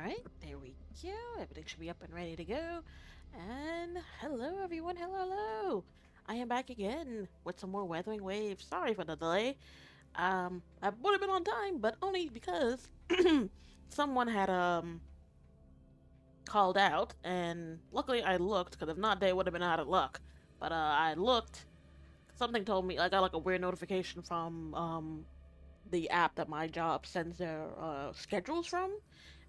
Alright, there we go. Everything should be up and ready to go. And hello everyone, hello. I am back again with some more Weathering Waves. Sorry for the delay. I would have been on time, but only because someone had called out, and luckily I looked, because if not, they would have been out of luck. But I looked. Something told me I got like a weird notification from the app that my job sends their schedules from,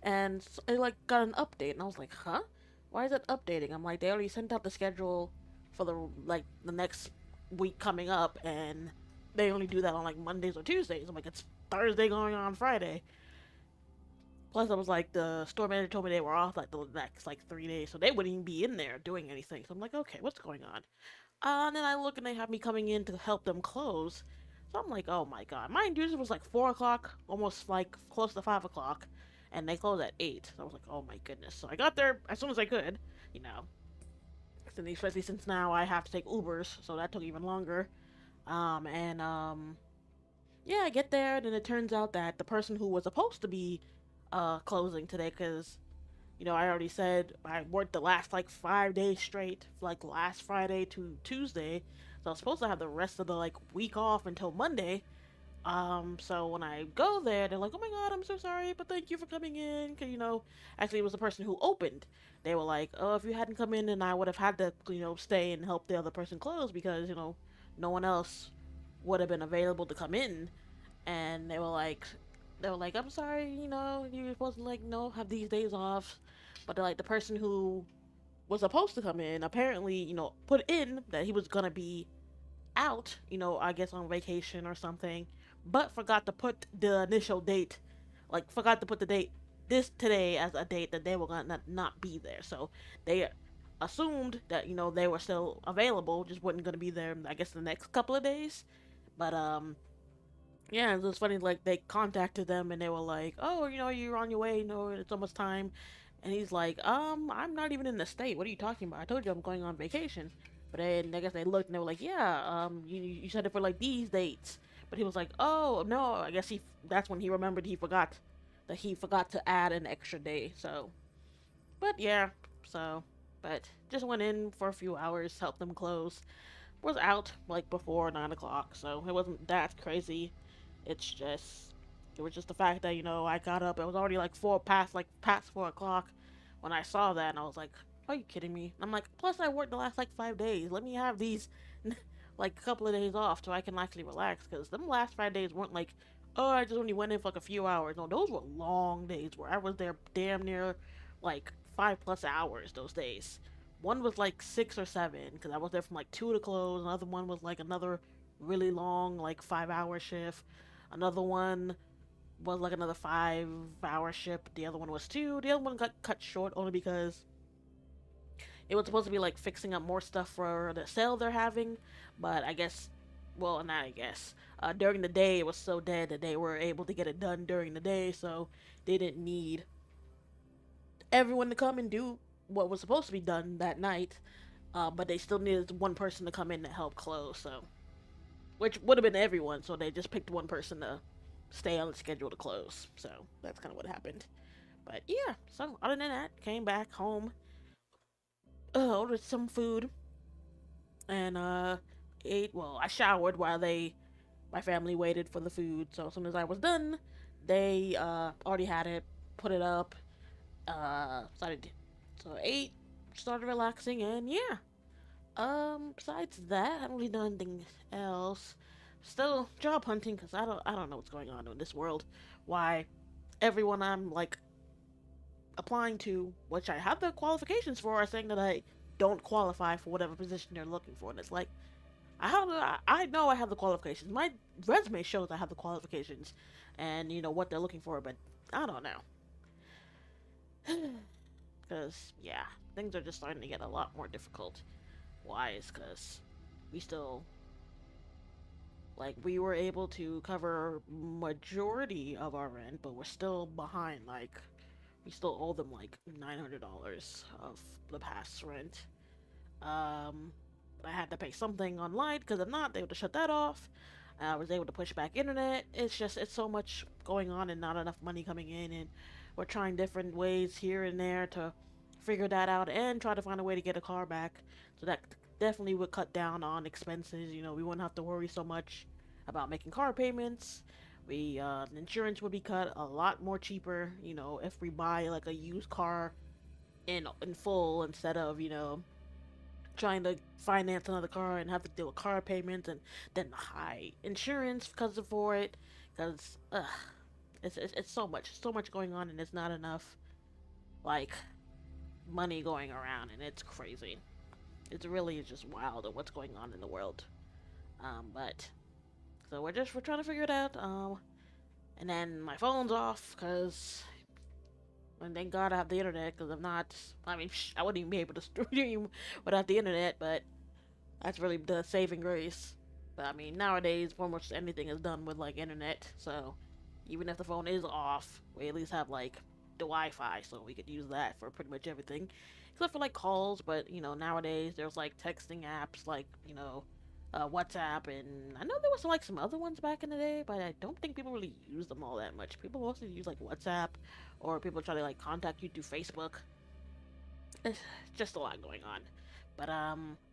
and it like got an update, and I was like, huh? Why is it updating? I'm like, they already sent out the schedule for the next week coming up, and they only do that on like Mondays or Tuesdays. I'm like, it's Thursday going on Friday. Plus, I was like, the store manager told me they were off like the next like 3 days, so they wouldn't even be in there doing anything. So I'm like, okay, what's going on? And then I look and they have me coming in to help them close. So I'm like, oh my god. Mine usually was like 4 o'clock, almost like close to 5 o'clock. And they close at 8. So I was like, oh my goodness. So I got there as soon as I could, you know. Especially since now I have to take Ubers, so that took even longer. Yeah, I get there, and then it turns out that the person who was supposed to be closing today, because I already said I worked the last like 5 days straight, like last Friday to Tuesday. So I was supposed to have the rest of the like week off until Monday. So when I go there, they're like, "Oh my god, I'm so sorry, but thank you for coming in." Cause actually it was the person who opened. They were like, "Oh, if you hadn't come in, then I would have had to, stay and help the other person close because no one else would have been available to come in." And they were like, I'm sorry, you're supposed to like no have these days off, but like the person who was supposed to come in apparently put in that he was gonna be out, I guess on vacation or something, but forgot to put the initial date, like forgot to put the date this today as a date that they were gonna not be there. So they assumed that they were still available, just wasn't gonna be there. I guess the next couple of days, but yeah, it was funny. Like they contacted them and they were like, "Oh, you're on your way. It's almost time." And he's like, I'm not even in the state. What are you talking about? I told you I'm going on vacation." But then I guess they looked and they were like, "Yeah, you said it for like these dates." But he was like, "Oh no, I guess that's when he remembered he forgot to add an extra day." So, but yeah, so but just went in for a few hours, helped them close. Was out like before 9 o'clock, so it wasn't that crazy. It's just it was just the fact that I got up. It was already like past 4 o'clock when I saw that, and I was like, "Are you kidding me?" I'm like, plus I worked the last like 5 days. Let me have these like a couple of days off so I can actually relax. Because them last 5 days weren't like, oh, I just only went in for like a few hours. No, those were long days where I was there damn near like 5+ hours those days. One was like 6 or 7 because I was there from like 2 to close. Another one was like another really long like 5 hour shift. Another one was like another 5 hour shift. The other one was 2. The other one got cut short only because it was supposed to be like fixing up more stuff for the sale they're having. But I guess, well, not I guess. During the day, it was so dead that they were able to get it done during the day, so they didn't need everyone to come and do what was supposed to be done that night. But they still needed one person to come in to help close, so which would have been everyone. So they just picked one person to stay on the schedule to close. So that's kind of what happened. But yeah, so other than that, came back home, ordered some food, and ate. Well, I showered while my family waited for the food. So as soon as I was done, they already had it, put it up, started. So I ate, started relaxing, and yeah. Besides that, I haven't really done anything else. Still job hunting because I don't know what's going on in this world. Why everyone I'm like applying to, which I have the qualifications for, are saying that I don't qualify for whatever position they're looking for, and it's like I know I have the qualifications. My resume shows I have the qualifications, and what they're looking for, but I don't know. Because yeah, things are just starting to get a lot more difficult. Why is because we still like we were able to cover majority of our rent, but we're still behind. Like we still owe them like $900 of the past rent. Um, I had to pay something online because if not, they would have shut that off. I was able to push back internet. It's so much going on and not enough money coming in, and we're trying different ways here and there to figure that out and try to find a way to get a car back. So that definitely would cut down on expenses. You know, we wouldn't have to worry so much about making car payments. Insurance would be cut a lot more cheaper. You know, if we buy like a used car in full instead of trying to finance another car and have to deal with car payments and then high insurance because of for it. Because it's so much going on, and it's not enough like money going around, and it's crazy. It's really just wild at what's going on in the world. But so we're trying to figure it out. And then my phone's off because, and thank God I have the internet, because if not, I mean, I wouldn't even be able to stream without the internet. But that's really the saving grace. But I mean, nowadays almost anything is done with like internet. So even if the phone is off, we at least have like the Wi-Fi, so we could use that for pretty much everything, except for like calls. But nowadays there's like texting apps like WhatsApp, and I know there was like some other ones back in the day, but I don't think people really use them all that much. People mostly use like WhatsApp, or people try to like contact you through Facebook. It's just a lot going on. But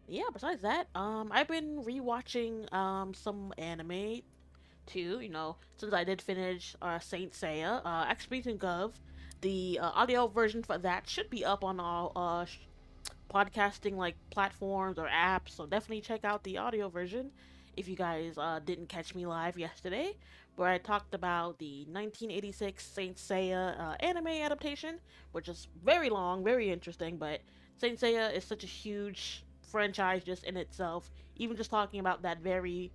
yeah, besides that, I've been rewatching some anime too, since I did finish Saint Seiya. Actually, speaking of, the audio version for that should be up on all podcasting like platforms or apps, so definitely check out the audio version if you guys didn't catch me live yesterday, where I talked about the 1986 Saint Seiya anime adaptation, which is very long, very interesting, but Saint Seiya is such a huge franchise just in itself. Even just talking about that very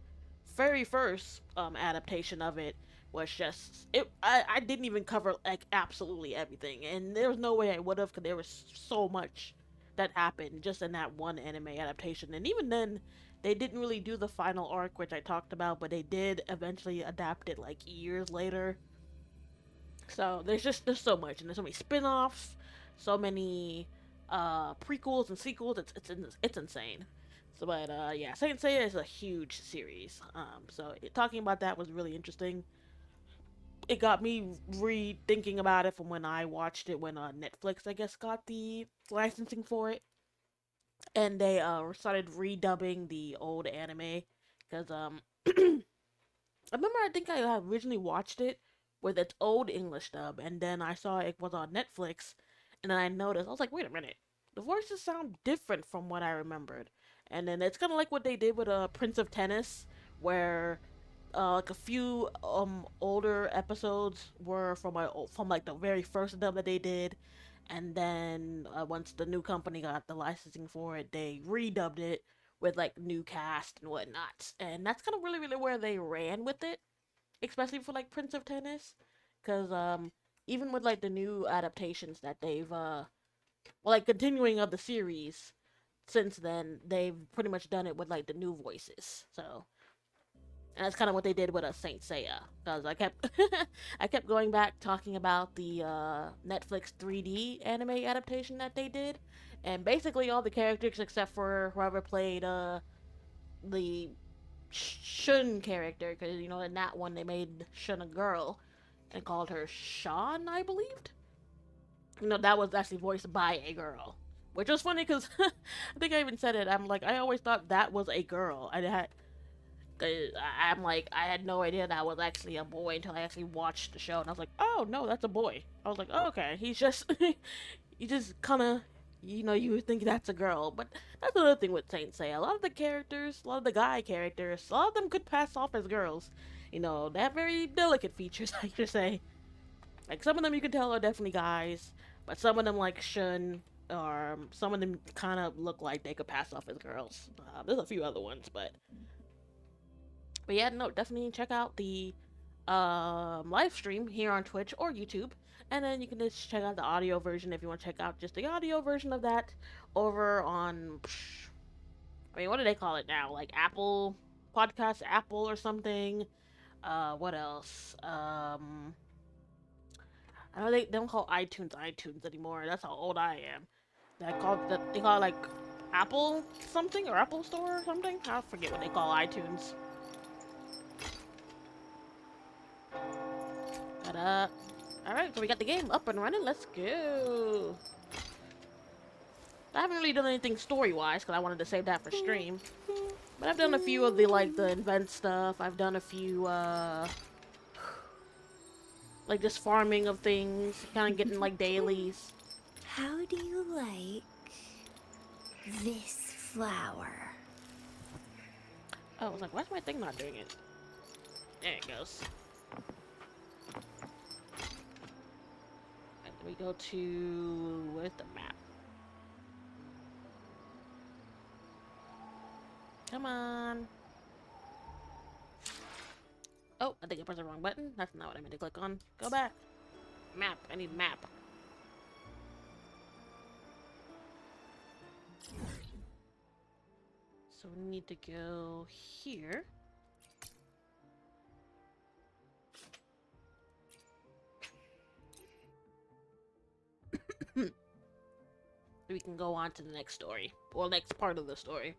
first adaptation of it was just it. I didn't even cover like absolutely everything, and there was no way I would have, because there was so much that happened just in that one anime adaptation. And even then, they didn't really do the final arc, which I talked about, but they did eventually adapt it like years later. So there's so much, and there's so many spin-offs, so many prequels and sequels. It's insane. So, but yeah, Saint Seiya is a huge series. Talking about that was really interesting. It got me rethinking about it from when I watched it when Netflix, I guess, got the licensing for it, and they started redubbing the old anime. Because I remember, I think I originally watched it with its old English dub, and then I saw it was on Netflix, and then I noticed, I was like, wait a minute, the voices sound different from what I remembered. And then it's kind of like what they did with Prince of Tennis, where like a few older episodes were from like the very first dub that they did, and then once the new company got the licensing for it, they redubbed it with like new cast and whatnot. And that's kind of really where they ran with it, especially for like Prince of Tennis, because even with like the new adaptations that they've like continuing of the series since then, they've pretty much done it with like the new voices. So, and that's kind of what they did with a Saint Seiya, because I kept I kept going back talking about the Netflix 3D anime adaptation that they did, and basically all the characters except for whoever played the Shun character, because in that one they made Shun a girl and called her Sean, I believed. That was actually voiced by a girl, which was funny because I think I even said it. I'm like, I always thought that was a girl. I'm like, I had no idea that was actually a boy until I actually watched the show, and I was like, oh no, that's a boy. I was like, oh, okay, he's just, you just kind of, you would think that's a girl. But that's another thing with Saint Seiya. A lot of the characters, a lot of the guy characters, a lot of them could pass off as girls. They have very delicate features, I should say. Like, some of them you can tell are definitely guys, but some of them, like Shun, or some of them kind of look like they could pass off as girls. There's a few other ones, but yeah, no, definitely check out the live stream here on Twitch or YouTube, and then you can just check out the audio version if you want to check out just the audio version of that over on, I mean, what do they call it now? Like Apple Podcast, Apple or something. What else? I know they don't call iTunes anymore. That's how old I am. They call it like Apple something or Apple Store or something. I forget what they call iTunes. Alright, so we got the game up and running. Let's go. I haven't really done anything story-wise because I wanted to save that for stream. But I've done a few of the, like, the event stuff. I've done a few, like, just farming of things. Kind of getting, like, dailies. How do you like this flower? Oh, I was like, why's my thing not doing it? There it goes. And we go to... where's the map? Come on. Oh, I think I pressed the wrong button. That's not what I meant to click on. Go back. Map. I need map. So we need to go here. We can go on to the next story. Or next part of the story.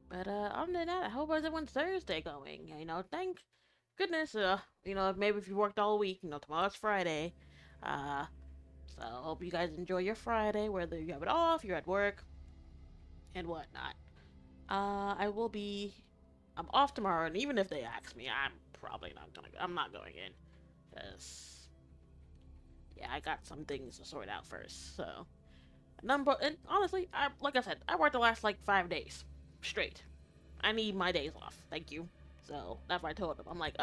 But other than that, I hope everyone's Thursday going. You know, thank goodness. You know, maybe if you worked all week, you know, tomorrow's Friday. So I hope you guys enjoy your Friday, whether you have it off, you're at work, and whatnot. I'm off tomorrow, and even if they ask me, I'm probably not gonna. I'm not going in, cause yeah, I got some things to sort out first. So and honestly, like I said, I worked the last like 5 days straight. I need my days off. Thank you. So that's what I told them. I'm like,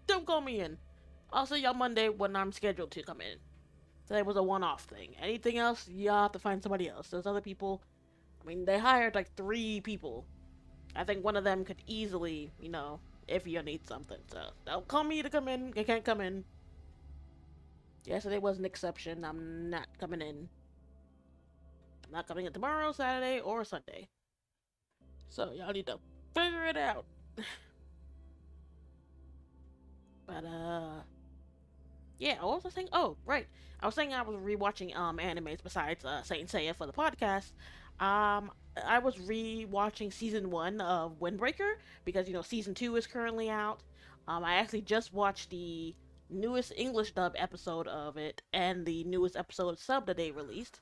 don't call me in. I'll see y'all Monday when I'm scheduled to come in. So it was a one-off thing. Anything else, y'all have to find somebody else. Those other people, I mean, they hired like 3 people. I think one of them could easily, you know, if you need something. So don't call me to come in. I can't come in. Yesterday was an exception. I'm not coming in. I'm not coming in tomorrow, Saturday, or Sunday. So y'all need to figure it out. But yeah, what was I saying? Oh, right. I was saying I was rewatching animes besides Saint Seiya for the podcast. I was rewatching season 1 of Windbreaker because you know season 2 is currently out. I actually just watched the newest English dub episode of it and the newest episode sub that they released.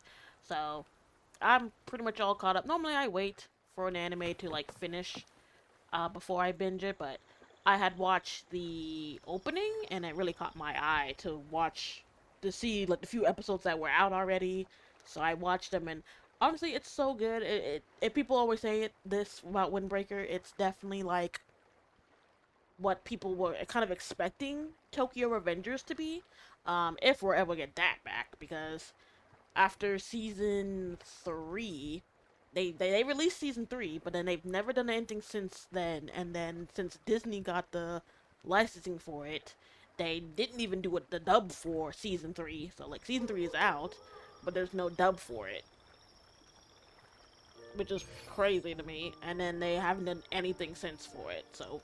So I'm pretty much all caught up. Normally I wait for an anime to like finish before I binge it, but I had watched the opening and it really caught my eye to see like the few episodes that were out already. So I watched them and honestly, it's so good. People always say this about Windbreaker. It's definitely like what people were kind of expecting Tokyo Revengers to be, if we're ever get that back. Because after season 3, they released season 3, but then they've never done anything since then. And then since Disney got the licensing for it, they didn't even do the dub for season 3. So like season 3 is out, but there's no dub for it, which is crazy to me. And then they haven't done anything since for it. So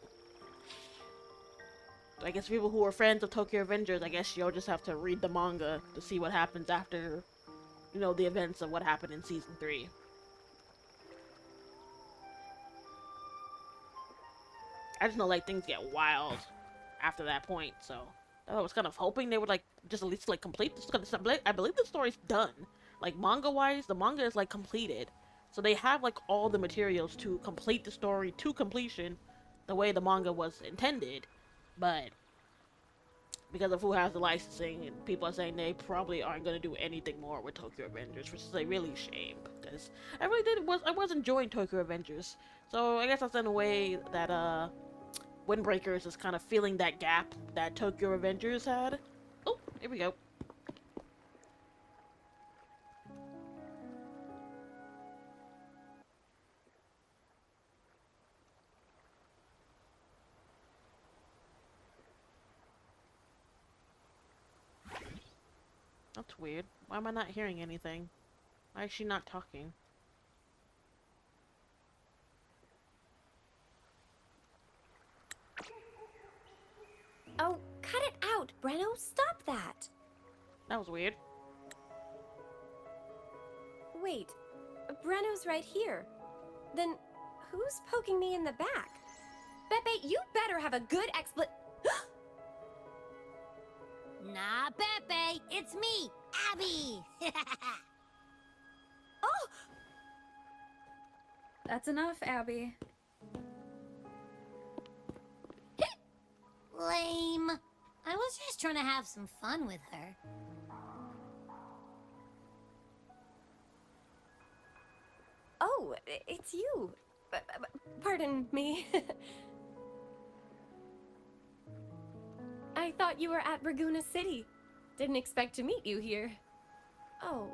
I guess people who are fans of Tokyo Revengers, I guess you'll just have to read the manga to see what happens after, you know, the events of what happened in season 3. I just know like things get wild after that point, so I was kind of hoping they would like just at least like complete this. I believe the story's done, like manga wise. The manga is like completed, so they have like all the materials to complete the story to completion, the way the manga was intended. But because of who has the licensing, and people are saying they probably aren't going to do anything more with Tokyo Revengers, which is a really shame because I was enjoying Tokyo Revengers. So I guess that's in a way that Windbreakers is kind of filling that gap that Tokyo Revengers had. Oh, here we go. That's weird. Why am I not hearing anything? Why is she not talking? Oh, cut it out, Breno. Stop that. That was weird. Wait, Brenno's right here. Then who's poking me in the back? Pepe, you better have a good Nah, Pepe, it's me, Abby. Oh! That's enough, Abby. Lame. I was just trying to have some fun with her. Oh, it's you. Pardon me. I thought you were at Raguna City. Didn't expect to meet you here. Oh,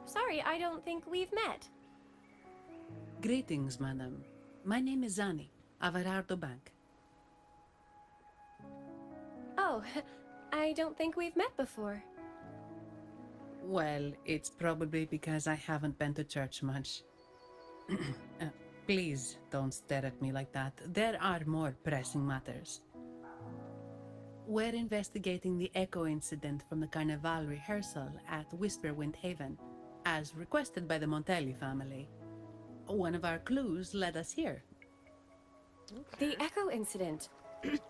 sorry, I don't think we've met. Greetings, madam. My name is Zani, Averardo Bank. Oh, I don't think we've met before. Well, it's probably because I haven't been to church much. Please don't stare at me like that. There are more pressing matters. We're investigating the echo incident from the Carnival rehearsal at Whisperwind Haven, as requested by the Montelli family. One of our clues led us here. The Echo incident.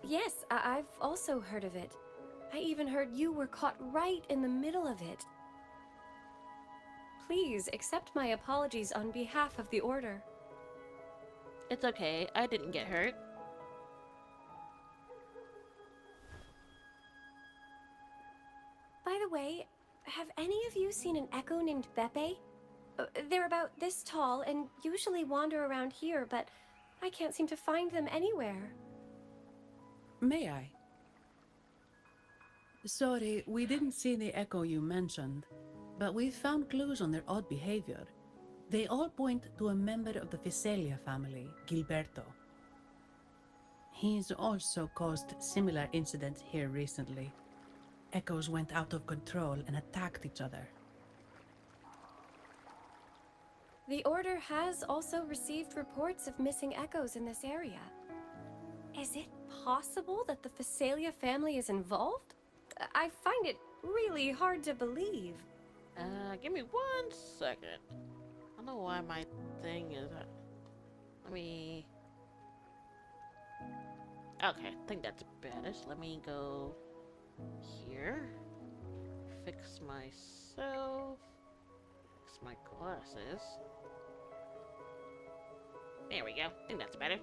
Yes, I've also heard of it. I even heard you were caught right in the middle of it. Please accept my apologies on behalf of the Order. It's okay. I didn't get hurt. By the way, have any of you seen an Echo named Beppe? They're about this tall and usually wander around here, but I can't seem to find them anywhere. May I? Sorry, we didn't see the echo you mentioned, but we found clues on their odd behavior. They all point to a member of the Visalia family, Gilberto. He's also caused similar incidents here recently. Echoes went out of control and attacked each other. The Order has also received reports of missing Echoes in this area. Is it possible that the Visalia family is involved? I find it really hard to believe. Give me 1 second. I don't know why my thing is... let me... Okay, I think that's better. So let me go here. Fix myself. Fix my glasses. There we go. I think that's better.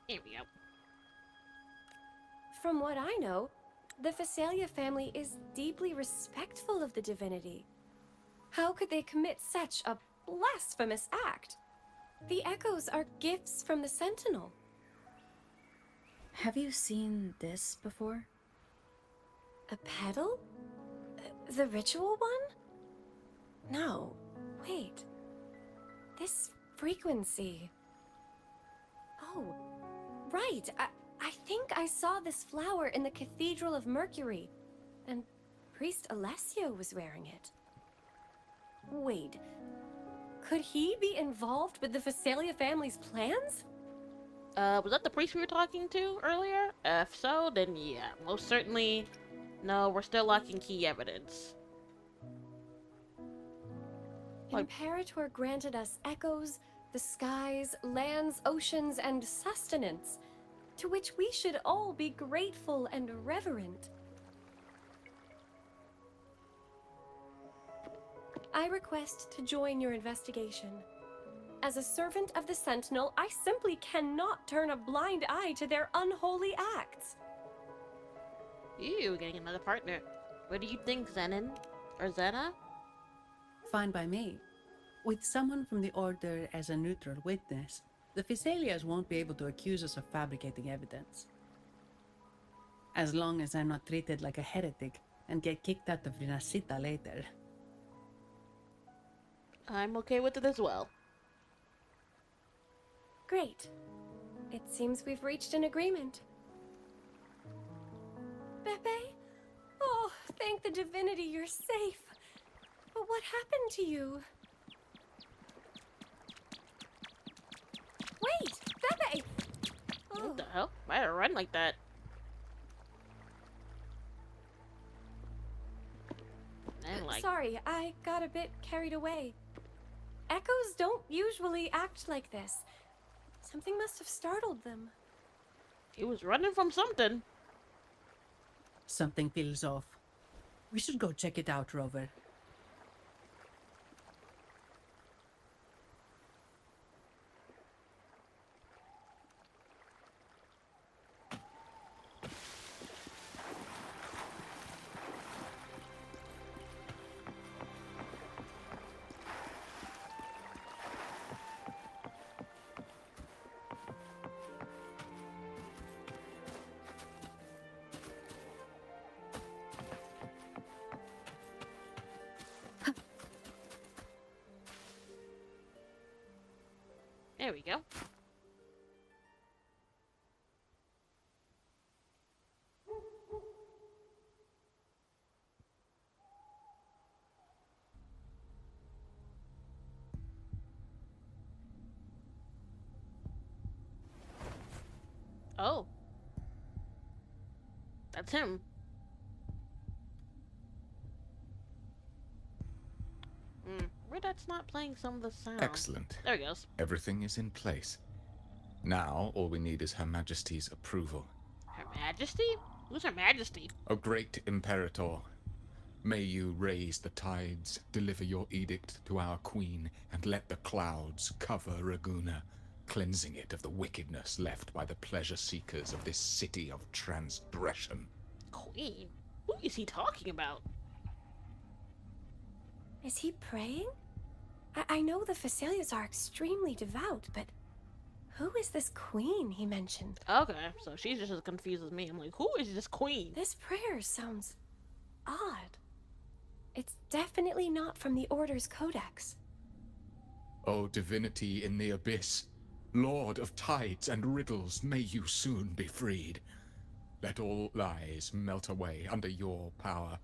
There we go. From what I know, the Visalia family is deeply respectful of the divinity. How could they commit such a blasphemous act? The Echoes are gifts from the Sentinel. Have you seen this before? A pedal? The ritual one? No, wait. This frequency. Oh, right. I think I saw this flower in the Cathedral of Mercury, and Priest Alessio was wearing it. Wait, could he be involved with the Visalia family's plans? Was that the priest we were talking to earlier? If so, then yeah, most certainly. No, we're still lacking key evidence. Imperator granted us echoes, the skies, lands, oceans, and sustenance, to which we should all be grateful and reverent. I request to join your investigation. As a servant of the Sentinel, I simply cannot turn a blind eye to their unholy acts. Ew, getting another partner. What do you think, Zenon? Or Zena? Fine by me. With someone from the Order as a neutral witness, the Visalias won't be able to accuse us of fabricating evidence. As long as I'm not treated like a heretic and get kicked out of Rinascita later. I'm okay with it as well. Great. It seems we've reached an agreement. Pepe? Oh, thank the divinity you're safe. But what happened to you? Wait! Bebe! What the hell? Why did I run like that? And like, Sorry, I got a bit carried away. Echoes don't usually act like this. Something must have startled them. he was running from something. Something feels off. We should go check it out, Rover. There we go. Oh. That's him. Where that's not playing some of the sound. Excellent. There he goes. Everything is in place. Now, all we need is Her Majesty's approval. Her Majesty? Who's Her Majesty? O great Imperator, may you raise the tides, deliver your edict to our queen, and let the clouds cover Raguna, cleansing it of the wickedness left by the pleasure-seekers of this city of transgression. Queen? Who is he talking about? Is he praying? I know the Phasalias are extremely devout, but who is this queen he mentioned? Okay, so she's just as confused as me. I'm like, who is this queen? This prayer sounds odd. It's definitely not from the Order's codex. O divinity in the abyss, Lord of tides and riddles, may you soon be freed. Let all lies melt away under your power.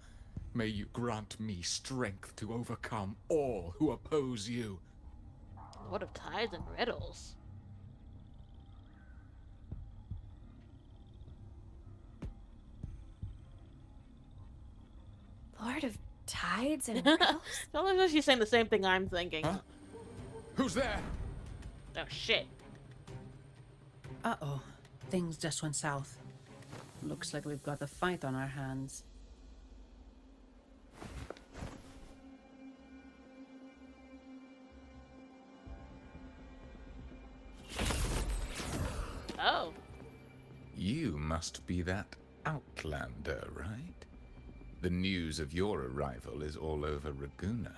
May you grant me strength to overcome all who oppose you. Lord of Tides and Riddles. Lord of Tides and Riddles? So looks like she's saying the same thing I'm thinking. Huh? Who's there? Oh shit. Uh-oh. Things just went south. Looks like we've got a fight on our hands. Oh. You must be that outlander, right? The news of your arrival is all over Raguna.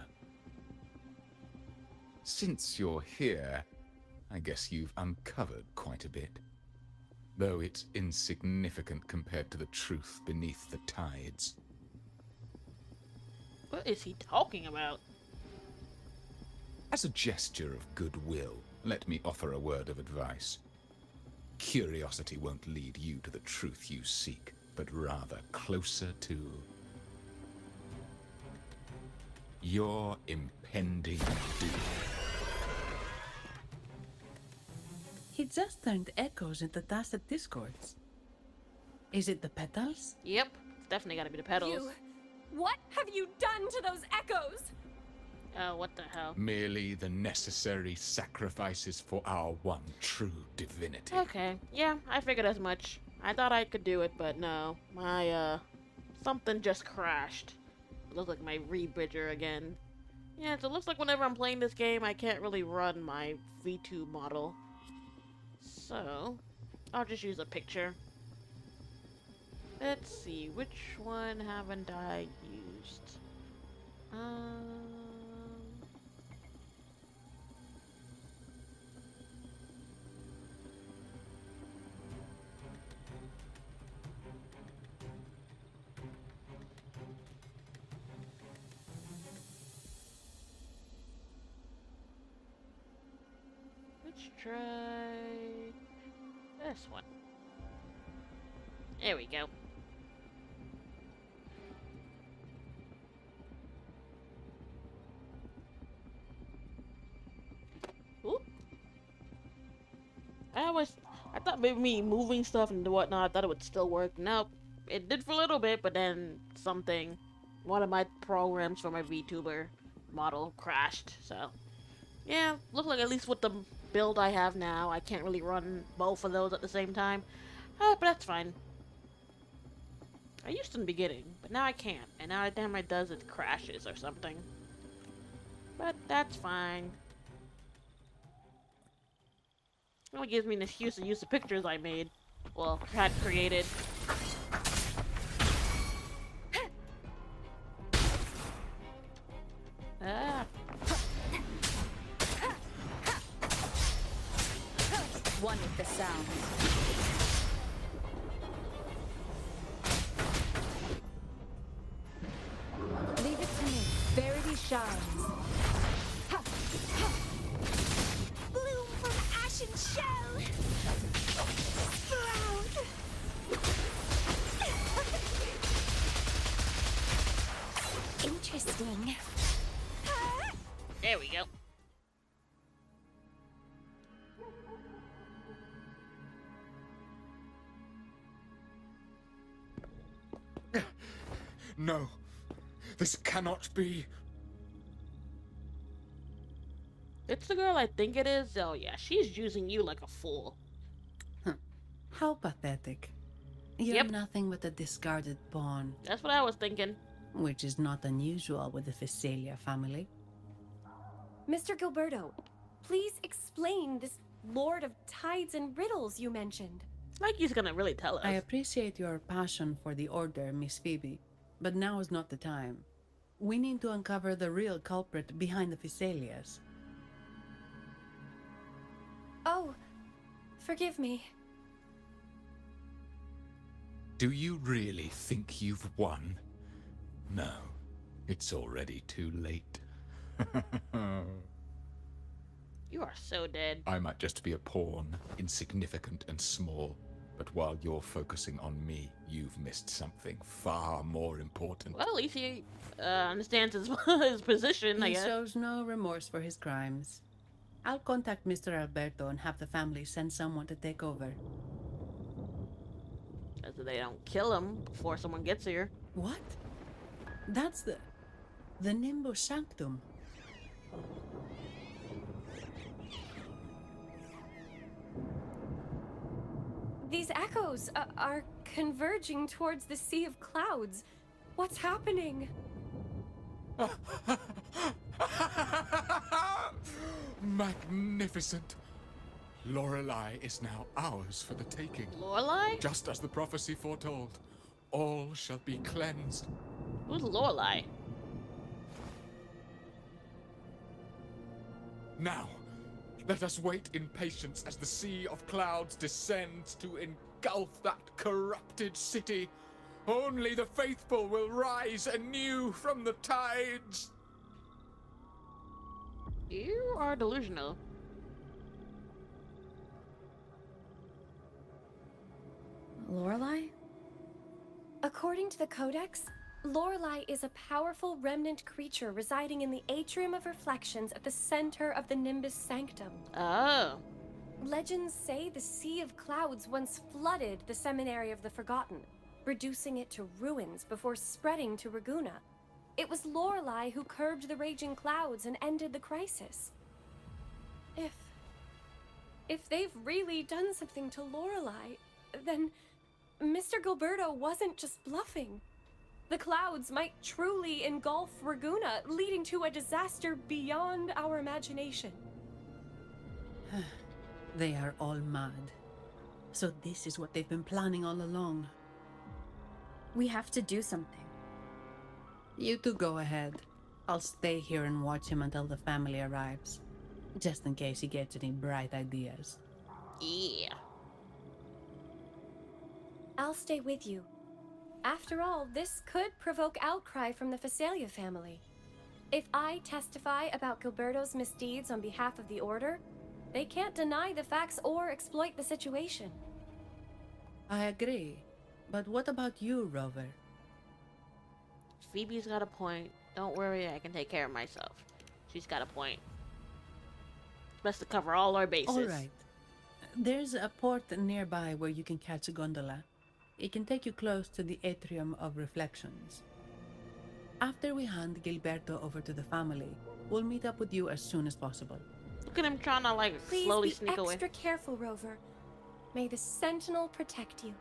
Since you're here, I guess you've uncovered quite a bit. Though it's insignificant compared to the truth beneath the tides. What is he talking about? As a gesture of goodwill, let me offer a word of advice. Curiosity won't lead you to the truth you seek, but rather closer to your impending doom. He just turned echoes into tacit discords. Is it the petals? Yep. It's definitely gotta be the petals. What have you done to those echoes? Oh, what the hell? Merely the necessary sacrifices for our one true divinity. Okay. Yeah, I figured as much. I thought I could do it, but no. My, something just crashed. It looks like my rebridger again. Yeah, so it looks like whenever I'm playing this game, I can't really run my V2 model. So, I'll just use a picture. Let's see, which one haven't I used? Let's try this one. There we go. Ooh. I thought maybe me moving stuff and whatnot, I thought it would still work. Nope. It did for a little bit, but then one of my programs for my VTuber model crashed, so. Yeah, look like at least with the build I have now, I can't really run both of those at the same time. But that's fine. I used to in the beginning, but now I can't. And now every time it does, it crashes or something. But that's fine. It only gives me an excuse to use the pictures I made. Well, had created. Ah. One with the sound. Leave it to me. Verity shines. Bloom from ashen shell! Sprout! Interesting. There we go. No. This cannot be. It's the girl I think it is. Oh yeah, she's using you like a fool. How pathetic. You're Yep. nothing but a discarded pawn, That's what I was thinking. which is not unusual with the Visalia family. Mr. Gilberto, please explain this Lord of Tides and Riddles you mentioned. Like he's gonna really tell us. I appreciate your passion for the Order, Miss Phoebe, but now is not the time. We need to uncover the real culprit behind the Visalias. Oh, forgive me. Do you really think you've won? No. It's already too late. You are so dead. I might just be a pawn, insignificant and small. But while you're focusing on me, you've missed something far more important. Well, at least he understands his, his position, I He guess. shows no remorse for his crimes. I'll contact Mr. Alberto and have the family send someone to take over. So they don't kill him before someone gets here. What? That's the Nimbus Sanctum. These echoes are converging towards the Sea of Clouds. What's happening? Magnificent! Lorelei is now ours for the taking. Lorelei? Just as the prophecy foretold, all shall be cleansed. Who's Lorelei? Now, let us wait in patience as the Sea of Clouds descends to engulf that corrupted city. Only the faithful will rise anew from the tides. You are delusional. Lorelei? According to the Codex, Lorelei is a powerful remnant creature residing in the Atrium of Reflections at the center of the Nimbus Sanctum. Oh. Legends say the Sea of Clouds once flooded the Seminary of the Forgotten, reducing it to ruins before spreading to Raguna. It was Lorelei who curbed the raging clouds and ended the crisis. If they've really done something to Lorelei, then Mr. Gilberto wasn't just bluffing. The clouds might truly engulf Raguna, leading to a disaster beyond our imagination. They are all mad. So this is what they've been planning all along. We have to do something. You two go ahead. I'll stay here and watch him until the family arrives. Just in case he gets any bright ideas. Yeah. I'll stay with you. After all, this could provoke outcry from the Visalia family. If I testify about Gilberto's misdeeds on behalf of the Order, they can't deny the facts or exploit the situation. I agree. But what about you, Rover? Phoebe's got a point. Don't worry, I can take care of myself. She's got a point. Best to cover all our bases. All right. There's a port nearby where you can catch a gondola. It can take you close to the Atrium of Reflections. After we hand Gilberto over to the family, we'll meet up with you as soon as possible. Look at him trying to like Please slowly be sneak away. extra careful, Rover. May the Sentinel protect you.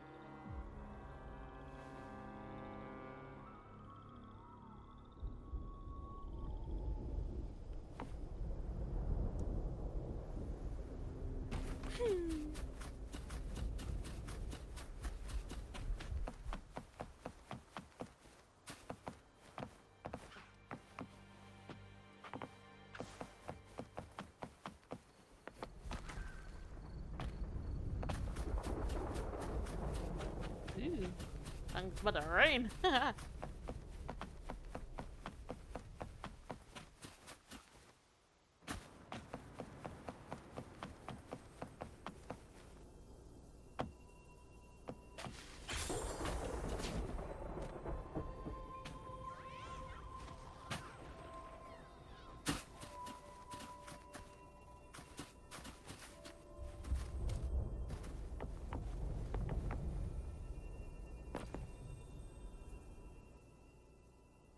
Ooh, it's about to rain.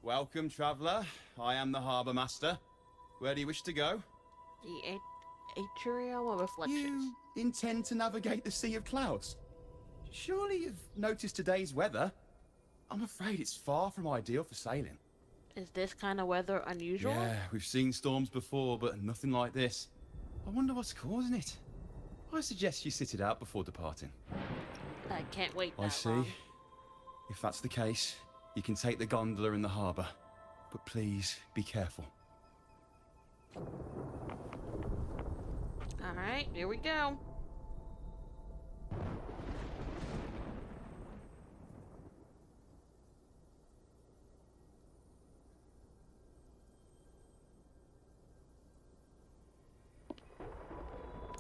Welcome, traveller. I am the Harbour Master. Where do you wish to go? The Atrium of Reflections. You intend to navigate the Sea of Clouds? Surely you've noticed today's weather? I'm afraid it's far from ideal for sailing. Is this kind of weather unusual? Yeah, we've seen storms before, but nothing like this. I wonder what's causing it. I suggest you sit it out before departing. I can't wait that I see. long. If that's the case, you can take the gondola in the harbour. But please, be careful. Alright, here we go.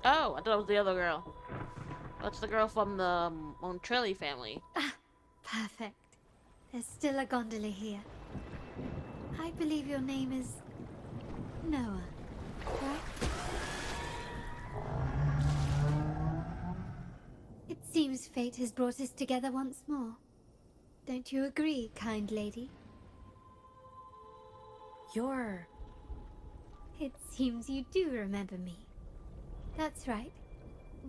Oh, I thought it was the other girl. That's the girl from the Montrelli family. Perfect. There's still a gondola here. I believe your name is Noah, right? It seems fate has brought us together once more. Don't you agree, kind lady? You're... It seems you do remember me. That's right.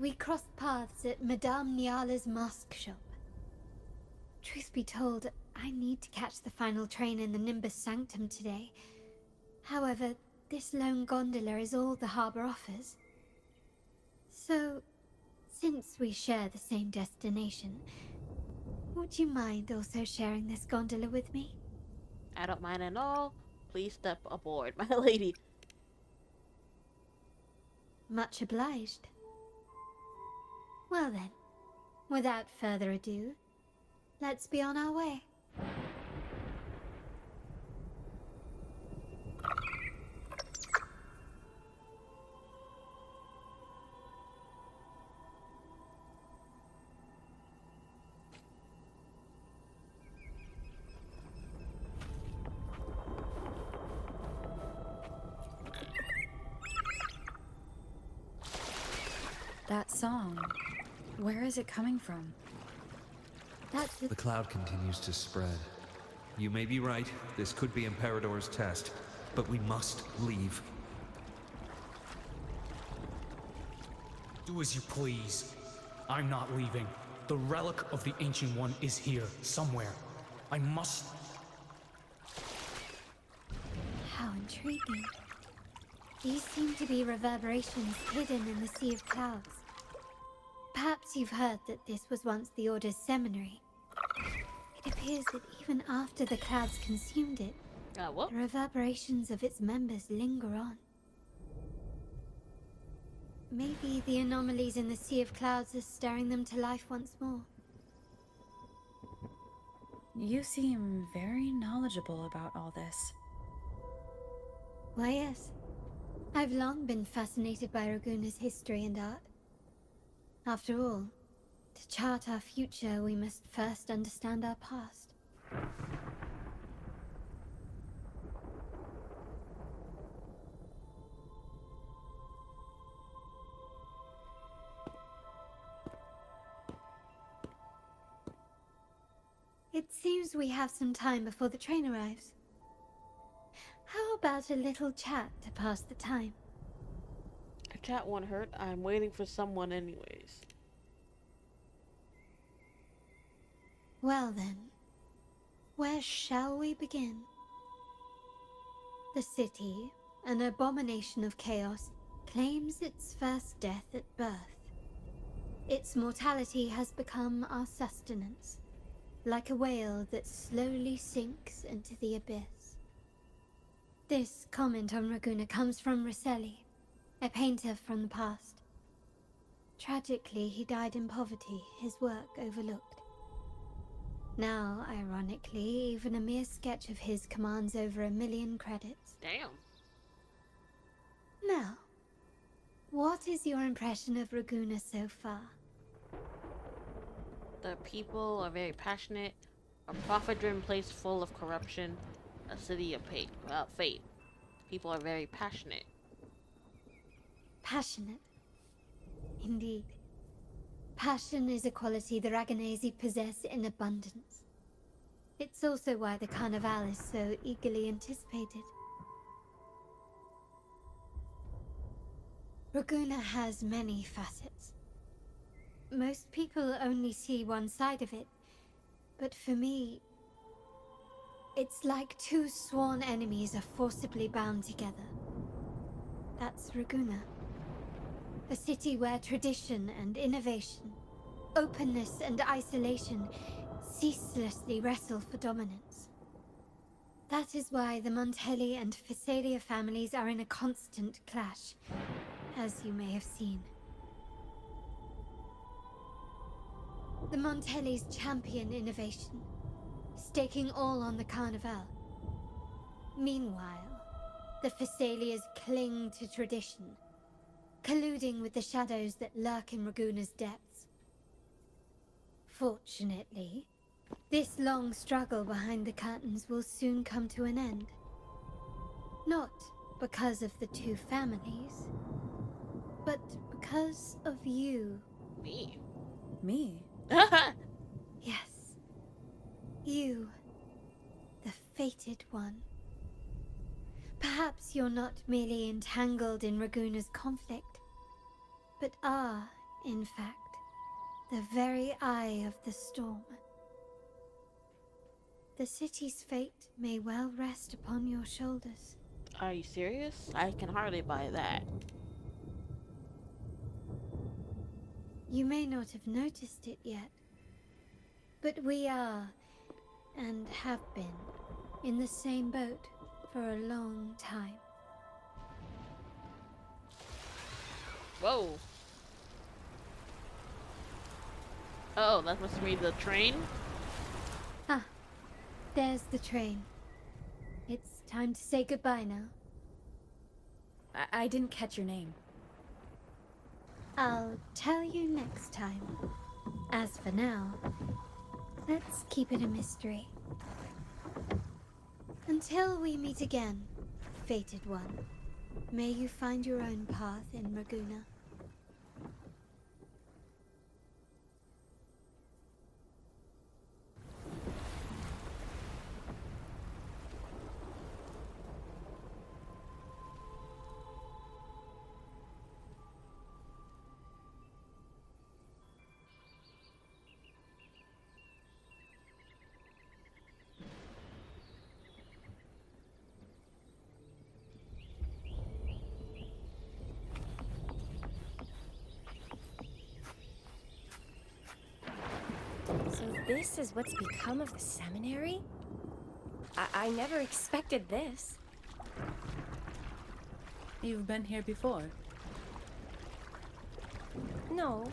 We crossed paths at Madame Niala's mask shop. Truth be told, I need to catch the final train in the Nimbus Sanctum today. However, this lone gondola is all the harbour offers. So, since we share the same destination, would you mind also sharing this gondola with me? I don't mind at all. Please step aboard, my lady. Much obliged. Well then, without further ado, let's be on our way. That song. Where is it coming from? That's The cloud continues to spread. You may be right, this could be Imperador's test, but we must leave. Do as you please. I'm not leaving. The relic of the Ancient One is here, somewhere. I must... How intriguing. These seem to be reverberations hidden in the Sea of Clouds. Perhaps you've heard that this was once the Order's seminary. It appears that even after the clouds consumed it, What? the reverberations of its members linger on. Maybe the anomalies in the Sea of Clouds are stirring them to life once more. You seem very knowledgeable about all this. Why, yes. I've long been fascinated by Raguna's history and art. After all, to chart our future, we must first understand our past. It seems we have some time before the train arrives. How about a little chat to pass the time? A chat won't hurt. I'm waiting for someone anyways. Well then, where shall we begin? The city, an abomination of chaos, claims its first death at birth. Its mortality has become our sustenance, like a whale that slowly sinks into the abyss. This comment on Raguna comes from Rosselli, a painter from the past. Tragically, he died in poverty, his work overlooked. Now, ironically, even a mere sketch of his commands over 1 million credits. Damn. Now, what is your impression of Raguna so far? The people are very passionate. A profit-driven place full of corruption. A city of fate. People are very passionate. Passionate. Indeed. Passion is a quality the Raganesi possess in abundance. It's also why the Carnival is so eagerly anticipated. Raguna has many facets. Most people only see one side of it, but for me, it's like two sworn enemies are forcibly bound together. That's Raguna. A city where tradition and innovation, openness and isolation ceaselessly wrestle for dominance. That is why the Montelli and Phasalia families are in a constant clash, as you may have seen. The Montellis champion innovation, staking all on the Carnival. Meanwhile, the Phasalias cling to tradition, colluding with the shadows that lurk in Raguna's depths. Fortunately, this long struggle behind the curtains will soon come to an end. Not because of the two families, but because of you. Me? Me? Yes. You. The fated one. Perhaps you're not merely entangled in Raguna's conflict, but are, in fact, the very eye of the storm. The city's fate may well rest upon your shoulders. Are you serious? I can hardly buy that. You may not have noticed it yet, but we are, and have been, in the same boat for a long time. Whoa. Oh, that must be the train? Ah, there's the train. It's time to say goodbye now. I didn't catch your name. I'll tell you next time. As for now, let's keep it a mystery. Until we meet again, fated one, may you find your own path in Raguna. So this is what's become of the seminary? I never expected this. You've been here before? No,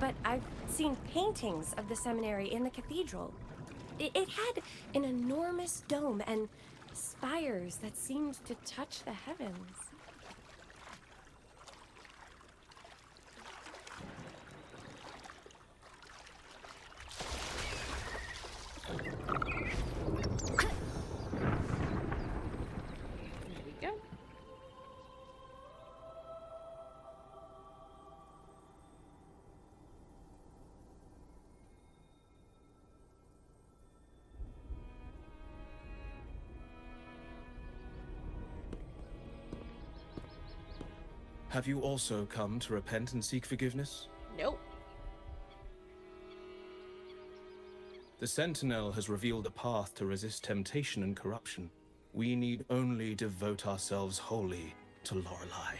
but I've seen paintings of the seminary in the cathedral. It had an enormous dome and spires that seemed to touch the heavens. There we go. Have you also come to repent and seek forgiveness? Nope. The Sentinel has revealed a path to resist temptation and corruption. We need only devote ourselves wholly to Lorelei.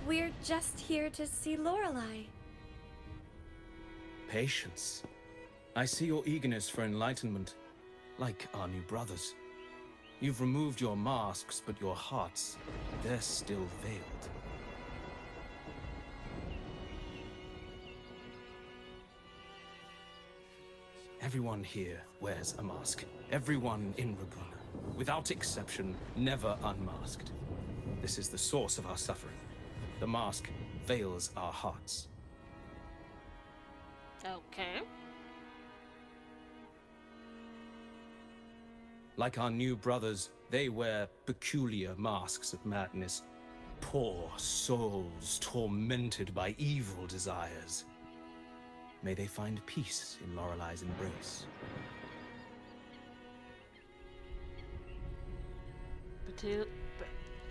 We're just here to see Lorelei. Patience. I see your eagerness for enlightenment, like our new brothers. You've removed your masks, but your hearts, they're still veiled. Everyone here wears a mask. Everyone in Rabuna, without exception, never unmasked. This is the source of our suffering. The mask veils our hearts. Okay. Like our new brothers, they wear peculiar masks of madness. Poor souls tormented by evil desires. May they find peace in Lorelei's embrace.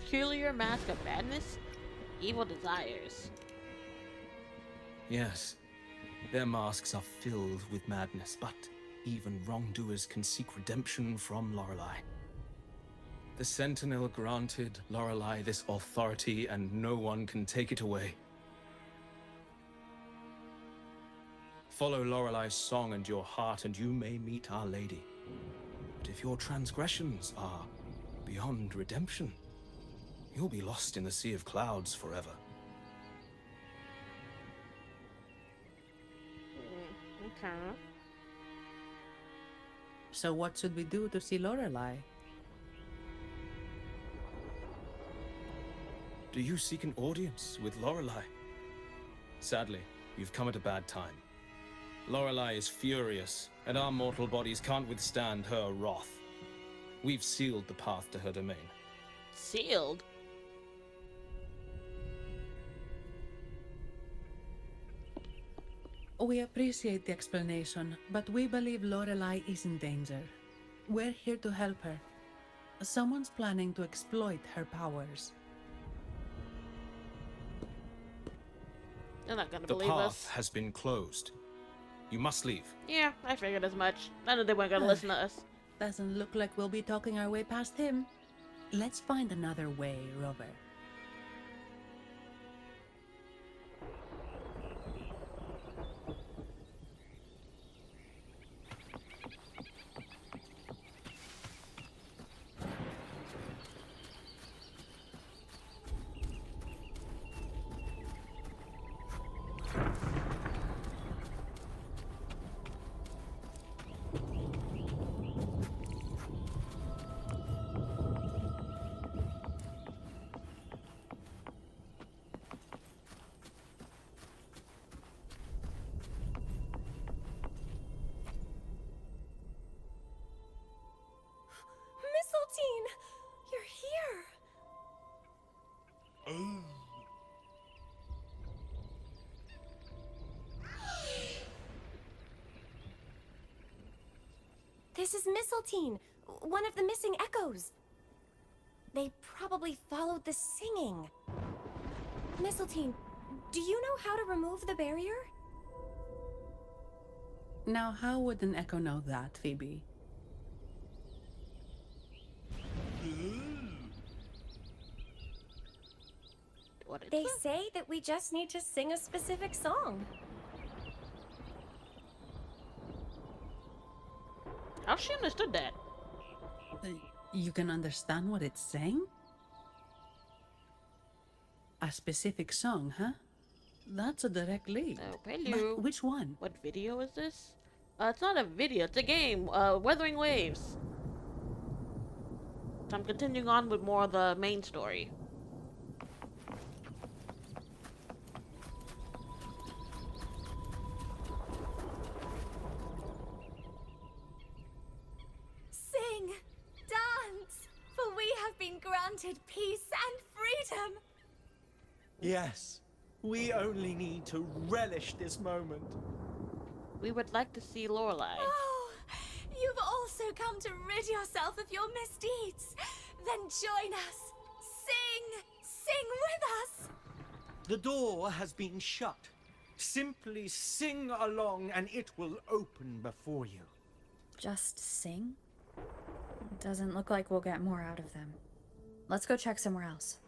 Peculiar mask of madness? Evil desires. Yes, their masks are filled with madness, but even wrongdoers can seek redemption from Lorelei. The Sentinel granted Lorelei this authority, and no one can take it away. Follow Lorelei's song and your heart, and you may meet Our Lady. But if your transgressions are beyond redemption, you'll be lost in the sea of clouds forever. Okay. So what should we do to see Lorelei? Do you seek an audience with Lorelei? Sadly, you've come at a bad time. Lorelei is furious, and our mortal bodies can't withstand her wrath. We've sealed the path to her domain. Sealed? We appreciate the explanation, but we believe Lorelei is in danger. We're here to help her. Someone's planning to exploit her powers. They're not gonna The believe path us. has been closed. You must leave. Yeah, I figured as much. I knew they weren't gonna listen to us. Doesn't look like we'll be talking our way past him. Let's find another way, Rover. Mistletoe! You're here! This is Mistletoe, one of the missing echoes. They probably followed the singing. Mistletoe, do you know how to remove the barrier? Now, how would an echo know that, Phoebe? They say that we just need to sing a specific song. How she understood that? You can understand what it's saying? A specific song, huh? That's a direct lead. Oh, hello. But which one? What video is this? It's not a video, it's a game. Wuthering Waves. So I'm continuing on with more of the main story. Sing, dance, for we have been granted peace and freedom. Yes, we only need to relish this moment. We would like to see Lorelei. Oh, you've also come to rid yourself of your misdeeds. Then join us! Sing! Sing with us! The door has been shut. Simply sing along and it will open before you. Just sing? Doesn't look like we'll get more out of them. Let's go check somewhere else.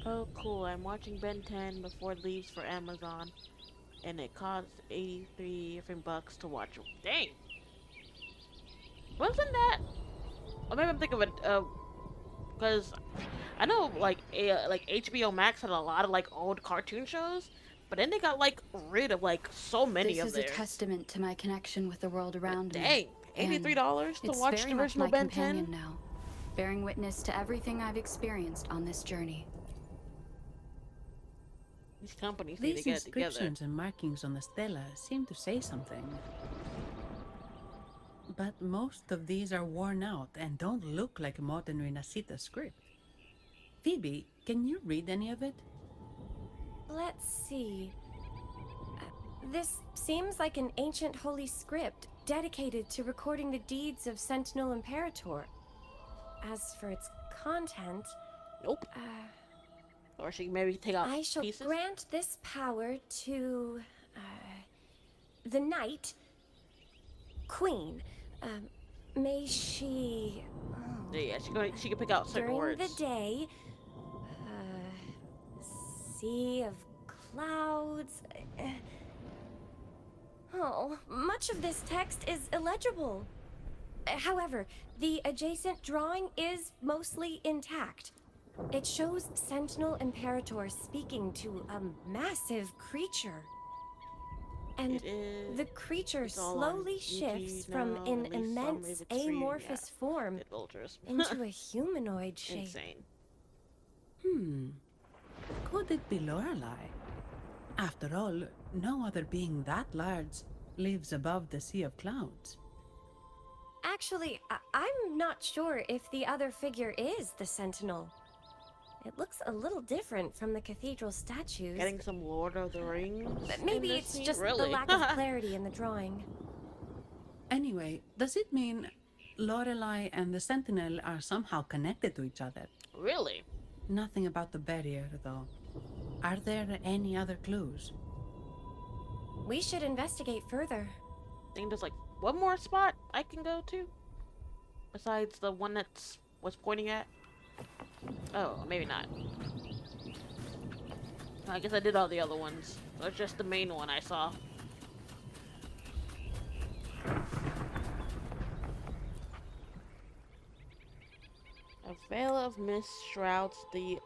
Oh, cool. I'm watching Ben 10 before it leaves for Amazon. And it costs 83 different bucks to watch it. Dang! Wasn't that... Or maybe I'm thinking of it, because I know, like HBO Max had a lot of, like, old cartoon shows, but then they got, like, rid of, like, so many of This is theirs. a testament to my connection with the world around me. Dang! $83 to watch very the much original my Ben companion 10? now, bearing witness to everything I've experienced on this journey. These companies need to These get it together. inscriptions and markings on the stela seem to say something. But most of these are worn out and don't look like modern Renacita script. Phoebe, can you read any of it? Let's see. This seems like an ancient holy script dedicated to recording the deeds of Sentinel Imperator. As for its content... Nope. Or she can maybe take out I shall pieces? grant this power to... the Knight... Queen. May she... Yeah, she can pick out certain during words. the day... sea of clouds... Oh, much of this text is illegible. However, the adjacent drawing is mostly intact. It shows Sentinel Imperator speaking to a massive creature. And the creature slowly shifts from an immense amorphous form into a humanoid shape. Insane. Could it be Lorelei? After all, no other being that large lives above the sea of clouds. Actually, I'm not sure if the other figure is the Sentinel. It looks a little different from the cathedral statues. Getting some Lord of the Rings. But maybe in this it's scene? just Really? the lack of clarity in the drawing. Anyway, does it mean Lorelei and the Sentinel are somehow connected to each other? Really? Nothing about the barrier, though. Are there any other clues? We should investigate further. I think there's like one more spot I can go to? Besides the one that's was pointing at? Oh, maybe not. I guess I did all the other ones. So it's just the main one I saw. A veil of mist shrouds the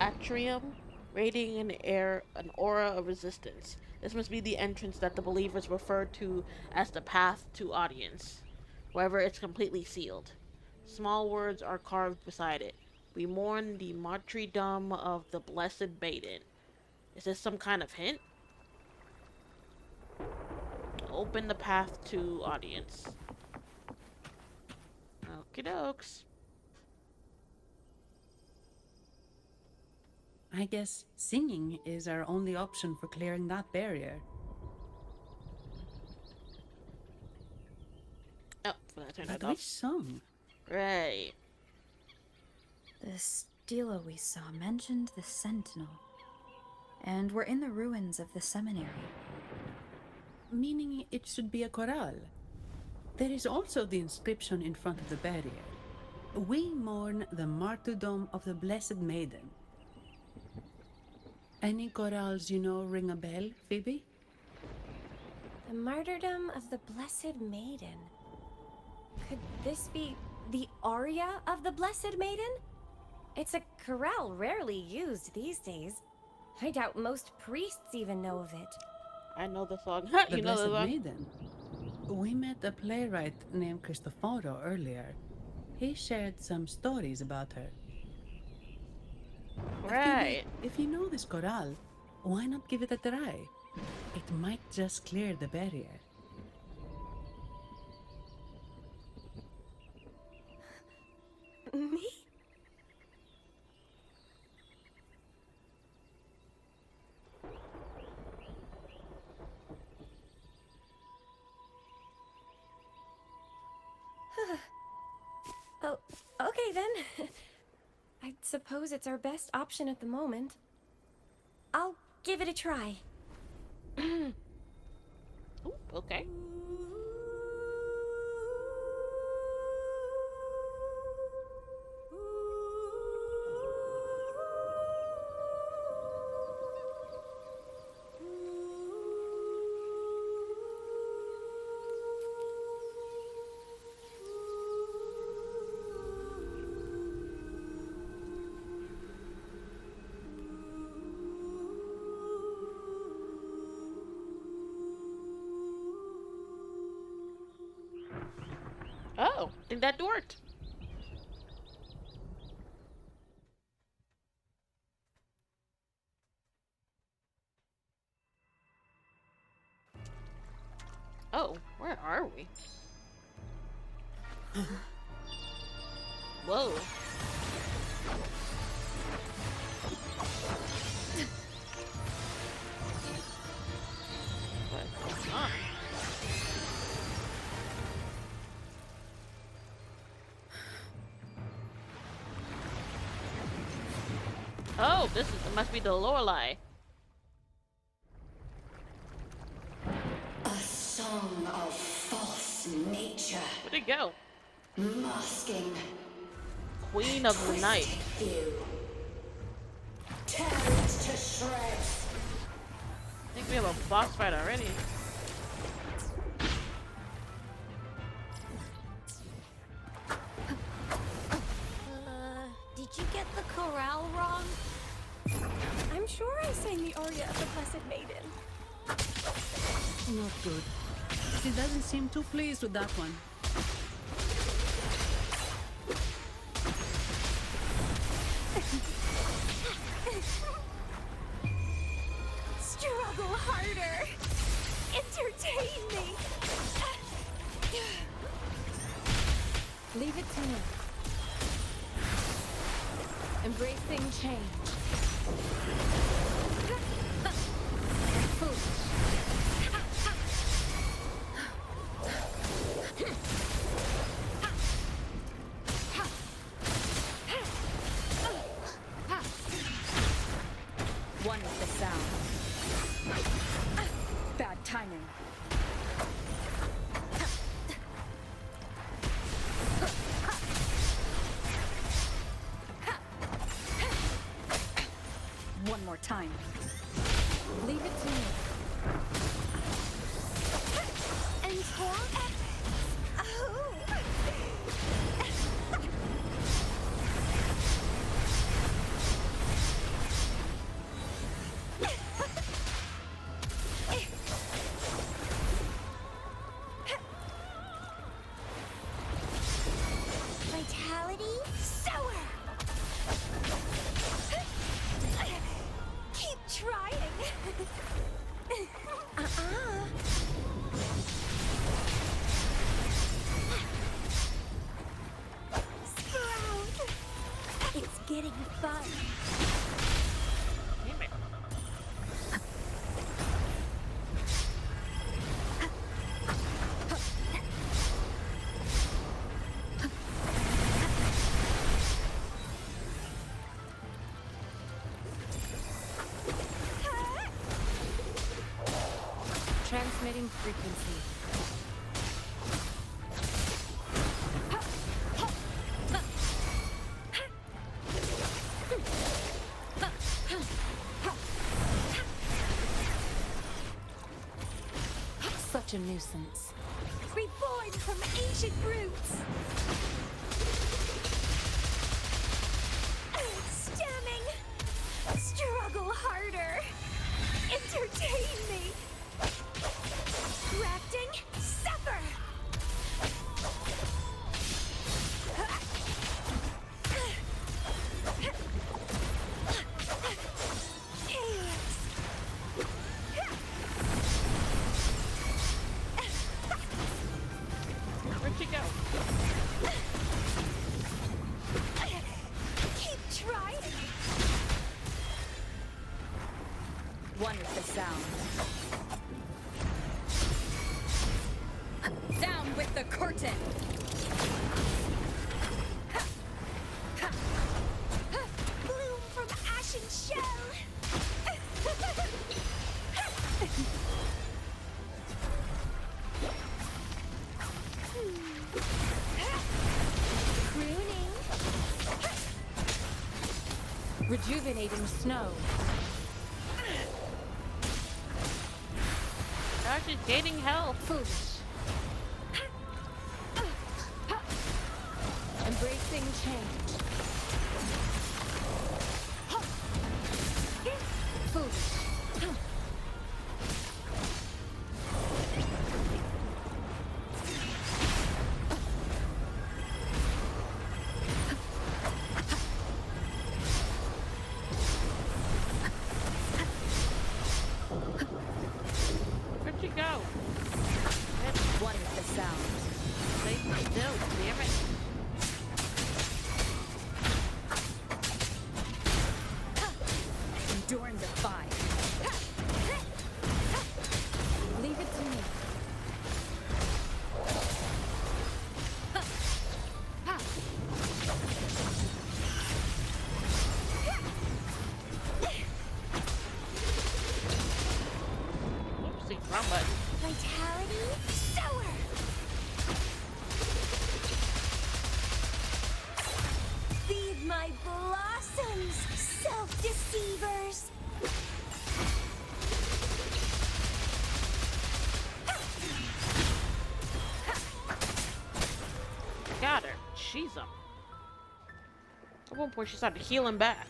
atrium, radiating an aura of resistance. This must be the entrance that the believers refer to as the path to audience. However, it's completely sealed. Small words are carved beside it. We mourn the martyrdom of the Blessed Maiden. Is this some kind of hint? Open the path to audience. Okie dokes. I guess singing is our only option for clearing that barrier. Oh, I turned that But which off. song? Right. The stela we saw mentioned the Sentinel. And we're in the ruins of the seminary. Meaning it should be a chorale. There is also the inscription in front of the barrier. We mourn the martyrdom of the Blessed Maiden. Any chorales you know ring a bell, Phoebe? The martyrdom of the Blessed Maiden. Could this be the aria of the Blessed Maiden? It's a chorale rarely used these days. I doubt most priests even know of it. I know the song. The You know the Blessed song? Maiden. We met a playwright named Cristoforo earlier. He shared some stories about her. Right. Phoebe, if you know this chorale, why not give it a try? It might just clear the barrier. Me? Oh, okay then. I suppose it's our best option at the moment. I'll give it a try. Ooh, okay. Oh, I think that worked. Oh, where are we? Whoa. What's going on? Oh, this is, it must be the Lorelei. A song of false nature. Where'd it go? Masking. Queen of the Night. You. Tear it to shreds. I think we have a boss fight already. Did you get the chorale wrong? I'm sure I sang the aria of the Blessed Maiden. Not good. She doesn't seem too pleased with that one. Struggle harder! Entertain me! Leave it to me. Embracing change. One with the sound. Bad timing. One more time. Leave it to me. And talk? Oh! Vitality sour! Keep trying! Sprout! It's getting fun. Damn it. Transmitting frequency. Such a nuisance. Reborn from ancient roots. Stemming. Struggle harder. Entertain me. Grafting. Suffer. Where'd she go? Keep trying. One with the sound. Down with the curtain! Rejuvenating snow. Oh, she's gaining health. Foolish. Embracing change. Foolish. Where'd she go? What is the sound? Stay still, damn it. Enduring the fire. Leave it to me. Oopsie, wrong button. Vitality sour. Feed my blossoms, self-deceivers. Got her. She's up. At one point, she started healing back.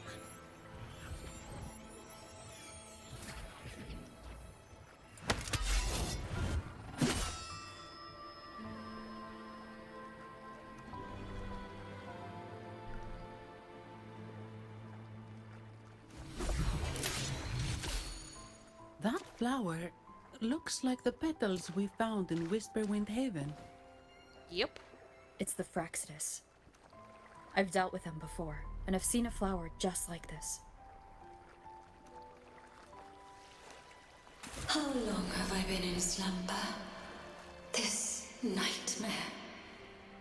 That flower looks like the petals we found in Whisperwind Haven. Yep. It's the Fraxidus. I've dealt with them before, and I've seen a flower just like this. How long have I been in slumber? This nightmare.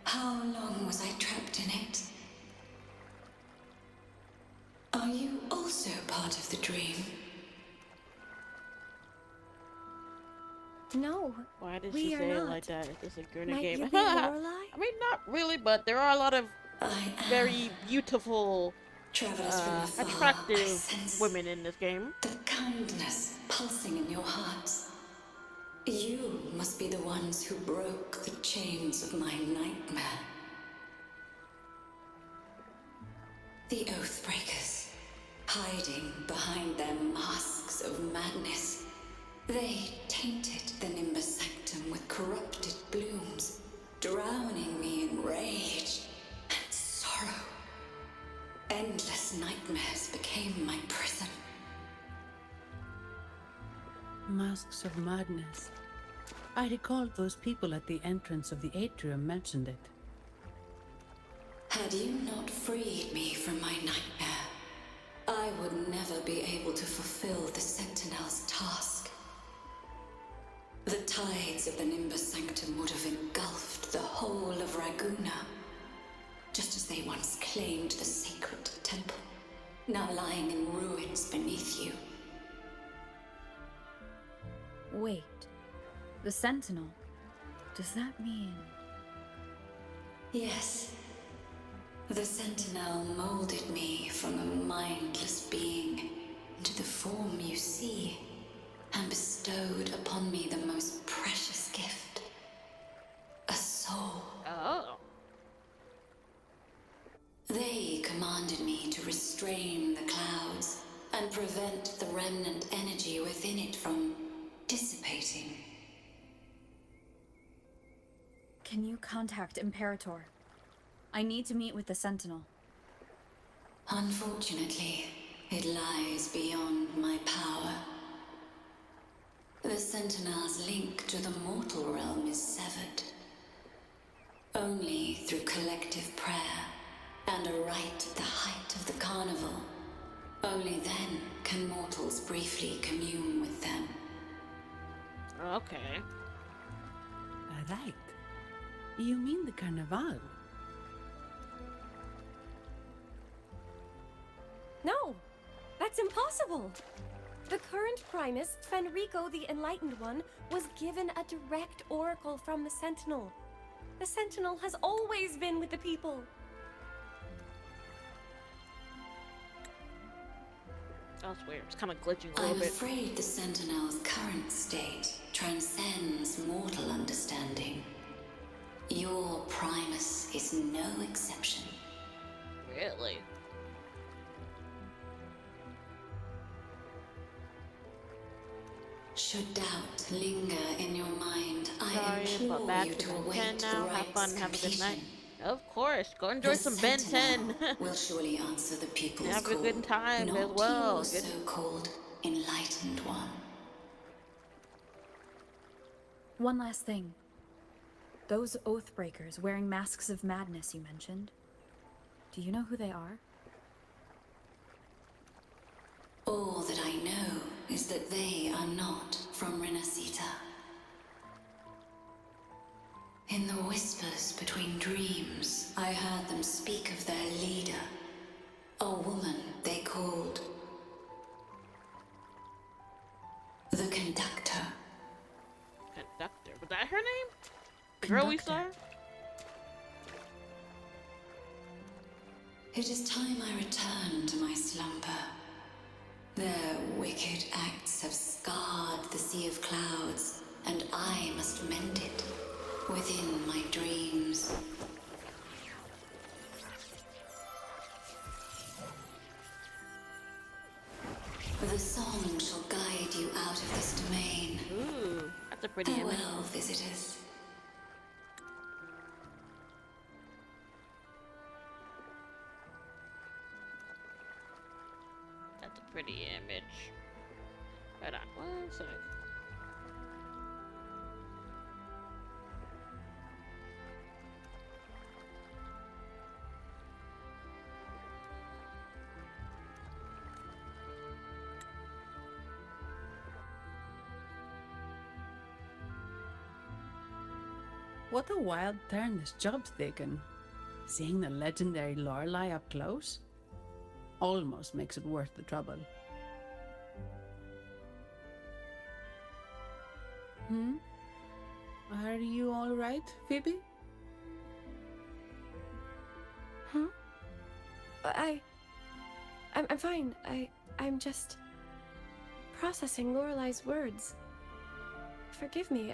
How long was I trapped in it? Are you also part of the dream? No. Why did we she are say it not. like that? It's a gurney Might game. you be Lorelei? I mean, not really, but there are a lot of very beautiful, Travelers from afar, I attractive sense women in this game. the kindness pulsing in your hearts. You must be the ones who broke the chains of my nightmare. The Oathbreakers, hiding behind their masks of madness. They tainted the Nimbus Sanctum with corrupted blooms, drowning me in rage and sorrow. Endless nightmares became my prison. Masks of Madness. I recall those people at the entrance of the atrium mentioned it. Had you not freed me from my nightmare, I would never be able to fulfill the Sentinel's task. The tides of the Nimbus Sanctum would have engulfed the whole of Raguna, just as they once claimed the sacred temple, now lying in ruins beneath you. Wait. The Sentinel. Does that mean... Yes. The Sentinel molded me from a mindless being into the form you see, and bestowed upon me the most precious gift. A soul. Oh. They commanded me to restrain the clouds and prevent the remnant energy within it from dissipating. Can you contact Imperator? I need to meet with the Sentinel. Unfortunately, it lies beyond my power. The Sentinel's link to the mortal realm is severed. Only through collective prayer and a rite at the height of the carnival. Only then can mortals briefly commune with them. Okay. Right. You mean the Carnival? No, that's impossible. The current Primus, Fenrico the Enlightened One, was given a direct oracle from the Sentinel. The Sentinel has always been with the people. That's weird. It's kind of glitching a I'm little bit. afraid the Sentinel's current state transcends mortal understanding. Your Primus is no exception. Really? Should doubt linger in your mind, I Sorry, but implore back you to to Ben 10 await the now. Have right's fun. Have a good night. completion. Of course. Go enjoy The some Ben 10. Sentinel will surely answer the people's Have a call, good time not as well. your Good. so-called enlightened one. One last thing. Those Oathbreakers wearing masks of madness you mentioned. Do you know who they are? All that I know is that they are not from Renacita. In the whispers between dreams, I heard them speak of their leader, a woman they called the Conductor. Conductor. Was that her name? The girl we saw? It is time I return to my slumber. Their wicked acts have scarred the Sea of Clouds, and I must mend it within my dreams. The song shall guide you out of this domain. Ooh, that's a pretty image. Farewell, visitors. That's a pretty image. Hold on, one sec. What a wild turn this job's taken. Seeing the legendary Lorelei up close almost makes it worth the trouble. Are you all right, Phoebe? I'm fine. I'm just processing Lorelei's words. Forgive me.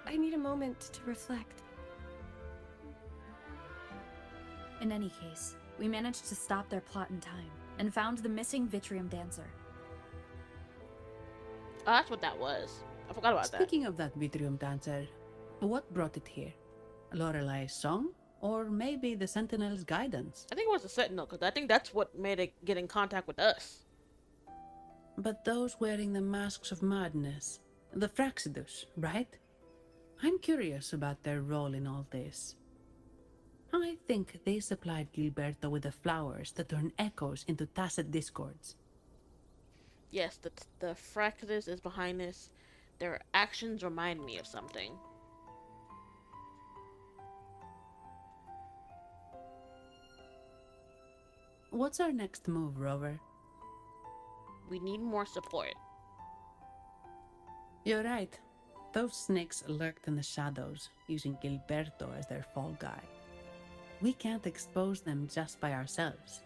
I need a moment to reflect. In any case, we managed to stop their plot in time and found the missing Vitrium dancer. Oh, that's what that was. I forgot about that. Speaking of that Vitrium dancer, what brought it here? Lorelei's song? Or maybe the Sentinel's guidance? I think it was the Sentinel, because I think that's what made it get in contact with us. But those wearing the masks of madness, the Fraxidus, right? I'm curious about their role in all this. I think they supplied Gilberto with the flowers that turn echoes into tacit discords. Yes, the Fraxidus is behind this. Their actions remind me of something. What's our next move, Rover? We need more support. You're right. Those snakes lurked in the shadows, using Gilberto as their fall guy. We can't expose them just by ourselves.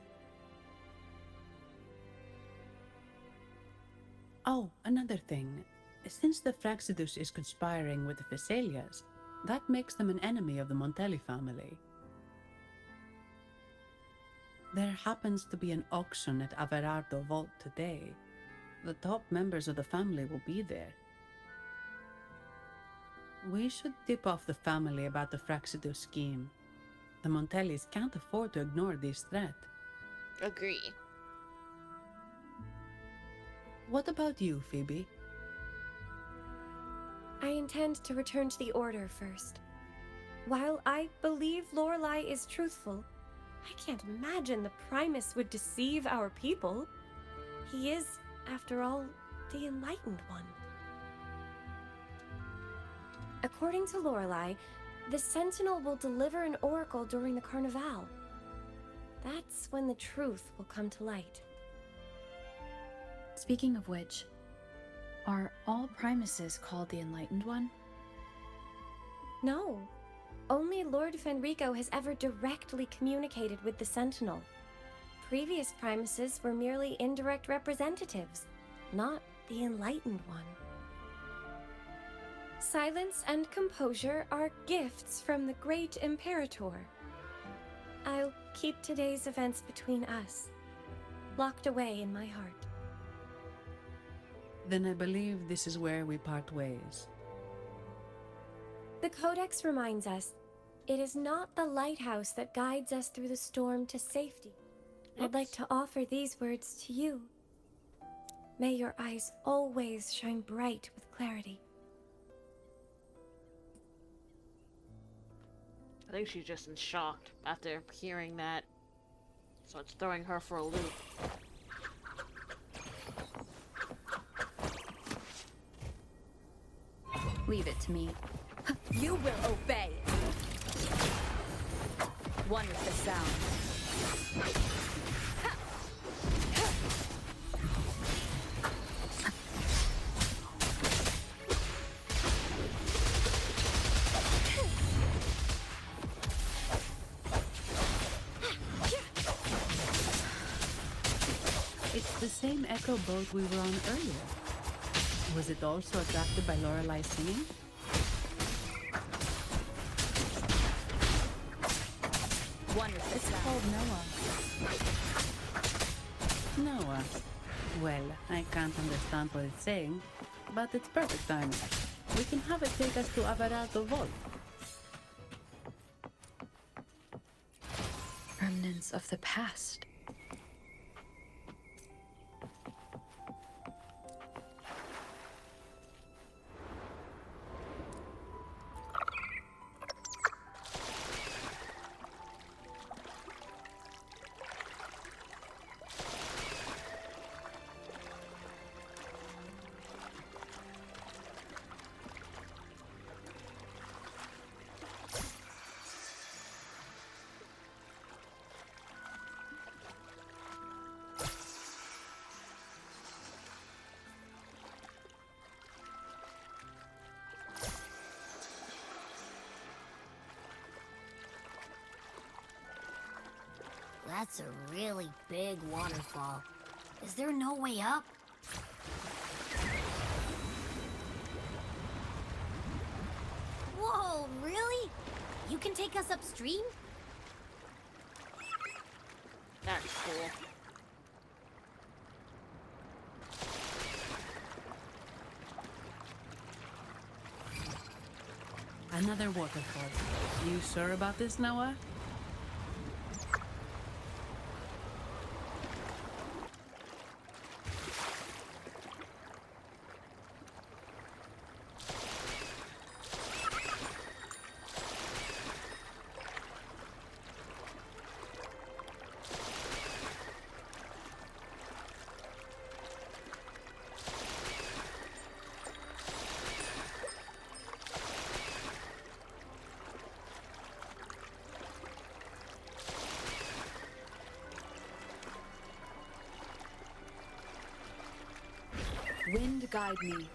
Oh, another thing. Since the Fraxidus is conspiring with the Phassalias, that makes them an enemy of the Montelli family. There happens to be an auction at Averardo Vault today. The top members of the family will be there. We should tip off the family about the Fraxidus scheme. The Montellis can't afford to ignore this threat. Agree. What about you, Phoebe? I intend to return to the Order first. While I believe Lorelei is truthful, I can't imagine the Primus would deceive our people. He is, after all, the Enlightened One. According to Lorelei, the Sentinel will deliver an oracle during the Carnival. That's when the truth will come to light. Speaking of which, are all Primuses called the Enlightened One? No. Only Lord Fenrico has ever directly communicated with the Sentinel. previous Primuses were merely indirect representatives, not the enlightened one. Silence and composure are gifts from the great Imperator. I'll keep today's events between us, locked away in my heart. Then I believe this is where we part ways. The Codex reminds us, it is not the lighthouse that guides us through the storm to safety. I'd like to offer these words to you. May your eyes always shine bright with clarity. I think she's just in shock after hearing that. So it's throwing her for a loop. Leave it to me. You will obey. One with the sound. It's the same echo boat we were on earlier. Was it also attracted by Lorelai's singing? One with the It's sound. called Noah. Noah. Well, I can't understand what it's saying, but it's perfect timing. We can have it take us to Averardo Vault. Remnants of the past. That's a really big waterfall. Is there no way up? Whoa, really? You can take us upstream? That's cool. Another waterfall. You sure about this, Noah? Wind guide me.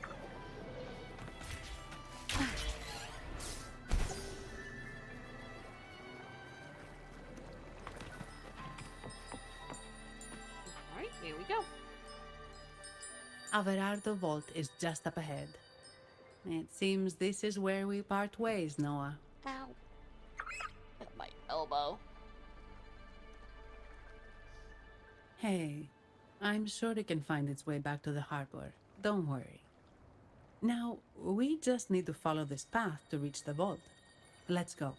Alright, here we go. Averardo Vault is just up ahead. It seems this is where we part ways, Noah. Ow. Hit my elbow. Hey, I'm sure it can find its way back to the harbor. Don't worry. Now, we just need to follow this path to reach the vault. Let's go.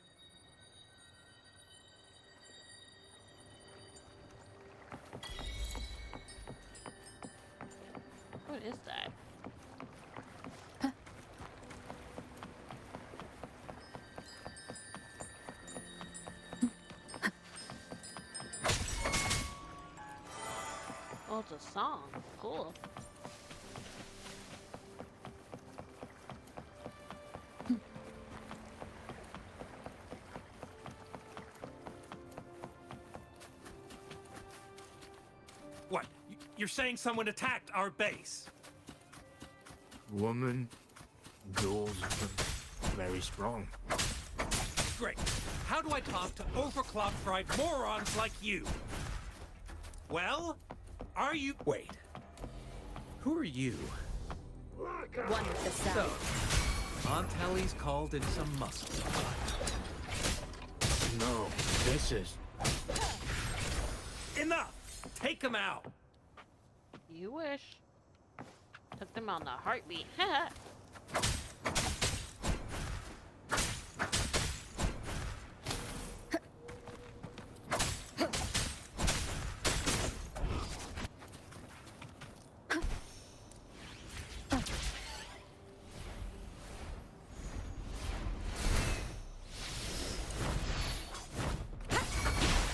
What is that? Oh, it's a song. Cool. What? You're saying someone attacked our base? Woman, ghouls, very strong. Great. How do I talk to overclock fried morons like you? Well, are you... Wait. Who are you? One with the So, sound. Aunt Helly's called in some muscle. No, this is... Enough! Take him out! You wish. Took them on the heartbeat.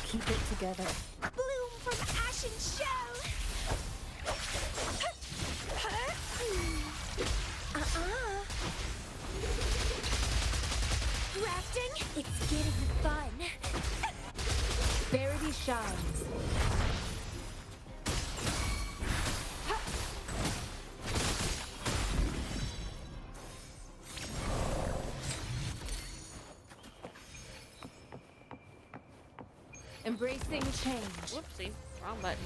Keep it together. Bloom from ashen shell! Rafting? It's getting fun. Verity shines. Embracing change. Whoopsie. Wrong button.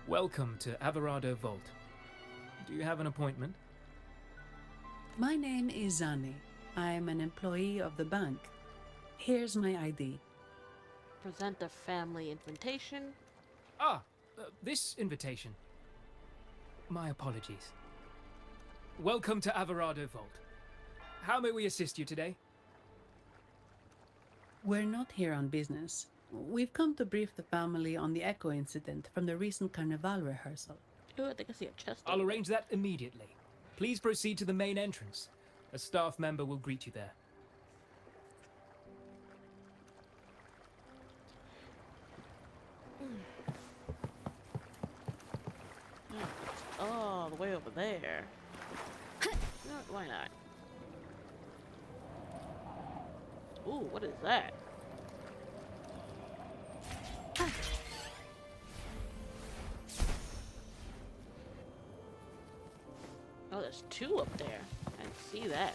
Welcome to Averado Vault. Do you have an appointment? My name is Zani. I am an employee of the bank. Here's my ID. Present a family invitation. This invitation. My apologies. Welcome to Averado Vault. How may we assist you today? We're not here on business. We've come to brief the family on the Echo incident from the recent Carnival rehearsal. Ooh, I think I see a chest. I'll arrange that immediately. Please proceed to the main entrance. A staff member will greet you there. Oh, the way over there. No, why not? Ooh, what is that? Oh, there's two up there. I didn't see that.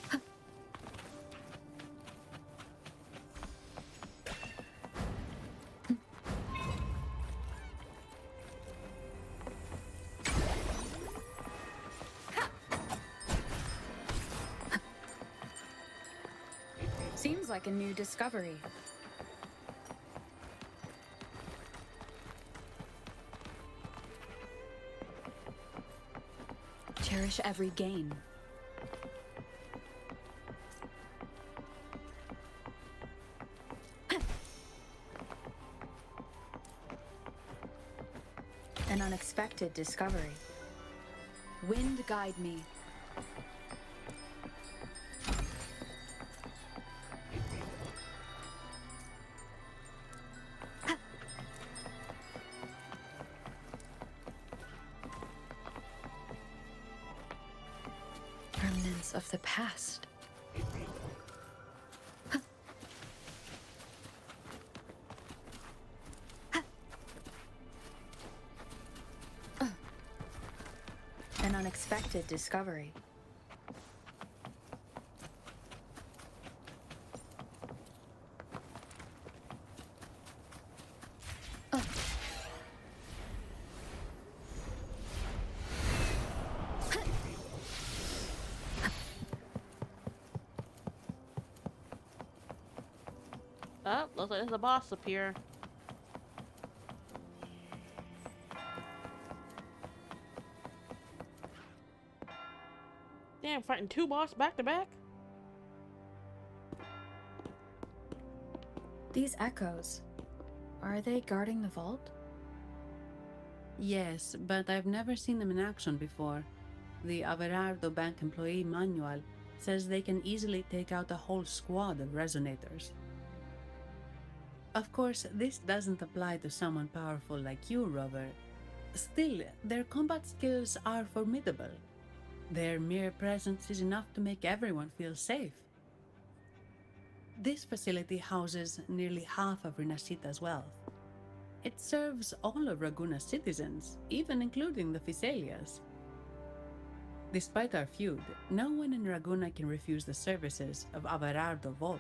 Seems like a new discovery. Cherish every gain. An unexpected discovery. Wind guide me. Remnants of the past. An unexpected discovery. Oh, looks like there's a boss up here. Damn, fighting two boss back to back? These echoes, are they guarding the vault? Yes, but I've never seen them in action before. The Averardo Bank employee manual says they can easily take out a whole squad of resonators. Of course, this doesn't apply to someone powerful like you, Rover. Still, their combat skills are formidable. Their mere presence is enough to make everyone feel safe. This facility houses nearly half of Rinascita's wealth. It serves all of Raguna's citizens, even including the Fisalias. Despite our feud, no one in Raguna can refuse the services of Averardo Volt.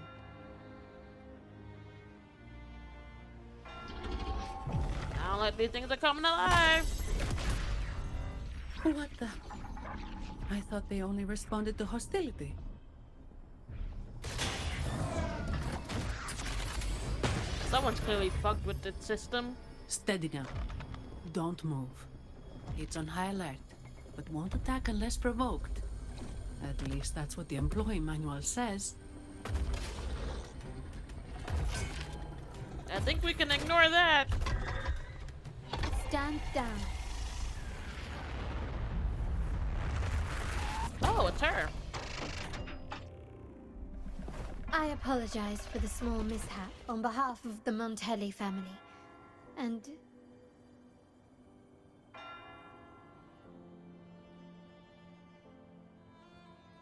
Now like these things are coming alive. What the? I thought they only responded to hostility. Someone's clearly fucked with the system. Steady now. Don't move. It's on high alert, but won't attack unless provoked. At least that's what the employee manual says. I think we can ignore that. Stand down. Oh, it's her. I apologize for the small mishap on behalf of the Montelli family. And...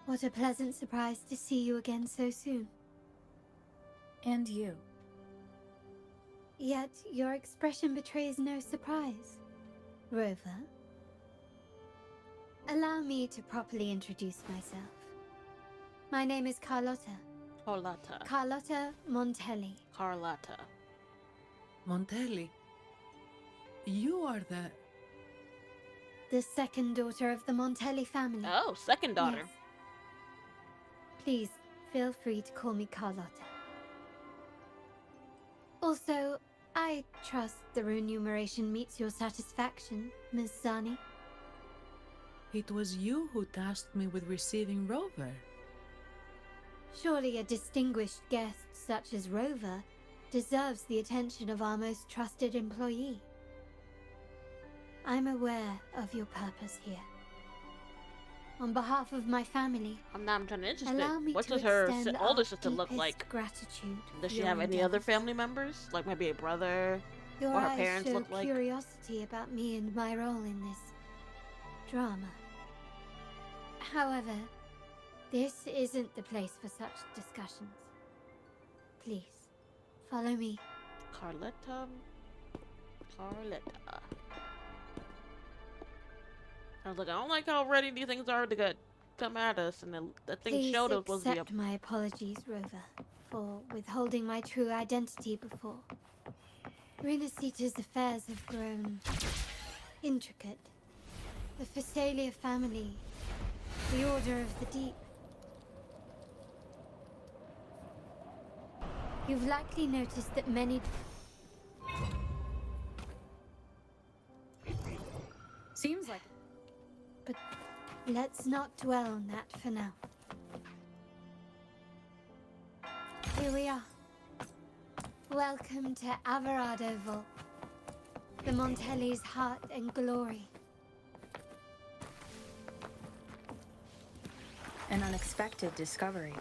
what a pleasant surprise to see you again so soon. And you. Yet your expression betrays no surprise. Rover, allow me to properly introduce myself. My name is Carlotta. Carlotta Montelli. Carlotta. Montelli? You are the second daughter of the Montelli family. Oh, second daughter. Yes. Please, feel free to call me Carlotta. Also, I trust the remuneration meets your satisfaction, Ms. Zani. It was you who tasked me with receiving Rover. Surely a distinguished guest such as Rover deserves the attention of our most trusted employee. I'm aware of your purpose here. On behalf of my family, I'm kind of interested. allow me What to does her extend older our sister look deepest like? Gratitude. Does she for have your any other endeavors. family members? Like maybe a brother? Your or her eyes parents show look like? curiosity about me and my role in this drama. However, this isn't the place for such discussions. Please, follow me. Carlotta. I was like, I don't like how ready these things are to come at us, and the thing Please showed us was accept my apologies, Rover, for withholding my true identity before. Rinascita's affairs have grown intricate. The Phasalia family, the Order of the Deep. You've likely noticed that many... Seems like... But let's not dwell on that for now. Here we are. Welcome to Averardo Vault, the Montelli's heart and glory. An unexpected discovery.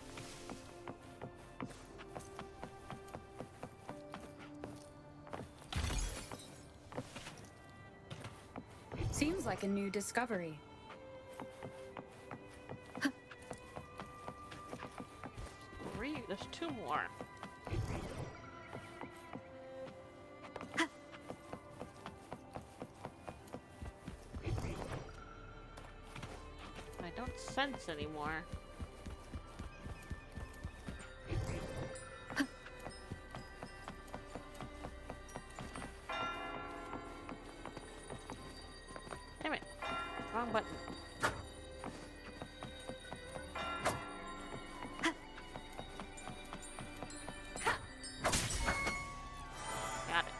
Seems like a new discovery. There's two more. I don't sense anymore. Damn it. Wrong button. Got it.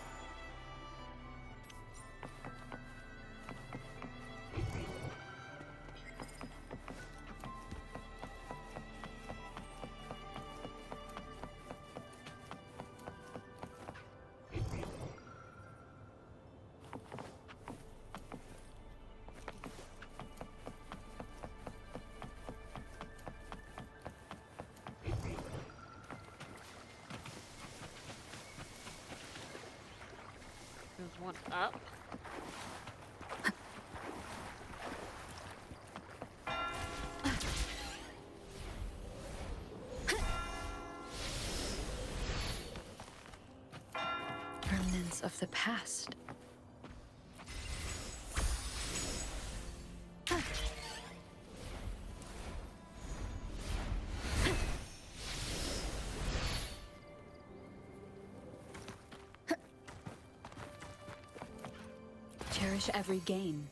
There's one up. of the past. Cherish every gain.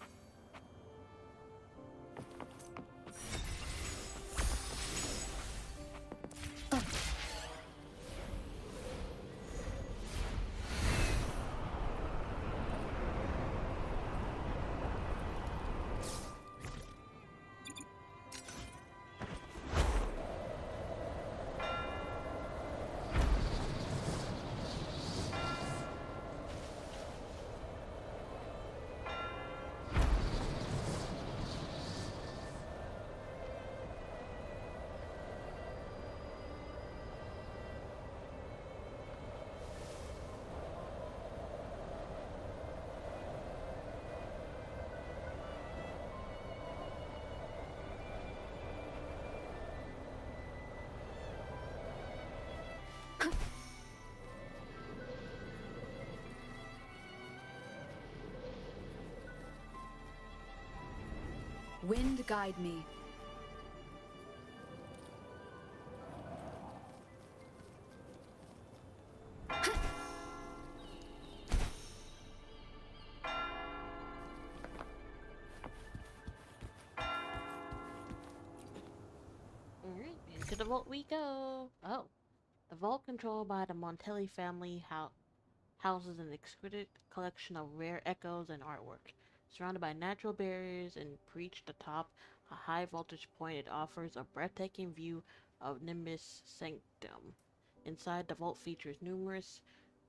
Wind guide me. Alright, into the vault we go. Oh. The vault controlled by the Montelli family houses an exquisite collection of rare echoes and artwork. Surrounded by natural barriers and perched atop a high voltage point, it offers a breathtaking view of Nimbus Sanctum. Inside, the vault features numerous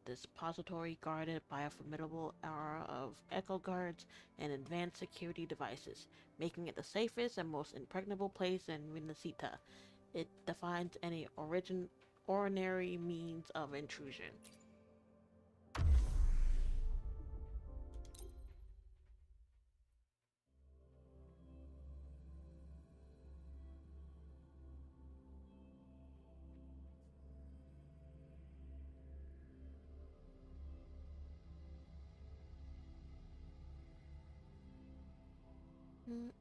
dispository guarded by a formidable aura of echo guards and advanced security devices, making it the safest and most impregnable place in Renacita. It defines any ordinary means of intrusion. Ooh.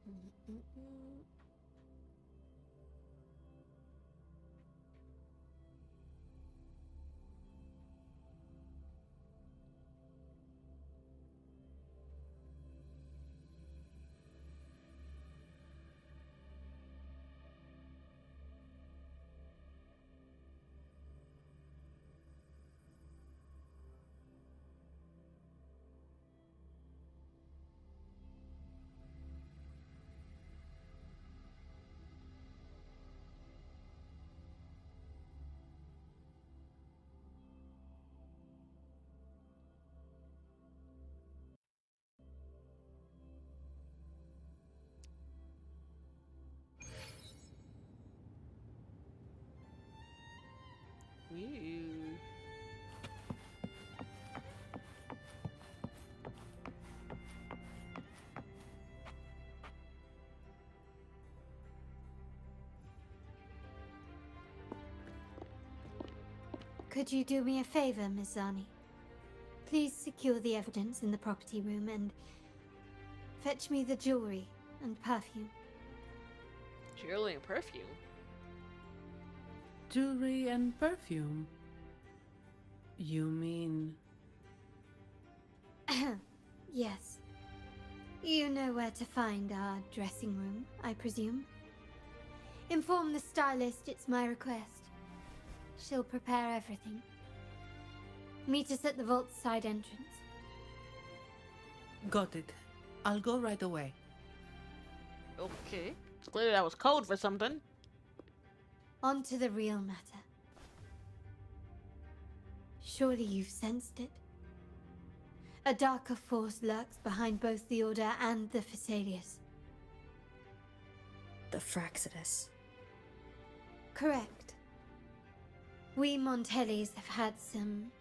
Could you do me a favor, Miss Zani? Please secure the evidence in the property room and fetch me the jewelry and perfume. Jewelry and perfume? Jewelry and perfume? You mean... Yes. You know where to find our dressing room, I presume? Inform the stylist it's my request. She'll prepare everything. Meet us at the vault's side entrance. Got it. I'll go right away. Okay. It's clear that was code for something. On to the real matter. Surely you've sensed it. A darker force lurks behind both the Order and the Phasaelius. The Fraxidus. Correct. We Montellis have had some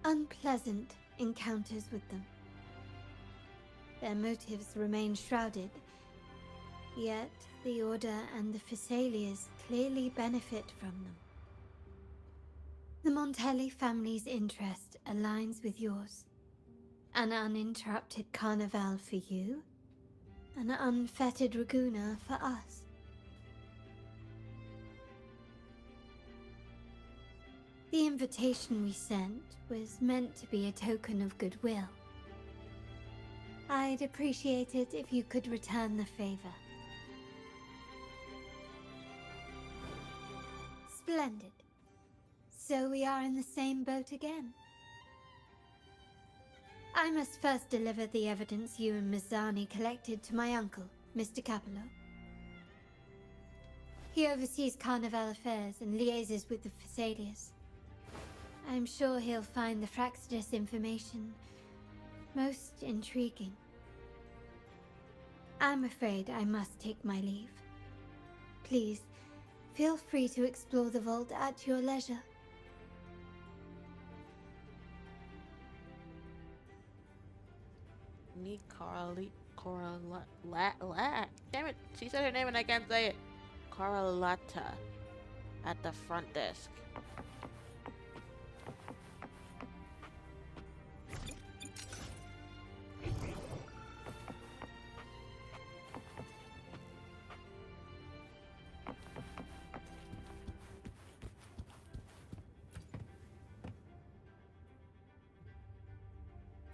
unpleasant encounters with them. Their motives remain shrouded, yet the Order and the Phasaelius clearly benefit from them. The Montelli family's interest aligns with yours. An uninterrupted carnival for you, an unfettered Raguna for us. The invitation we sent was meant to be a token of goodwill. I'd appreciate it if you could return the favor. Splendid. So we are in the same boat again. I must first deliver the evidence you and Mizani collected to my uncle, Mr. Capello. He oversees Carnival affairs and liaises with the Phassalias. I'm sure he'll find the Fraxidus information most intriguing. I'm afraid I must take my leave. Please, feel free to explore the vault at your leisure. Damn it, she said her name and I can't say it. Coralata at the front desk.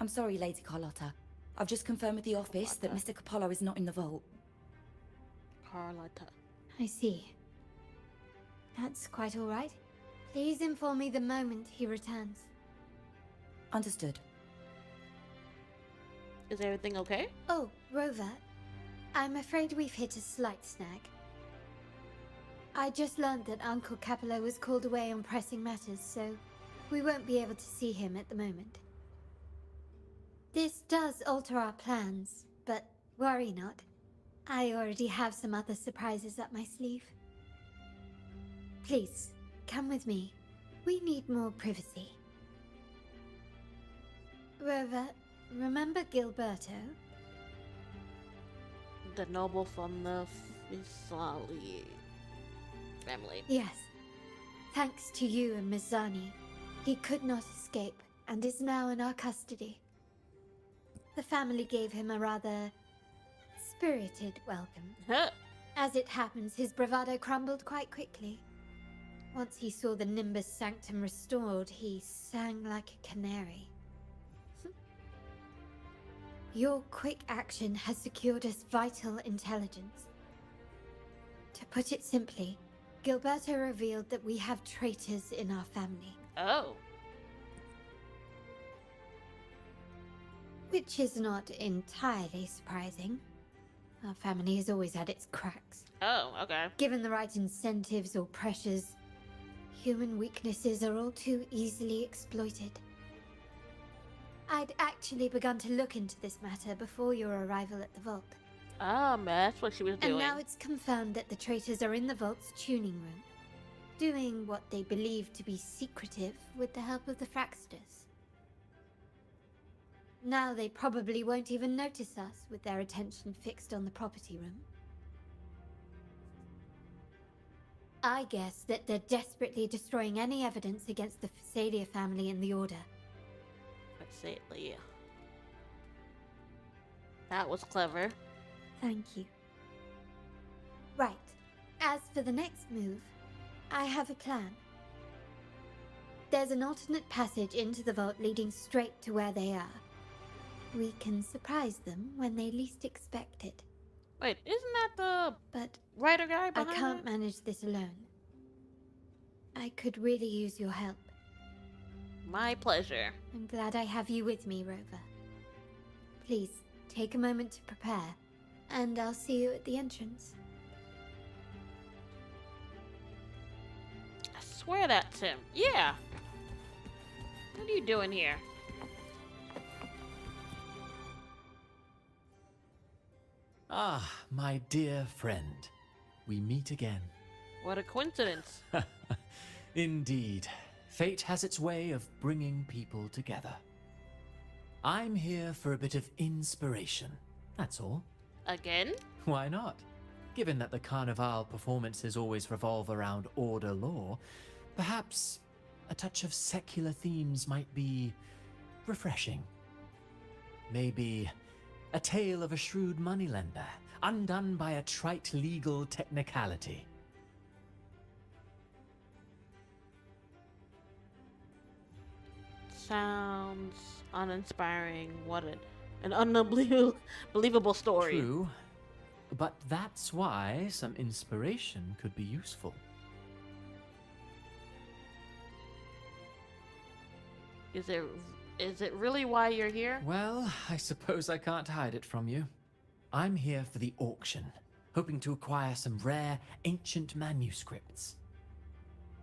I'm sorry, Lady Carlotta. I've just confirmed with the office that Mr. Capello is not in the vault. Carlotta. I see. That's quite all right. Please inform me the moment he returns. Understood. Is everything okay? Oh, Rover. I'm afraid we've hit a slight snag. I just learned that Uncle Capello was called away on pressing matters, so we won't be able to see him at the moment. This does alter our plans, but worry not. I already have some other surprises up my sleeve. Please, come with me. We need more privacy. Rover, remember Gilberto? The noble from the Fisali family. Yes. Thanks to you and Mizani, he could not escape and is now in our custody. The family gave him a rather spirited welcome. As it happens, his bravado crumbled quite quickly. Once he saw the Nimbus Sanctum restored, he sang like a canary. Your quick action has secured us vital intelligence. To put it simply, Gilberto revealed that we have traitors in our family. Oh. Which is not entirely surprising. Our family has always had its cracks. Oh, okay. Given the right incentives or pressures, human weaknesses are all too easily exploited. I'd actually begun to look into this matter before your arrival at the vault. Ah, that's what she was doing. And now it's confirmed that the traitors are in the vault's tuning room, doing what they believe to be secretive with the help of the Fraxidus. Now they probably won't even notice us with their attention fixed on the property room. I guess that they're desperately destroying any evidence against the Phasalia family in the Order. Phasalia. That was clever. Thank you. Right. As for the next move, I have a plan. There's an alternate passage into the vault leading straight to where they are. We can surprise them when they least expect it. Wait, isn't that the But writer guy I behind can't it? manage this alone. I could really use your help. My pleasure. I'm glad I have you with me, Rover. Please, take a moment to prepare, and I'll see you at the entrance. I swear that's him. Yeah. What are you doing here? Ah, my dear friend. We meet again. What a coincidence. Indeed. Fate has its way of bringing people together. I'm here for a bit of inspiration, that's all. Again? Why not? Given that the Carnival performances always revolve around Order lore, perhaps a touch of secular themes might be refreshing. Maybe a tale of a shrewd moneylender, undone by a trite legal technicality. Sounds uninspiring. What an unbelievable story. True, but that's why some inspiration could be useful. Is it really why you're here? Well, I suppose I can't hide it from you. I'm here for the auction, hoping to acquire some rare, ancient manuscripts.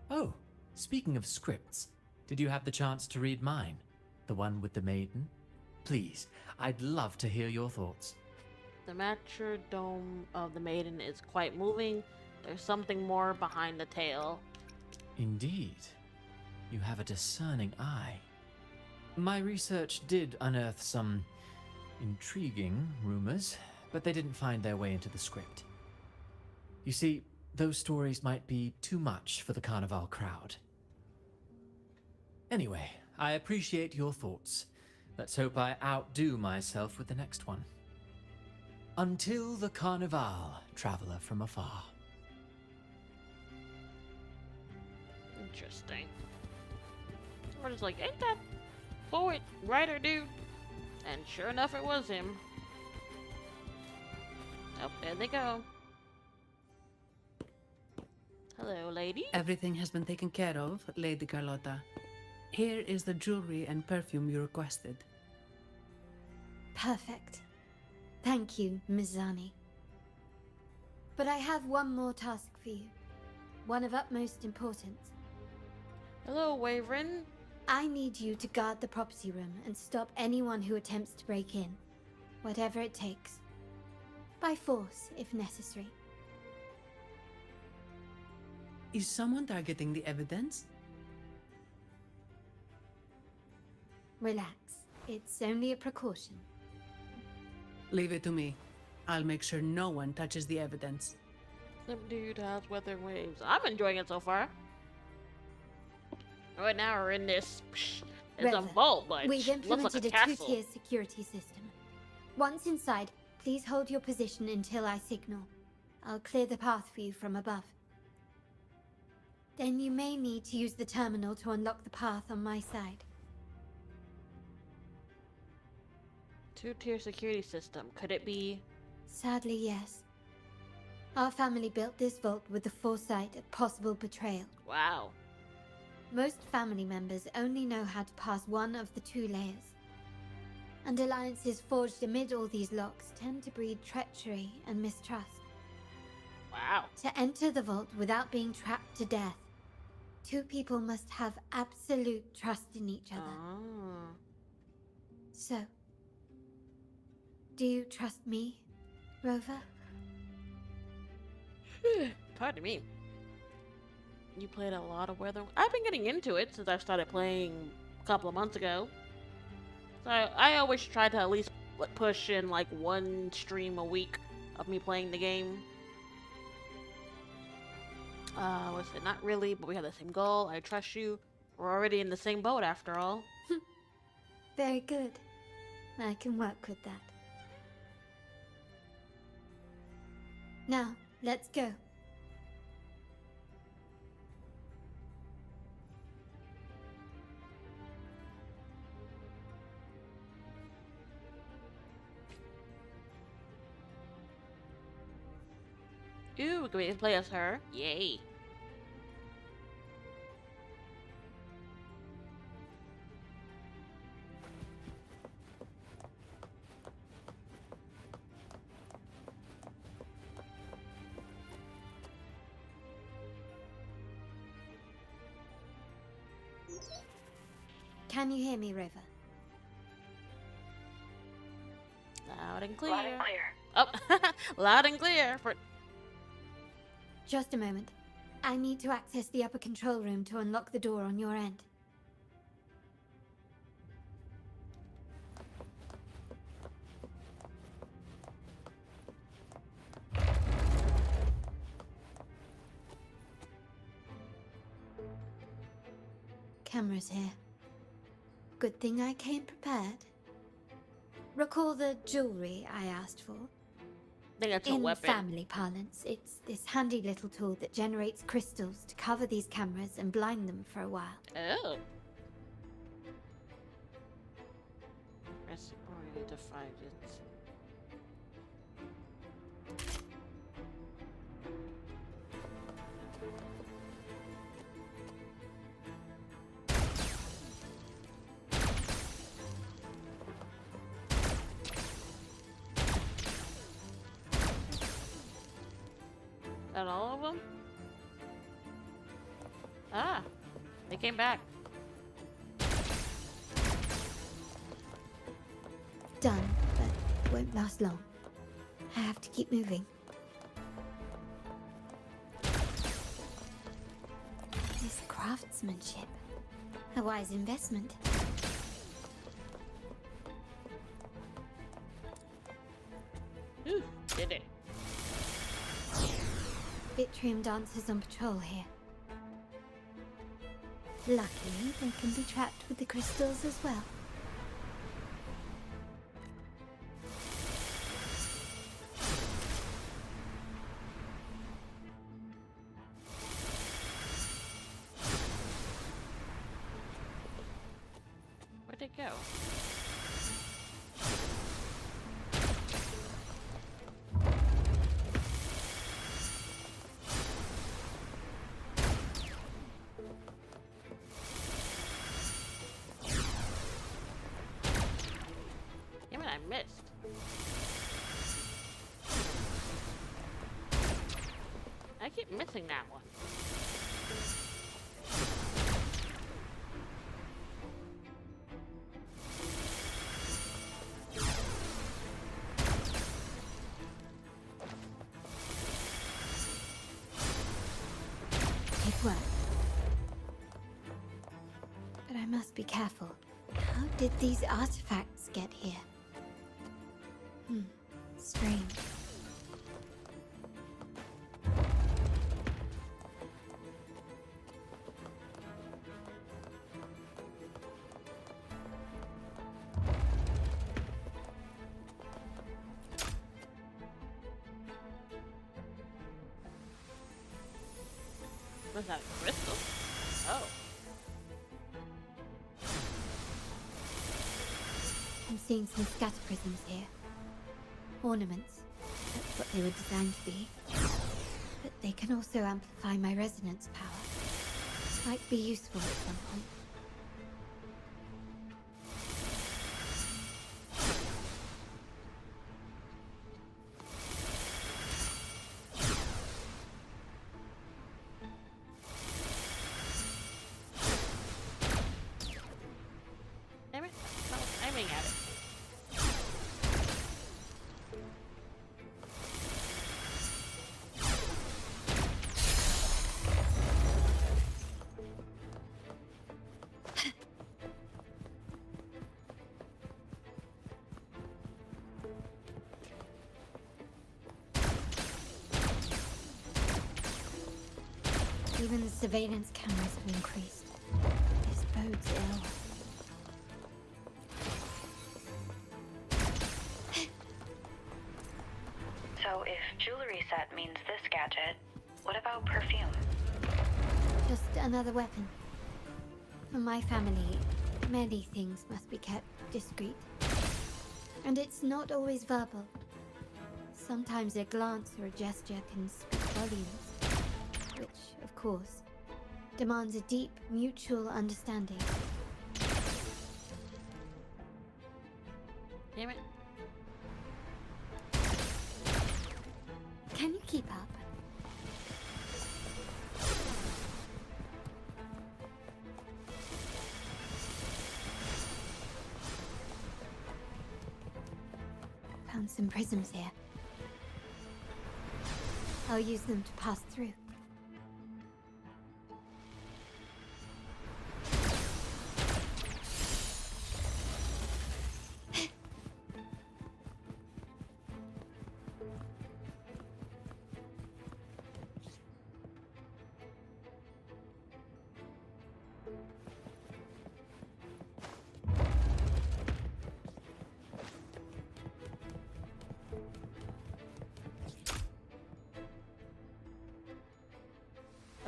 Oh, speaking of scripts, did you have the chance to read mine? The one with the maiden? Please, I'd love to hear your thoughts. The martyrdom of the maiden is quite moving. There's something more behind the tale. Indeed. You have a discerning eye. My research did unearth some intriguing rumors, but they didn't find their way into the script. You see, those stories might be too much for the Carnival crowd. Anyway, I appreciate your thoughts. Let's hope I outdo myself with the next one. Until the Carnival, traveler from afar. Interesting. We're just like, ain't that poet writer dude? And sure enough, it was him. Oh, there they go. Hello, lady. Everything has been taken care of, Lady Carlotta. Here is the jewelry and perfume you requested. Perfect. Thank you, Mizani. But I have one more task for you. One of utmost importance. Hello, Wavering. I need you to guard the property room and stop anyone who attempts to break in. Whatever it takes. By force, if necessary. Is someone targeting the evidence? Relax. It's only a precaution. Leave it to me. I'll make sure no one touches the evidence. Some dude has weathering waves. I'm enjoying it so far. Right now we're in this. It's a Reva, vault, but we've looks like implemented a a castle. two-tier security system. Once inside, please hold your position until I signal. I'll clear the path for you from above. Then you may need to use the terminal to unlock the path on my side. Two-tier security system. Could it be? Sadly, yes. Our family built this vault with the foresight of possible betrayal. Wow. Most family members only know how to pass one of the two layers. And alliances forged amid all these locks tend to breed treachery and mistrust. Wow. To enter the vault without being trapped to death, two people must have absolute trust in each other. Oh. So, do you trust me, Rover? Pardon me. You played a lot of Weather. I've been getting into it since I started playing a couple of months ago. So I always try to at least push in like one stream a week of me playing the game. Was it not really? But we have the same goal. I trust you. We're already in the same boat after all. Very good. I can work with that. Now, let's go. Ooh, we can play as her. Yay. Can you hear me, Rover? Loud and clear. Loud and clear. Oh, loud and clear. For Just a moment. I need to access the upper control room to unlock the door on your end. cameras here. Good thing I came prepared. Recall the jewelry I asked for? Think that's a In weapon. family parlance, it's this handy little tool that generates crystals to cover these cameras and blind them for a while. Oh. Reciprocity defiance. That all of them? Ah, they came back. Done, but won't last long. I have to keep moving. This craftsmanship. A wise investment. Ooh, did it. Bitrium dancers on patrol here. Luckily, they can be trapped with the crystals as well. Where'd it go? Damn it, I missed. I keep missing that one. It worked. But I must be careful. How did these artifacts get here? Strange. Was that a crystal? Oh. I'm seeing some scatter prisms here. Ornaments. That's what they were designed to be. But they can also amplify my resonance power. Might be useful at some point. Damn it, I was aiming at it. Even the surveillance cameras have increased. This bodes ill. So if jewelry set means this gadget, what about perfume? Just another weapon. For my family, many things must be kept discreet. And it's not always verbal. Sometimes a glance or a gesture can speak volumes. Which, of course, demands a deep mutual understanding. Damn it. Can you keep up? Found some prisms here. I'll use them to pass through.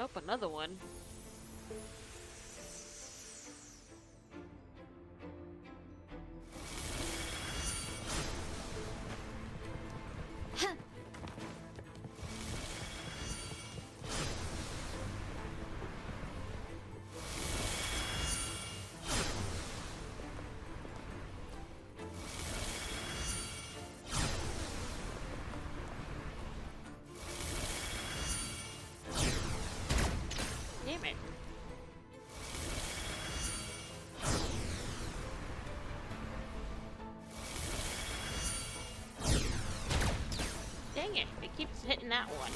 Oh, another one. Damn it. Dang it, it keeps hitting that one.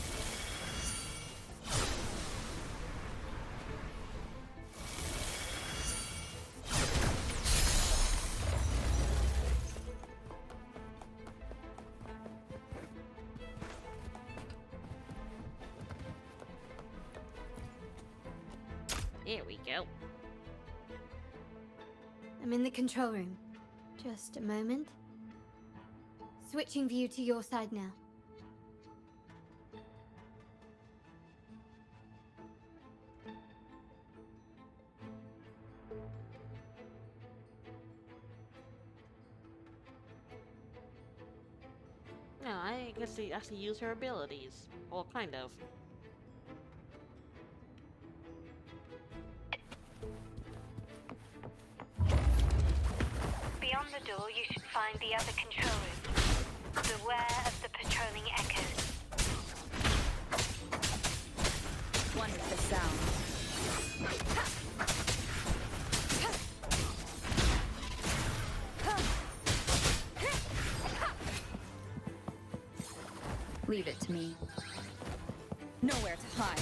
There we go. I'm in the control room. Just a moment. Switching view to your side now. No, I guess they actually use her abilities. Well, kind of. Beyond the door, you should find the other control room. Beware of the patrolling echoes. Wonderful sound. Leave it to me. Nowhere to hide.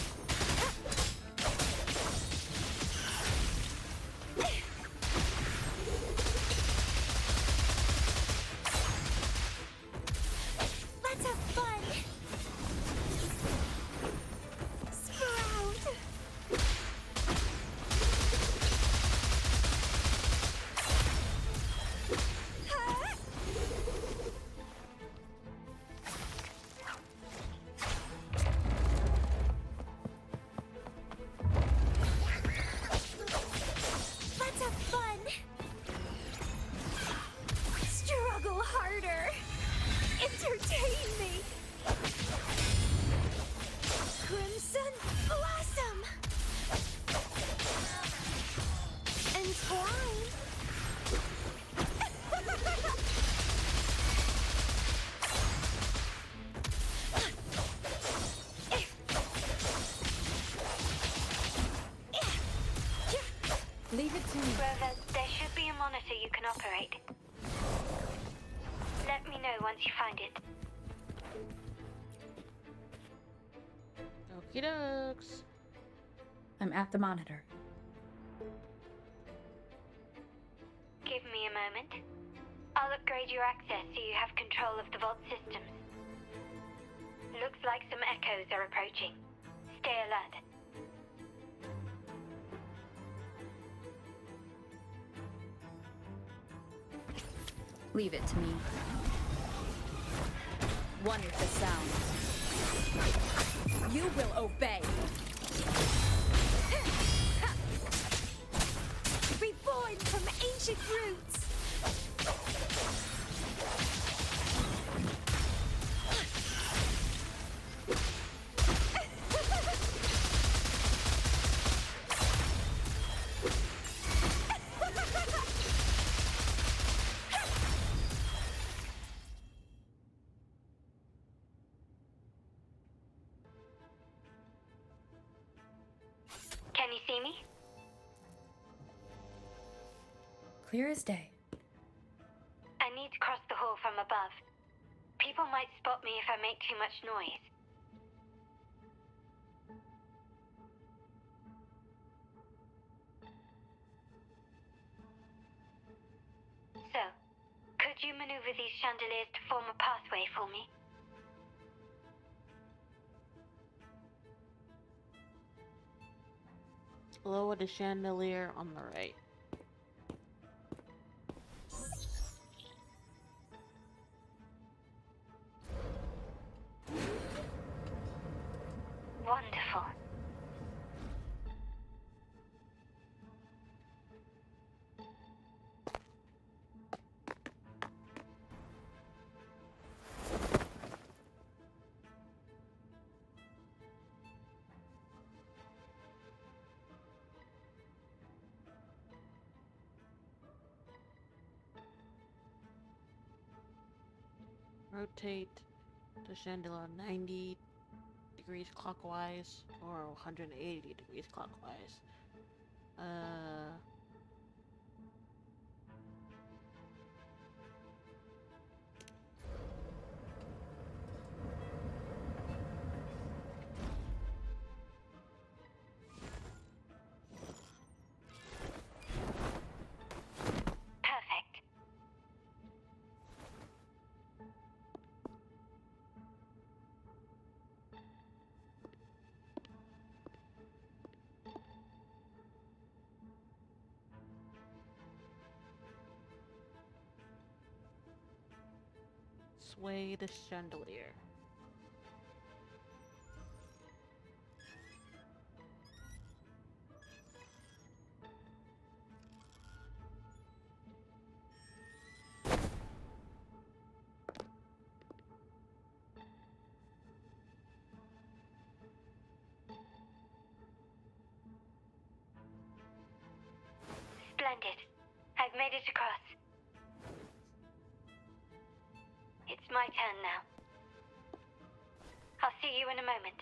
Let's have fun! Sprout! Let's have fun! Struggle harder! Entertain me! Crimson Blossom! Entwine! Leave it to me. Rover, there should be a monitor you can operate. Let me know once you find it. Okie dokes. I'm at the monitor. Give me a moment. I'll upgrade your access so you have control of the vault systems. Looks like some echoes are approaching. Stay alert. Leave it to me. Wonderful sound. You will obey. Reborn from ancient roots! Can you see me? Clear as day. I need to cross the hall from above. People might spot me if I make too much noise. So, could you maneuver these chandeliers to form a pathway for me? Lower the chandelier on the right. Wonderful. rotate the chandelier 90 degrees clockwise or 180 degrees clockwise. Perfect. Sway the chandelier. Splendid. I've made it across. It's my turn now. I'll see you in a moment.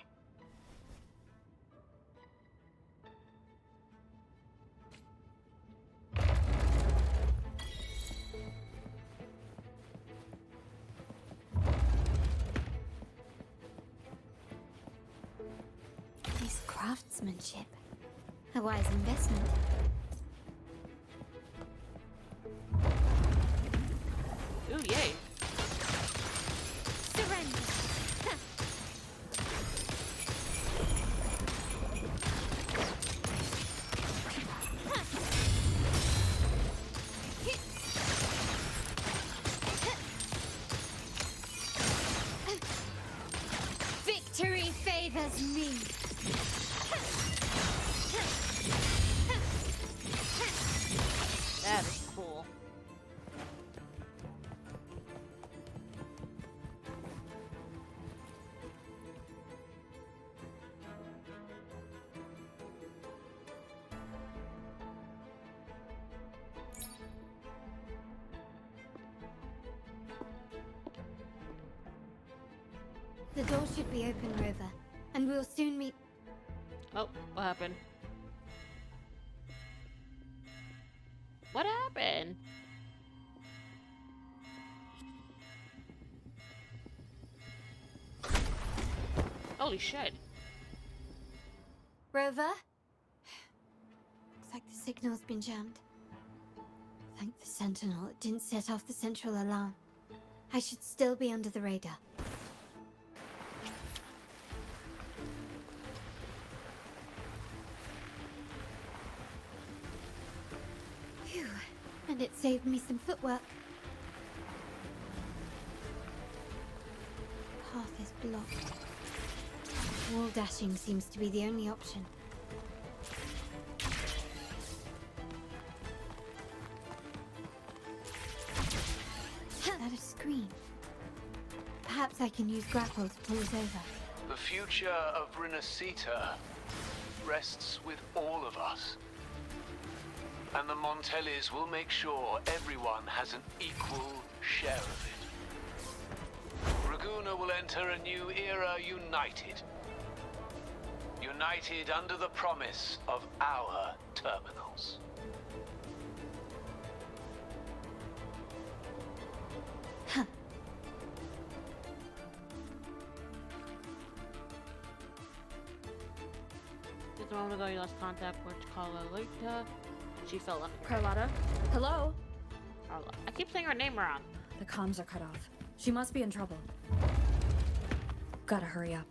Nice craftsmanship. A wise investment. Ooh, yay. Surrender. Victory favors me. That is cool. The door should be open, Rover, and we'll soon meet. Oh, what happened? What happened? Holy shit. Rover? Looks like the signal's been jammed. Thank the Sentinel it didn't set off the central alarm. I should still be under the radar. Phew, and it saved me some footwork. Path is blocked. Wall dashing seems to be the only option. That a screen. Perhaps I can use grapple to pull it over. The future of Rinascita rests with all of us. And the Montellis will make sure everyone has an equal share of it. Raguna will enter a new era united. United under the promise of our terminals. Just a moment ago, you lost contact with Carlota. She fell under. Carlotta? Hello? Carla. I keep saying her name wrong. The comms are cut off. She must be in trouble. Gotta hurry up.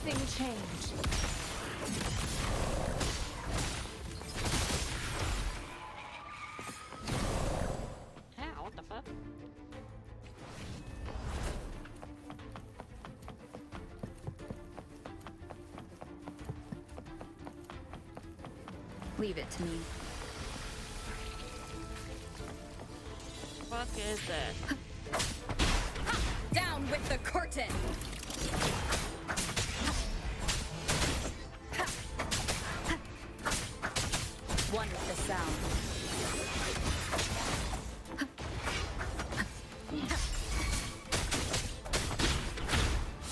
embracing change. Ow, what the fuck? Leave it to me. Fuck is that? Down with the curtain! One with the sound.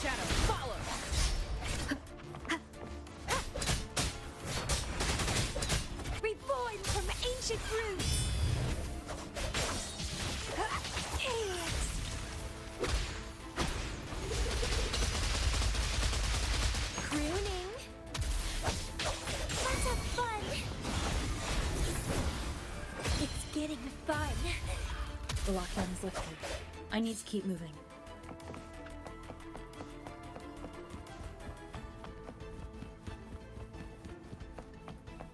Shadow, follow! Reborn from ancient roots. Crooning. Let's have fun. It's getting fun. The lockdown is lifted. I need to keep moving.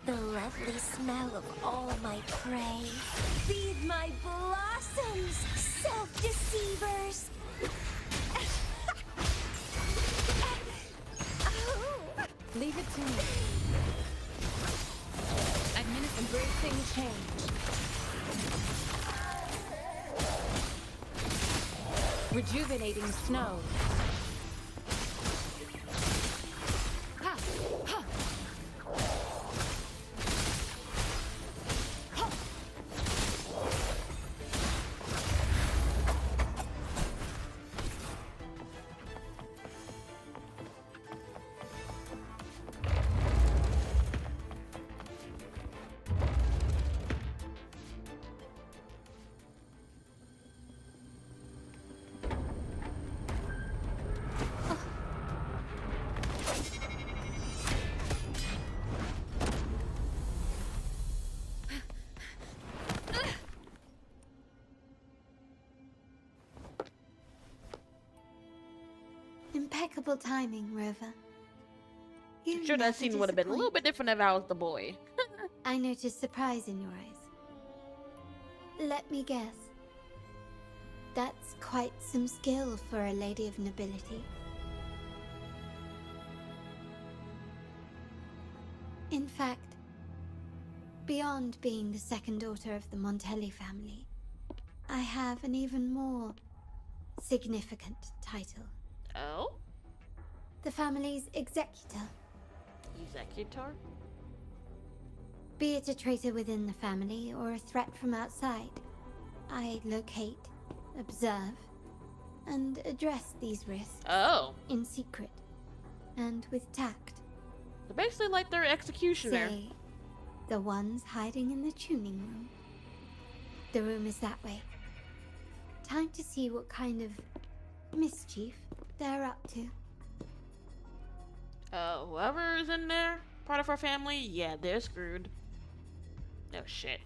The lovely smell of all my prey. Feed my blossoms, self-deceivers. Leave it to me. Embracing change. Rejuvenating snow. Ha! Ha! Impeccable timing, Rover. You Sure, that never scene would have been a little disappoint. bit different if I was the boy. I noticed surprise in your eyes. Let me guess. That's quite some skill for a lady of nobility. In fact, beyond being the second daughter of the Montelli family, I have an even more significant title. Oh? The family's executor. Executor? Be it a traitor within the family or a threat from outside, I locate, observe, and address these risks. Oh. In secret, and with tact. So basically like their executioner. Say, the ones hiding in the tuning room. The room is that way. Time to see what kind of mischief they're up to. Whoever is in there, part of our family, yeah, they're screwed. Oh shit.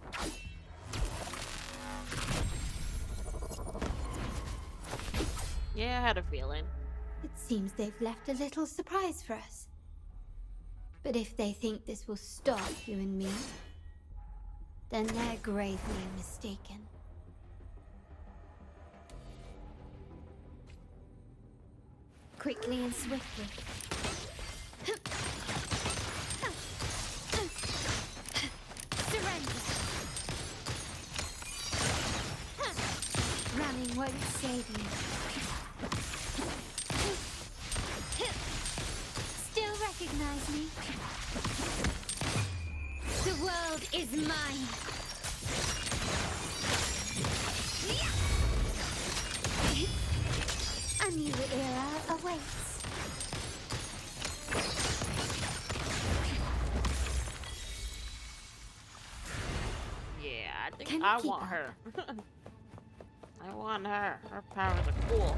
Yeah, I had a feeling. It seems they've left a little surprise for us. But if they think this will stop you and me, then they're gravely mistaken. Quickly and swiftly. Surrender. Running won't save you. Still recognize me? The world is mine. A new era awaits. Yeah, I think I want her. I want her. Her powers are cool.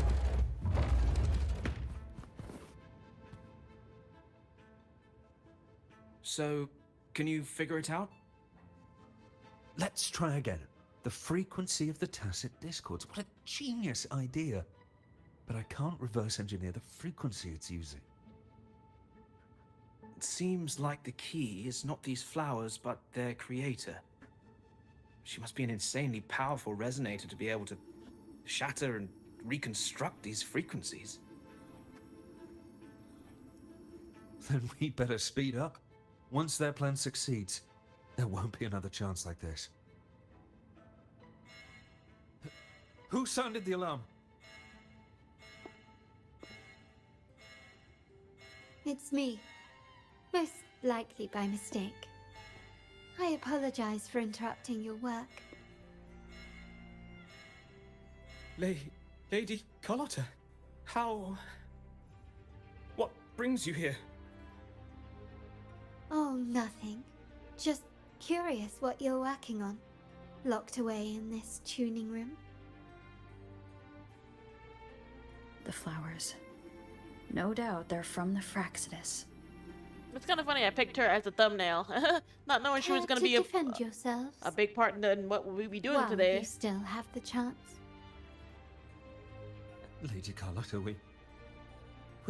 So, can you figure it out? Let's try again. The frequency of the tacit discords. What a genius idea. But I can't reverse engineer the frequency it's using. seems like the key is not these flowers, but their creator. She must be an insanely powerful resonator to be able to shatter and reconstruct these frequencies. Then we better speed up. Once their plan succeeds, there won't be another chance like this. Who sounded the alarm? It's me. Most likely by mistake. I apologize for interrupting your work. Lady Carlotta, how... What brings you here? Oh, nothing. Just curious what you're working on. Locked away in this tuning room. The flowers. No doubt they're from the Fraxidus. It's kind of funny I picked her as a thumbnail, not knowing she was going to be defend yourselves. a big part in what we'll be doing While today. you still have the chance. Lady Carlotta, we're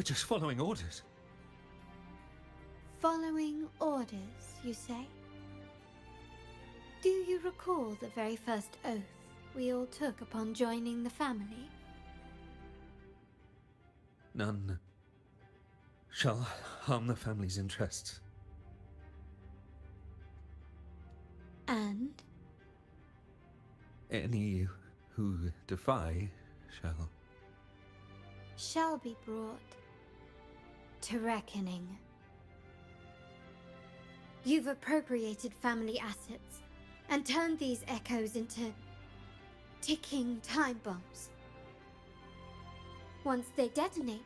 just following orders. Following orders, you say? Do you recall the very first oath we all took upon joining the family? None shall harm the family's interests. And? Any who defy shall be brought to reckoning. You've appropriated family assets and turned these echoes into ticking time bombs. Once they detonate,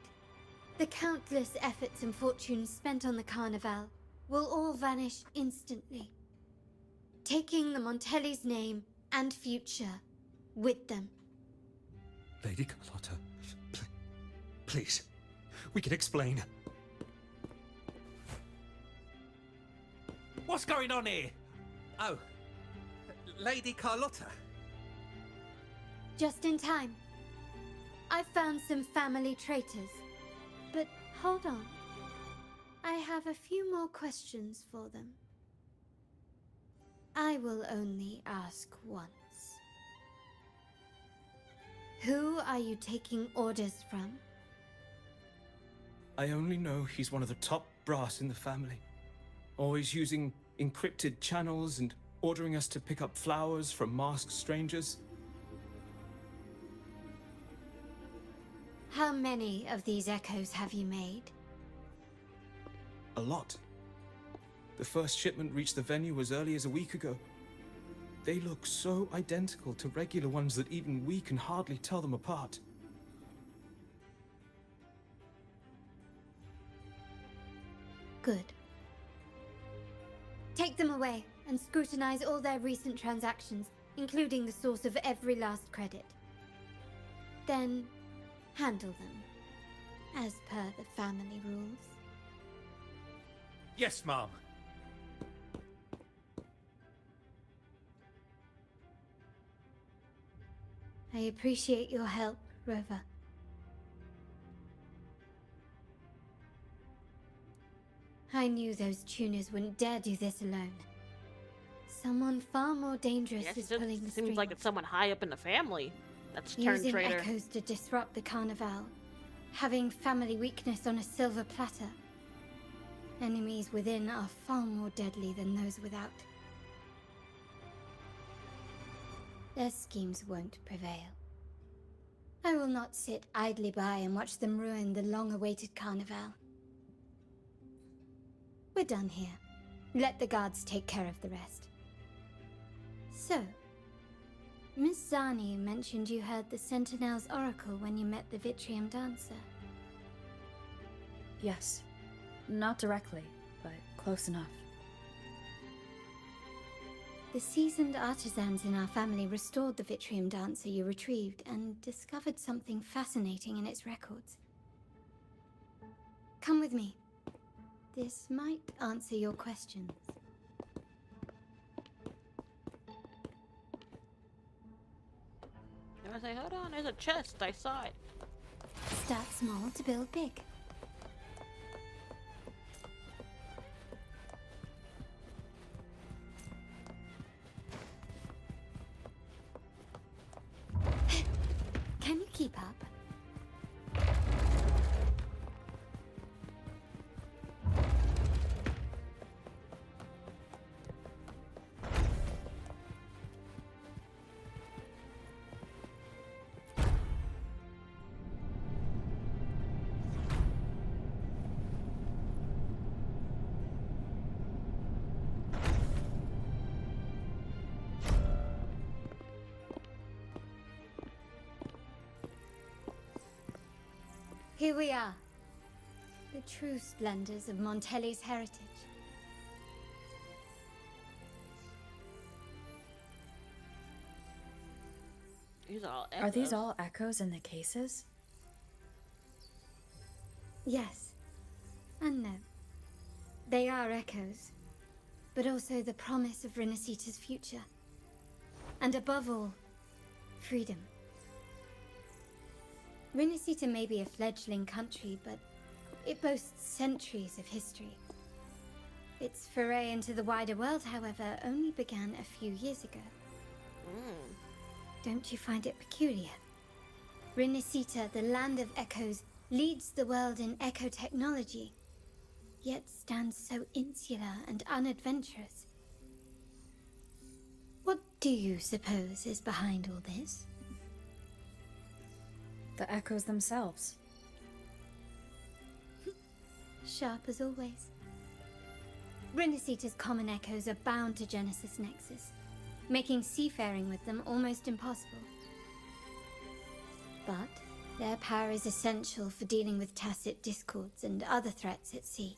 the countless efforts and fortunes spent on the Carnival will all vanish instantly, taking the Montelli's name and future with them. Lady Carlotta, please, we can explain. What's going on here? Oh, Lady Carlotta. Just in time. I found some family traitors. But hold on. I have a few more questions for them. I will only ask once. Who are you taking orders from? I only know he's one of the top brass in the family. Always using encrypted channels and ordering us to pick up flowers from masked strangers. How many of these echoes have you made? A lot. The first shipment reached the venue as early as a week ago. They look so identical to regular ones that even we can hardly tell them apart. Good. Take them away and scrutinize all their recent transactions, including the source of every last credit. Then handle them, as per the family rules. Yes, Mom. I appreciate your help, Rover. I knew those tuners wouldn't dare do this alone. Someone far more dangerous is pulling the strings. Seems like it's someone high up in the family that's turned Using traitor. echoes to disrupt the Carnival. Having family weakness on a silver platter. Enemies within are far more deadly than those without. Their schemes won't prevail. I will not sit idly by and watch them ruin the long-awaited Carnival. We're done here. Let the guards take care of the rest. So, Miss Zani mentioned you heard the Sentinel's oracle when you met the Vitrium Dancer. Yes. Not directly, but close enough. The seasoned artisans in our family restored the Vitrium Dancer you retrieved and discovered something fascinating in its records. Come with me. This might answer your questions. I was like, hold on, there's a chest. I saw it. Start small to build big. Here we are. The true splendors of Montelli's heritage. Are these all echoes in the cases? Yes. And no. They are echoes, but also the promise of Renacita's future. And above all, freedom. Renacita may be a fledgling country, but it boasts centuries of history. Its foray into the wider world, however, only began a few years ago. Don't you find it peculiar? Renacita, the land of echoes, leads the world in echo technology, yet stands so insular and unadventurous. What do you suppose is behind all this? The echoes themselves. Sharp as always. Renacita's common echoes are bound to Genesis Nexus, making seafaring with them almost impossible. But their power is essential for dealing with tacit discords and other threats at sea.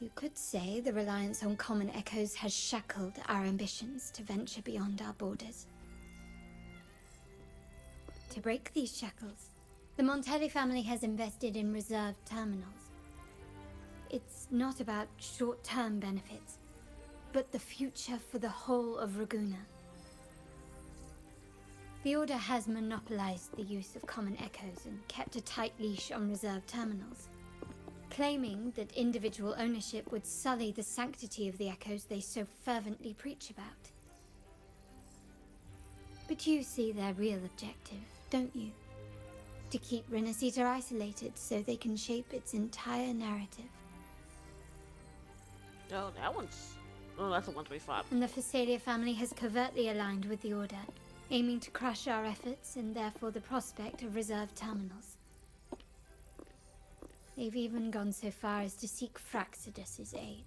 You could say the reliance on common echoes has shackled our ambitions to venture beyond our borders. To break these shackles, the Montelli family has invested in reserved terminals. It's not about short-term benefits, but the future for the whole of Raguna. The Order has monopolized the use of common echoes and kept a tight leash on reserved terminals, claiming that individual ownership would sully the sanctity of the echoes they so fervently preach about. But you see their real objective, don't you? To keep Renacita isolated so they can shape its entire narrative. Oh, that's the one we fought. And the Phasalia family has covertly aligned with the Order, aiming to crush our efforts and therefore the prospect of reserved terminals. They've even gone so far as to seek Fraxidus's aid.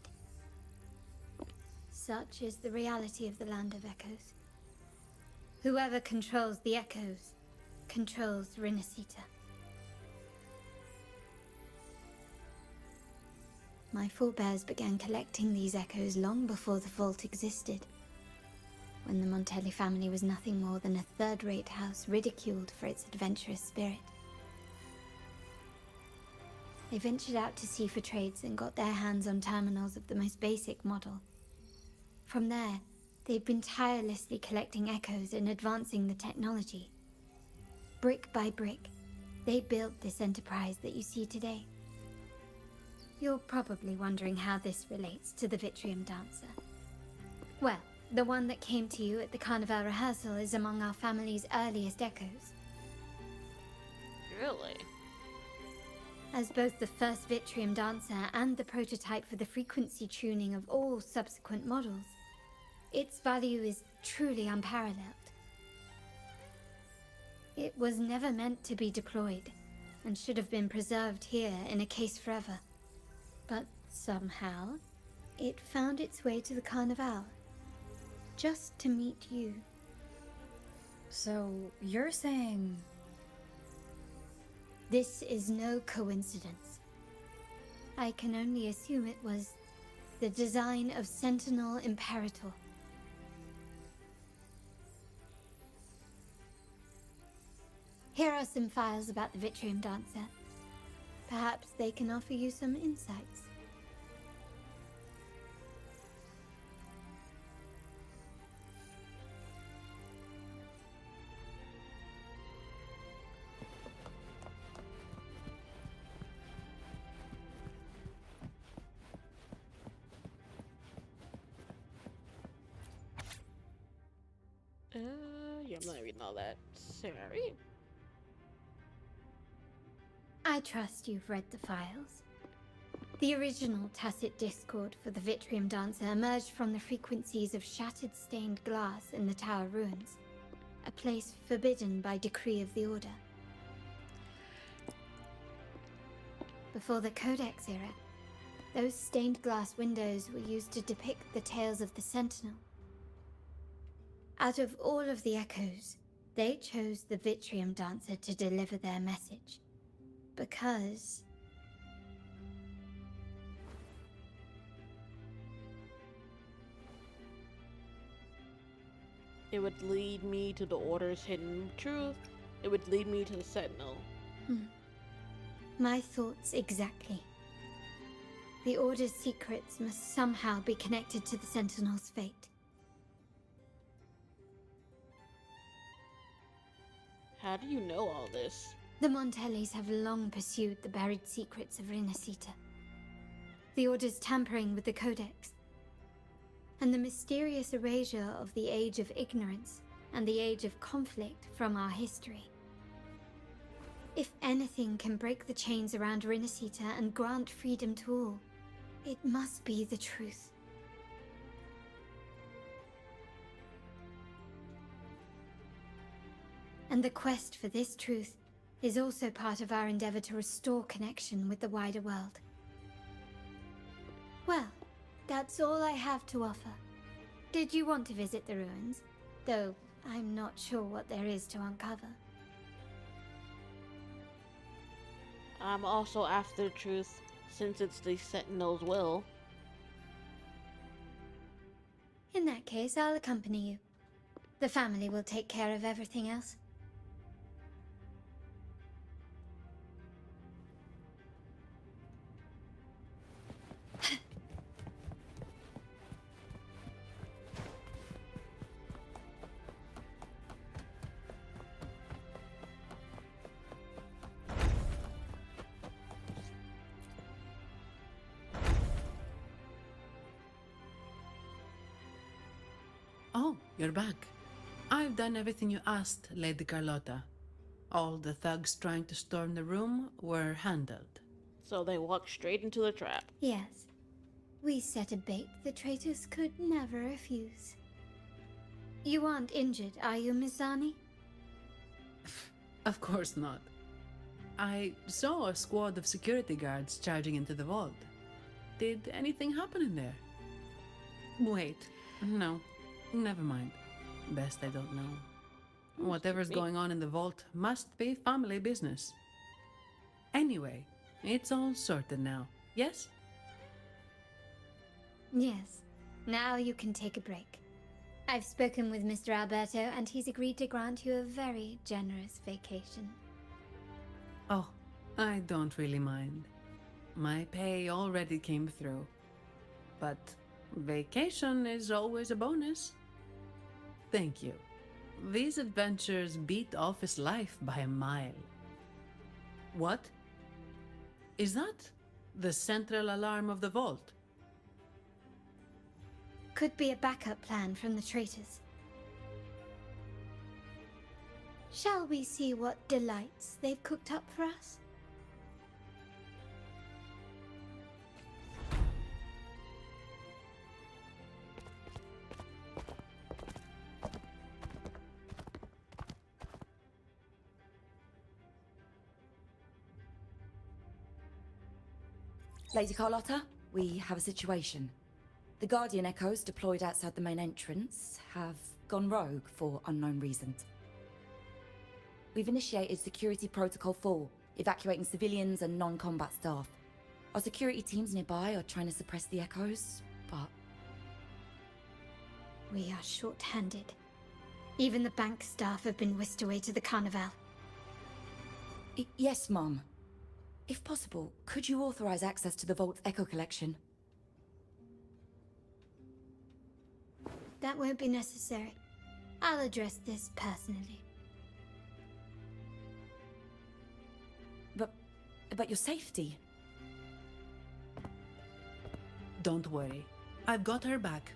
Such is the reality of the Land of Echoes. Whoever controls the Echoes controls Renacita. My forebears began collecting these echoes long before the vault existed, when the Montelli family was nothing more than a third-rate house ridiculed for its adventurous spirit. They ventured out to sea for trades and got their hands on terminals of the most basic model. From there, they've been tirelessly collecting echoes and advancing the technology. Brick by brick, they built this enterprise that you see today. You're probably wondering how this relates to the Vitrium Dancer. Well, the one that came to you at the Carnival rehearsal is among our family's earliest echoes. Really? As both the first Vitrium Dancer and the prototype for the frequency tuning of all subsequent models, its value is truly unparalleled. It was never meant to be deployed, and should have been preserved here in a case forever. But somehow, it found its way to the Carnival, just to meet you. So, you're saying... This is no coincidence. I can only assume it was the design of Sentinel Imperator. Here are some files about the Vitrium Dancer. Perhaps they can offer you some insights. Yeah, I'm not reading all that. Sorry. I trust you've read the files. The original tacit discord for the Vitrium Dancer emerged from the frequencies of shattered stained glass in the tower ruins, a place forbidden by decree of the Order. Before the Codex era, those stained glass windows were used to depict the tales of the Sentinel. Out of all of the echoes, they chose the Vitrium Dancer to deliver their message. because It would lead me to the Order's hidden truth. It would lead me to the Sentinel. My thoughts exactly. The Order's secrets must somehow be connected to the Sentinel's fate. How do you know all this? The Montellis have long pursued the buried secrets of Renacita. The Order's tampering with the Codex, and the mysterious erasure of the Age of Ignorance and the Age of Conflict from our history. If anything can break the chains around Renacita and grant freedom to all, it must be the truth. And the quest for this truth is also part of our endeavor to restore connection with the wider world. Well, that's all I have to offer. Did you want to visit the ruins? Though I'm not sure what there is to uncover. I'm also after the truth, since it's the Sentinel's will. In that case, I'll accompany you. The family will take care of everything else. Oh, you're back. I've done everything you asked, Lady Carlotta. All the thugs trying to storm the room were handled. So they walked straight into the trap. Yes. We set a bait the traitors could never refuse. You aren't injured, are you, Mizani? Of course not. I saw a squad of security guards charging into the vault. Did anything happen in there? Wait, no. Never mind. Best I don't know. Whatever's going on in the vault must be family business. Anyway, it's all sorted now, yes? Yes. Now you can take a break. I've spoken with Mr. Alberto, and he's agreed to grant you a very generous vacation. Oh, I don't really mind. My pay already came through. But vacation is always a bonus. Thank you. These adventures beat office life by a mile. What? Is that the central alarm of the vault? Could be a backup plan from the traitors. Shall we see what delights they've cooked up for us? Lady Carlotta, we have a situation. The Guardian Echoes deployed outside the main entrance have gone rogue for unknown reasons. We've initiated Security Protocol 4, evacuating civilians and non-combat staff. Our security teams nearby are trying to suppress the Echoes, but... We are short-handed. Even the bank staff have been whisked away to the Carnival. Yes, Mum. If possible, could you authorize access to the Vault's Echo collection? That won't be necessary. I'll address this personally. But your safety? Don't worry. I've got her back.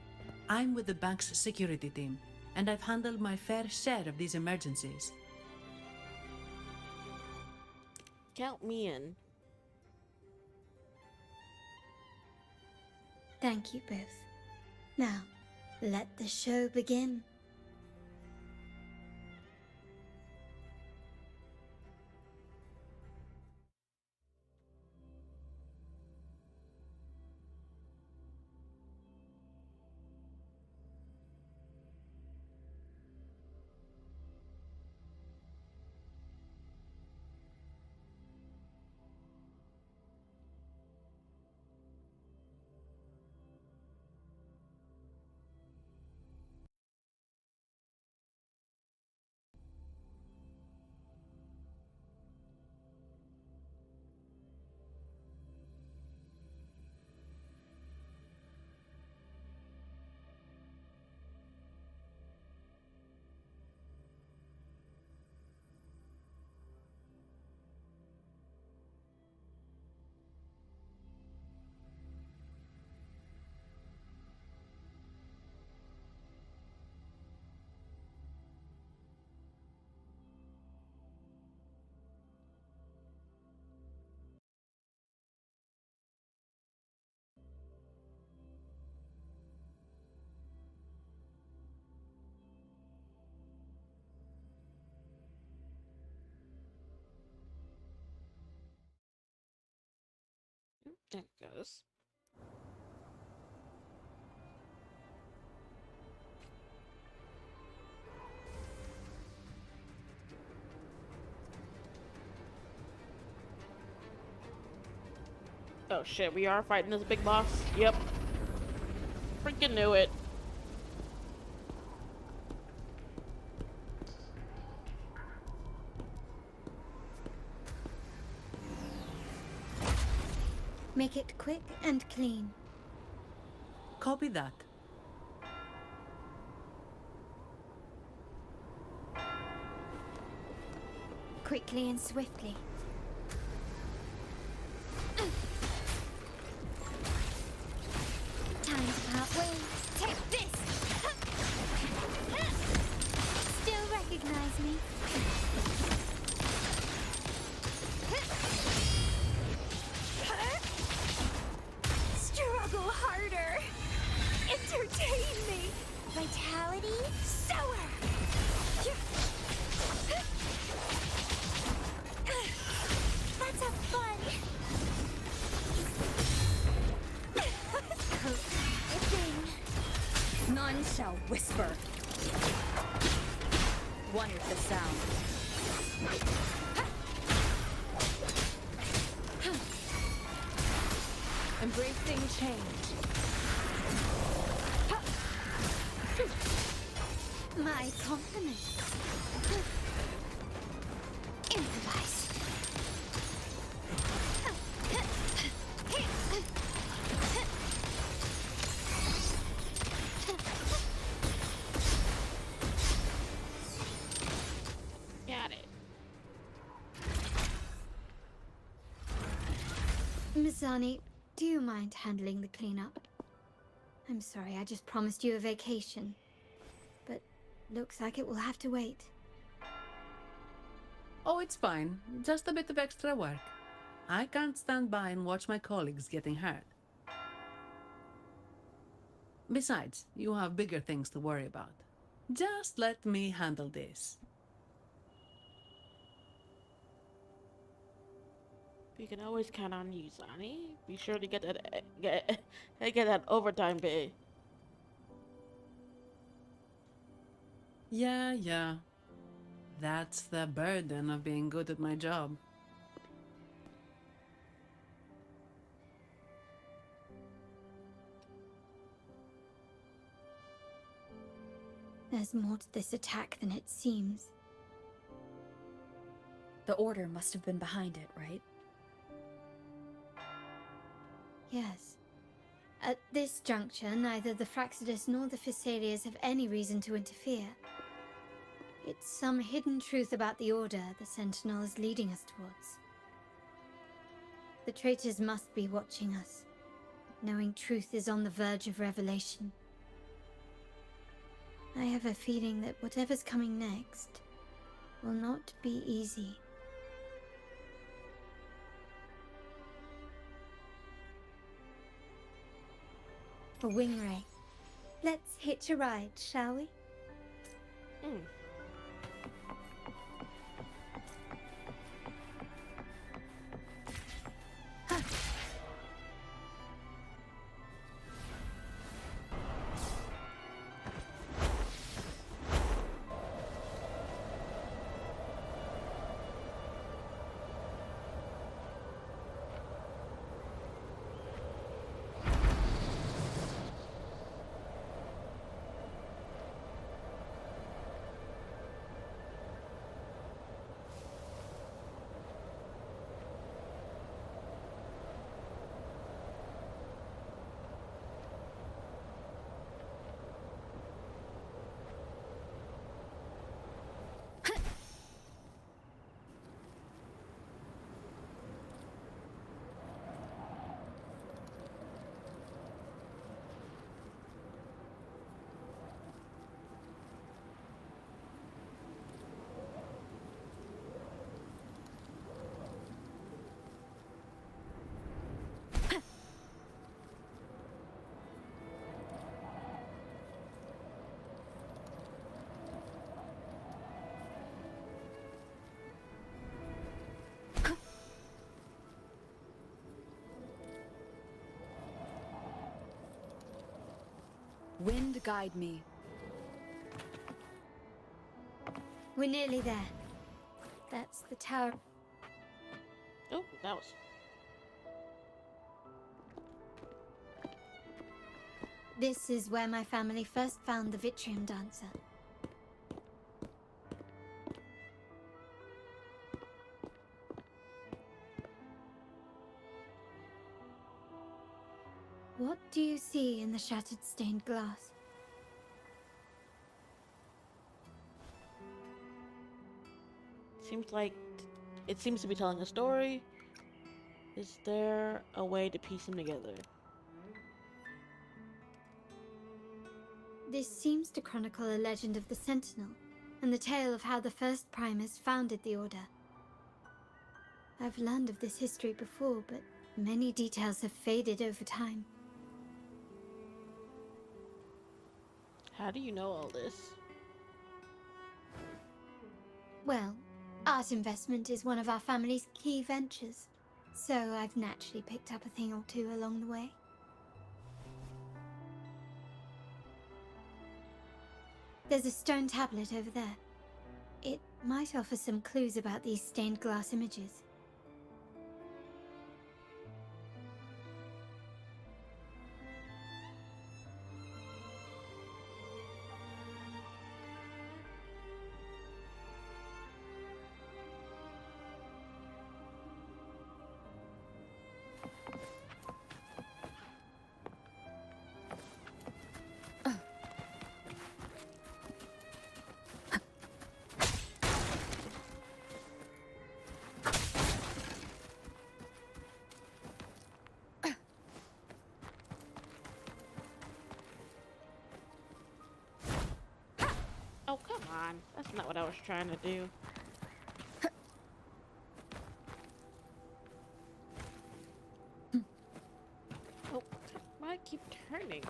I'm with the bank's security team, and I've handled my fair share of these emergencies. Count me in. Thank you both. Now, let the show begin. There it goes. Oh shit, we are fighting this big boss? Yep. Freaking knew it. Make it quick and clean. Copy that. Quickly and swiftly. Time to part ways. Take this! Still recognize me? Struggle harder! Entertain me! Vitality? Sour! Let's have fun! None shall whisper. Wonderful sound. Embracing change. My compliments. Improvise. Got it. Mizani, do you mind handling the cleanup? I'm sorry, I just promised you a vacation. But looks like it will have to wait. Oh, it's fine. Just a bit of extra work. I can't stand by and watch my colleagues getting hurt. Besides, you have bigger things to worry about. Just let me handle this. We can always count on you, Zani. Be sure to get that overtime pay. Yeah. That's the burden of being good at my job. There's more to this attack than it seems. The Order must have been behind it, right? Yes. At this juncture, neither the Fraxidus nor the Physaelias have any reason to interfere. It's some hidden truth about the Order the Sentinel is leading us towards. The traitors must be watching us, knowing truth is on the verge of revelation. I have a feeling that whatever's coming next will not be easy. A wing ray. Let's hitch a ride, shall we? Wind guide me. We're nearly there. That's the tower. Oh, that was... This is where my family first found the Vitrium Dancer. What do you see in the shattered stained glass? Seems like it seems to be telling a story. Is there a way to piece them together? This seems to chronicle a legend of the Sentinel, and the tale of how the first Primers founded the Order. I've learned of this history before, but many details have faded over time. How do you know all this? Well, art investment is one of our family's key ventures, so I've naturally picked up a thing or two along the way. There's a stone tablet over there. It might offer some clues about these stained glass images. Oh, come on. That's not what I was trying to do. Oh, why I keep turning?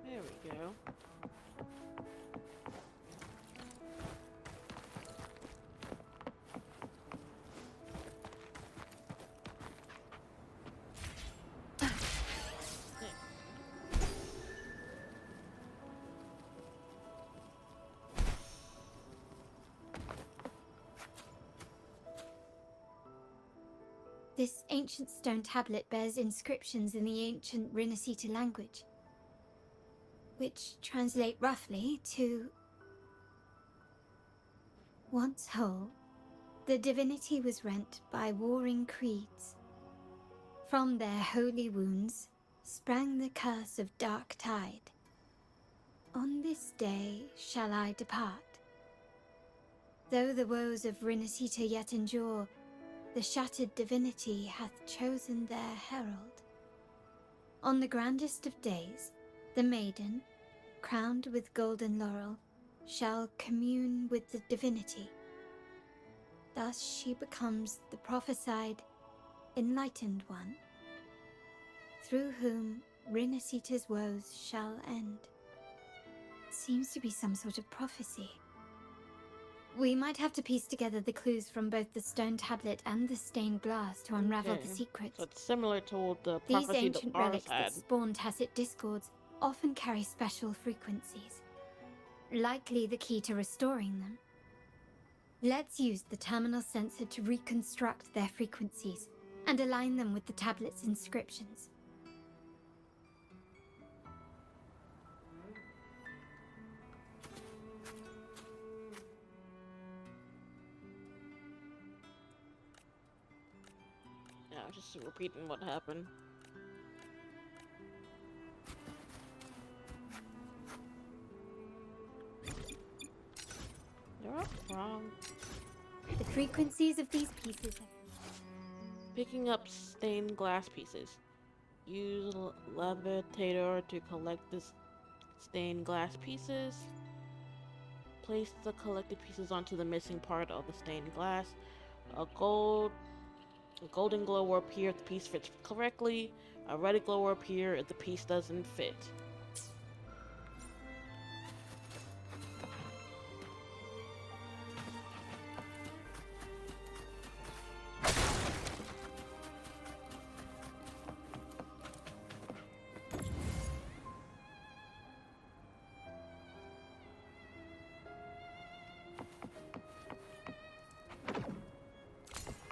There we go. This ancient stone tablet bears inscriptions in the ancient Rinasita language, which translate roughly to... Once whole, the divinity was rent by warring creeds. From their holy wounds sprang the curse of dark tide. On this day shall I depart. Though the woes of Rinasita yet endure, the shattered divinity hath chosen their herald. On the grandest of days, the maiden, crowned with golden laurel, shall commune with the divinity. Thus she becomes the prophesied, enlightened one, through whom Rinasita's woes shall end. Seems to be some sort of prophecy. We might have to piece together the clues from both the stone tablet and the stained glass to unravel the secrets. So it's similar to the These prophecy ancient that ours relics had. that spawn tacit discords often carry special frequencies, likely the key to restoring them. Let's use the terminal sensor to reconstruct their frequencies and align them with the tablet's inscriptions. Yeah, I was just repeating what happened. You're up wrong. The frequencies of these pieces are... Picking up stained glass pieces. Use levitator to collect the stained glass pieces. Place the collected pieces onto the missing part of the stained glass. A golden glow will appear if the piece fits correctly. A red glow will appear if the piece doesn't fit.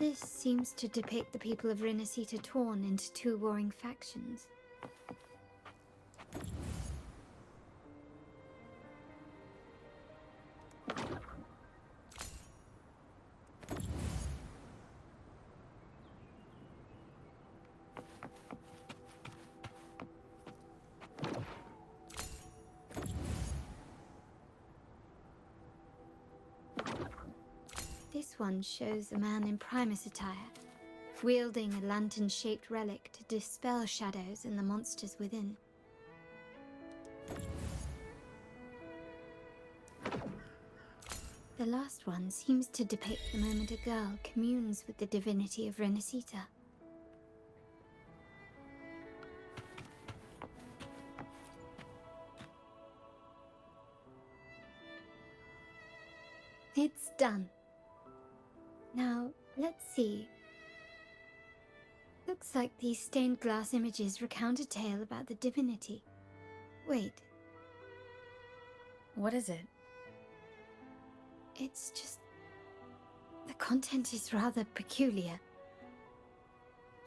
This seems to depict the people of Rinasita torn into two warring factions. This one shows a man in Primus attire, wielding a lantern-shaped relic to dispel shadows and the monsters within. The last one seems to depict the moment a girl communes with the divinity of Rinasita. It's done. Now, let's see. Looks like these stained glass images recount a tale about the divinity. Wait. What is it? It's just... the content is rather peculiar.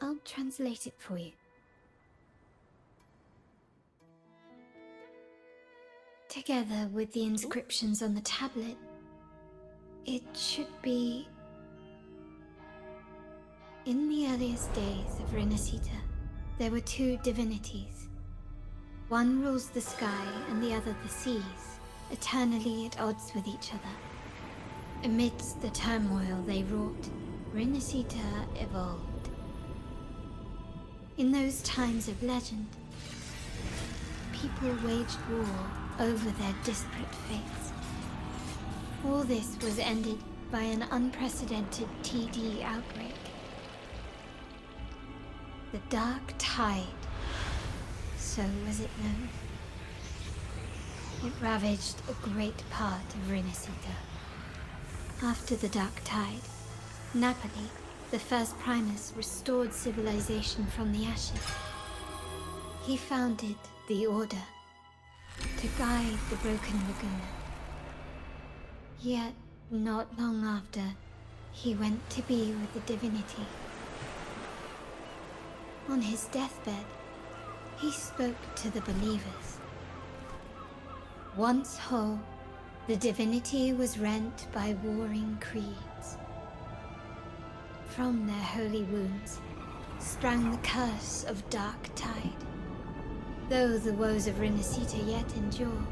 I'll translate it for you. Together with the inscriptions on the tablet, it should be... In the earliest days of Rinasita, there were two divinities. One rules the sky and the other the seas, eternally at odds with each other. Amidst the turmoil they wrought, Rinasita evolved. In those times of legend, people waged war over their disparate fates. All this was ended by an unprecedented TD outbreak. The Dark Tide, so was it known. It ravaged a great part of Rinasita. After the Dark Tide, Napoli, the first Primus, restored civilization from the ashes. He founded the Order to guide the broken Laguna. Yet, not long after, he went to be with the divinity. On his deathbed, he spoke to the believers. Once whole, the divinity was rent by warring creeds. From their holy wounds sprang the curse of Dark Tide. Though the woes of Rinasita yet endure,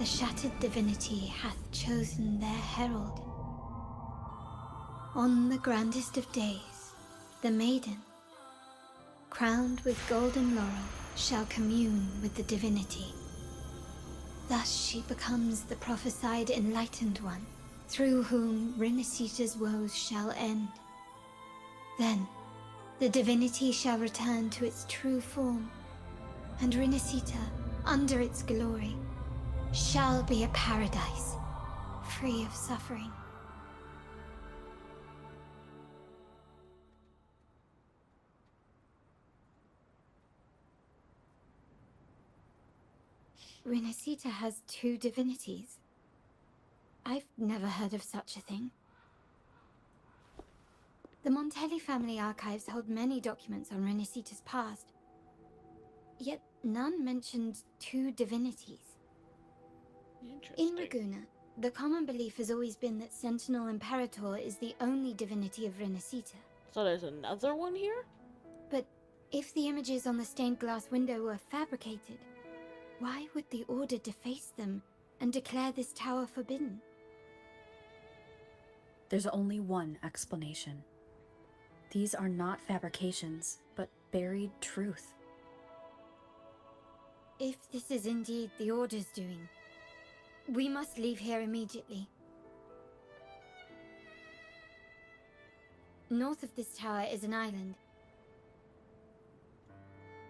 the shattered divinity hath chosen their herald. On the grandest of days, the maiden, crowned with golden laurel, shall commune with the divinity. Thus she becomes the prophesied enlightened one, through whom Rinasita's woes shall end. Then, the divinity shall return to its true form, and Rinasita, under its glory, shall be a paradise, free of suffering. Rinasita has two divinities. I've never heard of such a thing. The Montelli family archives hold many documents on Rinasita's past, yet none mentioned two divinities. In Ragusa, the common belief has always been that Sentinel Imperator is the only divinity of Rinasita. So there's another one here? But if the images on the stained glass window were fabricated, why would the Order deface them and declare this tower forbidden? There's only one explanation. These are not fabrications, but buried truth. If this is indeed the Order's doing, we must leave here immediately. North of this tower is an island.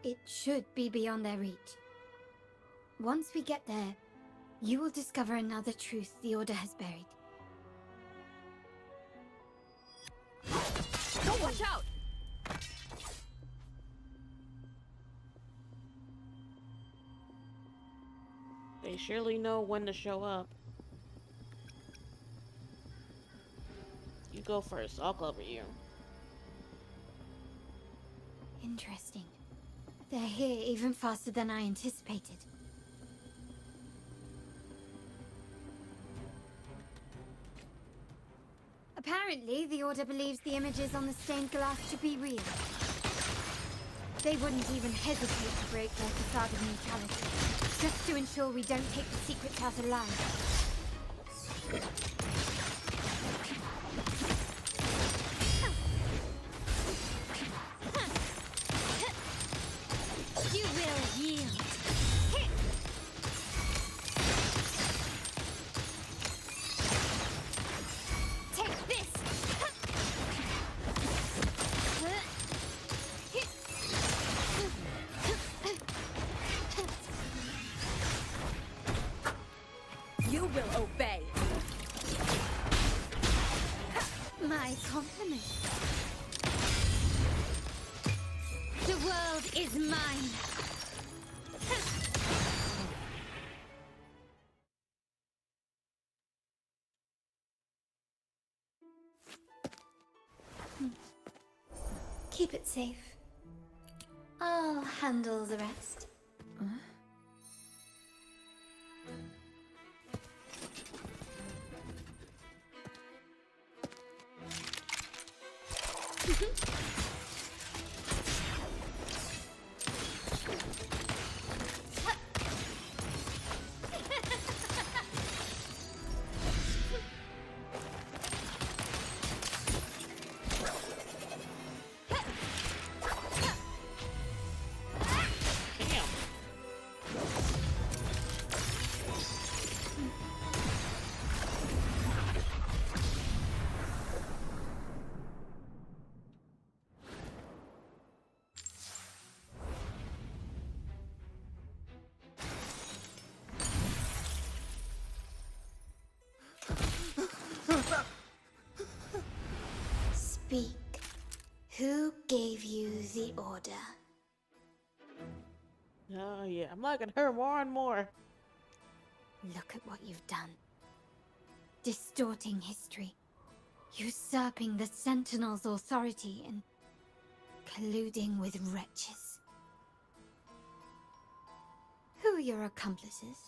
It should be beyond their reach. Once we get there, you will discover another truth the Order has buried. Don't watch out! They surely know when to show up. You You go first. I'll cover you. Interesting. They're here even faster than I anticipated. Apparently, the Order believes the images on the stained glass to be real. They wouldn't even hesitate to break their facade of neutrality, just to ensure we don't take the secrets out alive. You will yield. Take this! You will obey. My compliments. The world is mine. Keep it safe. I'll handle the rest. Speak. Who gave you the order? Oh yeah, I'm liking her more and more. Look at what you've done. Distorting history. Usurping the Sentinel's authority and colluding with wretches. Who are your accomplices?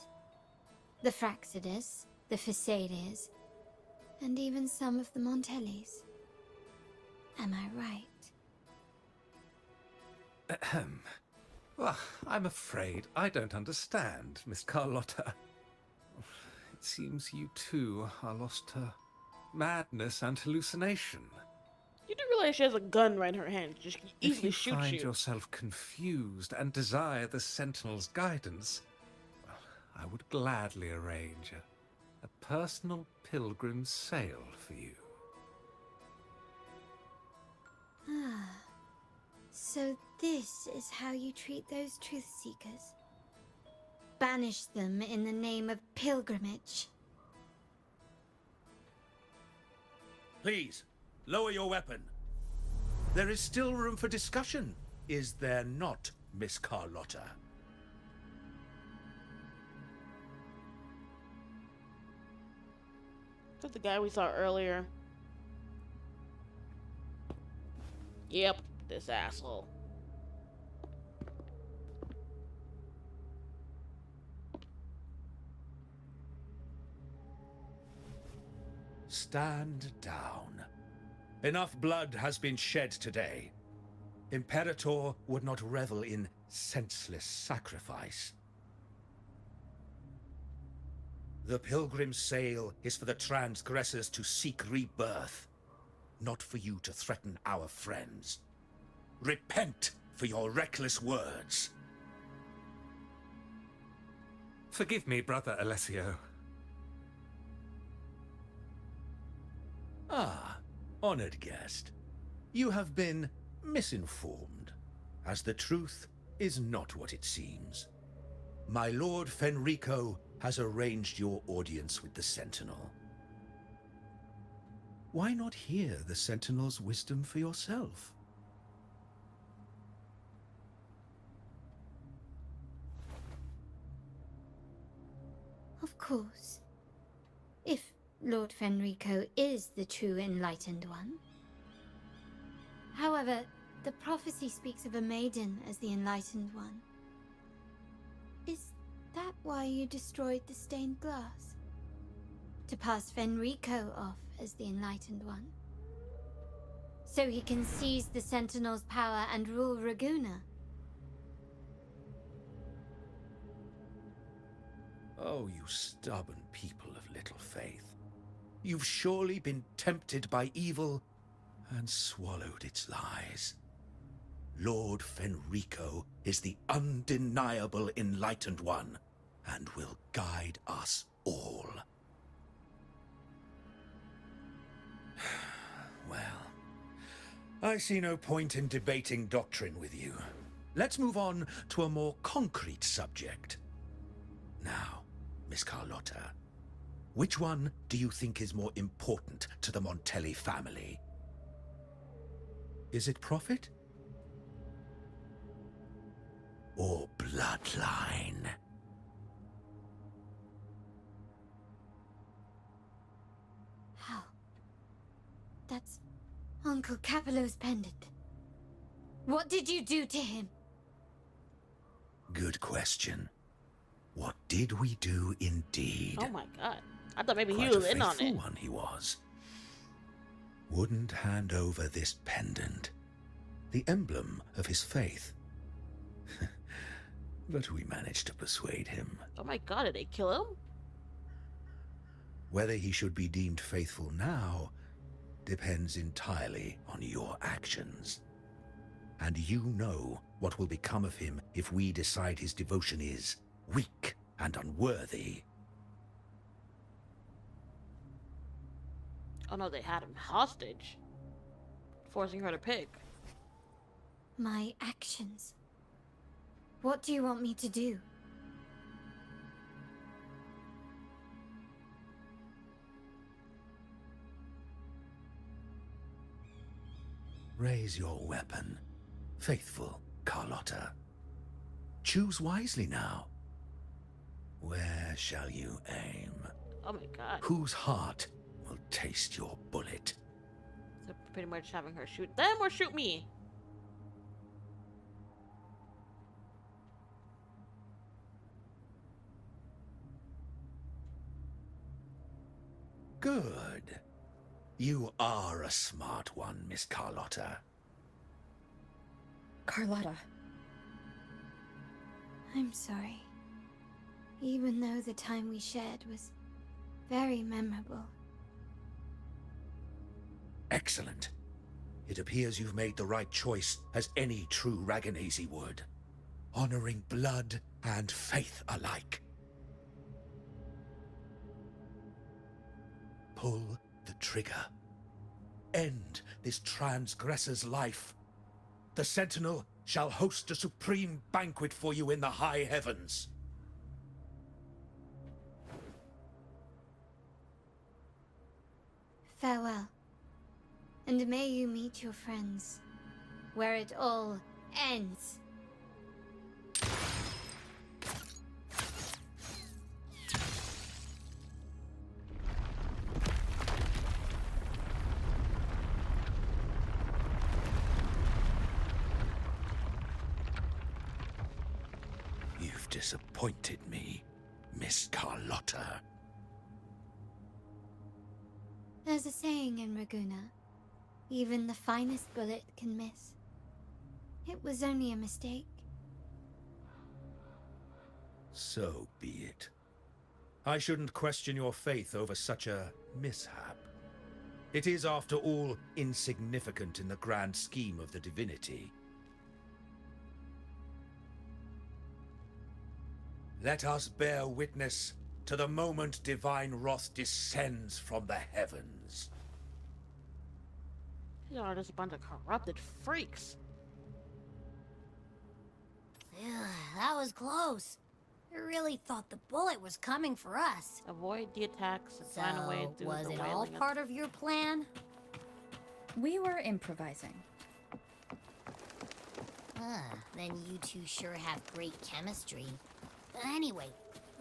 The Fraxidus, the Phisadias, and even some of the Montellis. Am I right? Ahem. Well, I'm afraid I don't understand, Miss Carlotta. It seems you too are lost to madness and hallucination. You do realize she has a gun right in her hand. Just If easily you shoot find you. yourself confused and desire the Sentinel's guidance, well, I would gladly arrange a personal pilgrim's sail for you. Ah. So this is how you treat those truth seekers. Banish them in the name of pilgrimage. Please, lower your weapon. There is still room for discussion, is there not, Miss Carlotta? That's the guy we saw earlier. Yep, this asshole. Stand down. Enough blood has been shed today. Imperator would not revel in senseless sacrifice. The pilgrim's sail is for the transgressors to seek rebirth, not for you to threaten our friends. Repent for your reckless words. Forgive me, Brother Alessio. Ah, honored guest. You have been misinformed, as the truth is not what it seems. My Lord Fenrico has arranged your audience with the Sentinel. Why not hear the Sentinel's wisdom for yourself? Of course. If Lord Fenrico is the true Enlightened One. However, the prophecy speaks of a maiden as the Enlightened One. Is that why you destroyed the stained glass? To pass Fenrico off as the Enlightened One? So he can seize the Sentinel's power and rule Raguna? Oh, you stubborn people of little faith. You've surely been tempted by evil and swallowed its lies. Lord Fenrico is the undeniable Enlightened One and will guide us all. Well, I see no point in debating doctrine with you. Let's move on to a more concrete subject. Now, Miss Carlotta, which one do you think is more important to the Montelli family? Is it profit? Or bloodline? How? That's Uncle Capello's pendant. What did you do to him? Good question. What did we do indeed? Oh my god. I thought maybe Quite he was a in on faithful it. one he was. Wouldn't hand over this pendant, the emblem of his faith. But we managed to persuade him. Oh my god, did they kill him? Whether he should be deemed faithful now depends entirely on your actions. And you know what will become of him if we decide his devotion is weak and unworthy. Oh no, they had him hostage. Forcing her to pick. My actions. What do you want me to do? Raise your weapon, faithful Carlotta. Choose wisely now. Where shall you aim? Oh my god. Whose heart will taste your bullet? So pretty much having her shoot them or shoot me. Good. You are a smart one, Miss Carlotta. Carlotta. I'm sorry. Even though the time we shared was very memorable. Excellent. It appears you've made the right choice, as any true Ragganese would. Honoring blood and faith alike. Pull the trigger. End this transgressor's life. The Sentinel shall host a supreme banquet for you in the high heavens. Farewell. And may you meet your friends, where it all ends. You've disappointed me, Miss Carlotta. There's a saying in Raguna, even the finest bullet can miss. It was only a mistake. So be it. I shouldn't question your faith over such a mishap. It is, after all, insignificant in the grand scheme of the divinity. Let us bear witness to the moment divine wrath descends from the heavens. These are just a bunch of corrupted freaks. That was close. I really thought the bullet was coming for us. Avoid the attacks and find a way through was the it all wailing. part of your plan? We were improvising. Then you two sure have great chemistry. But anyway,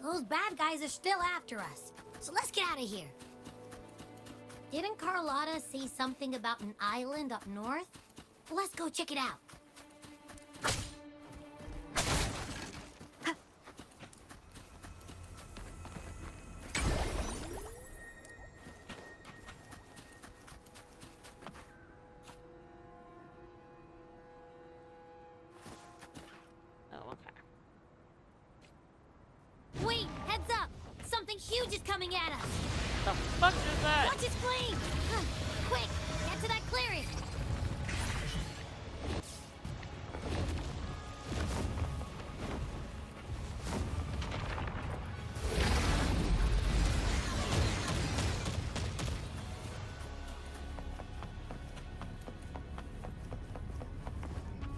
those bad guys are still after us. So let's get out of here. Didn't Carlotta see something about an island up north? Let's go check it out. Oh, okay. Wait, heads up! Something huge is coming at us! The fuck is that? Watch its flame! Quick, get to that clearing!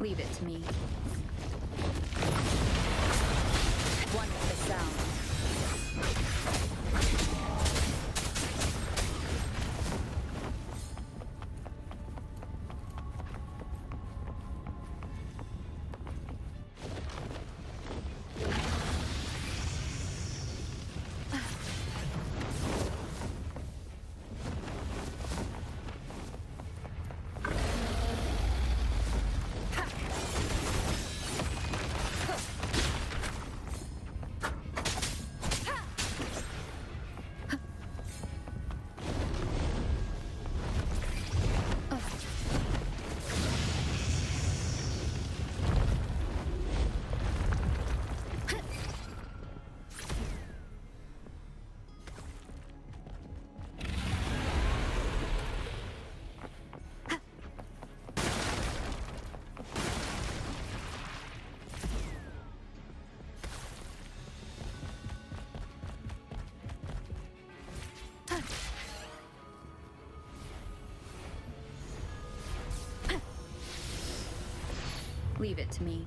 Leave it to me. One with the sound. Leave it to me.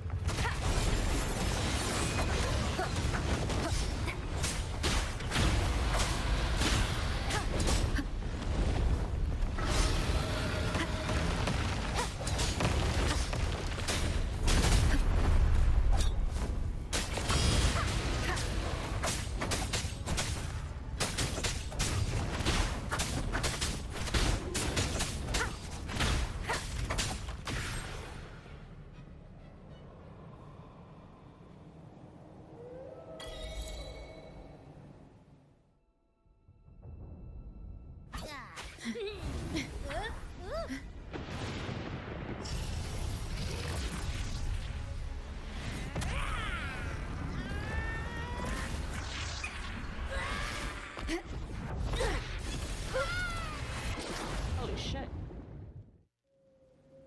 Holy shit.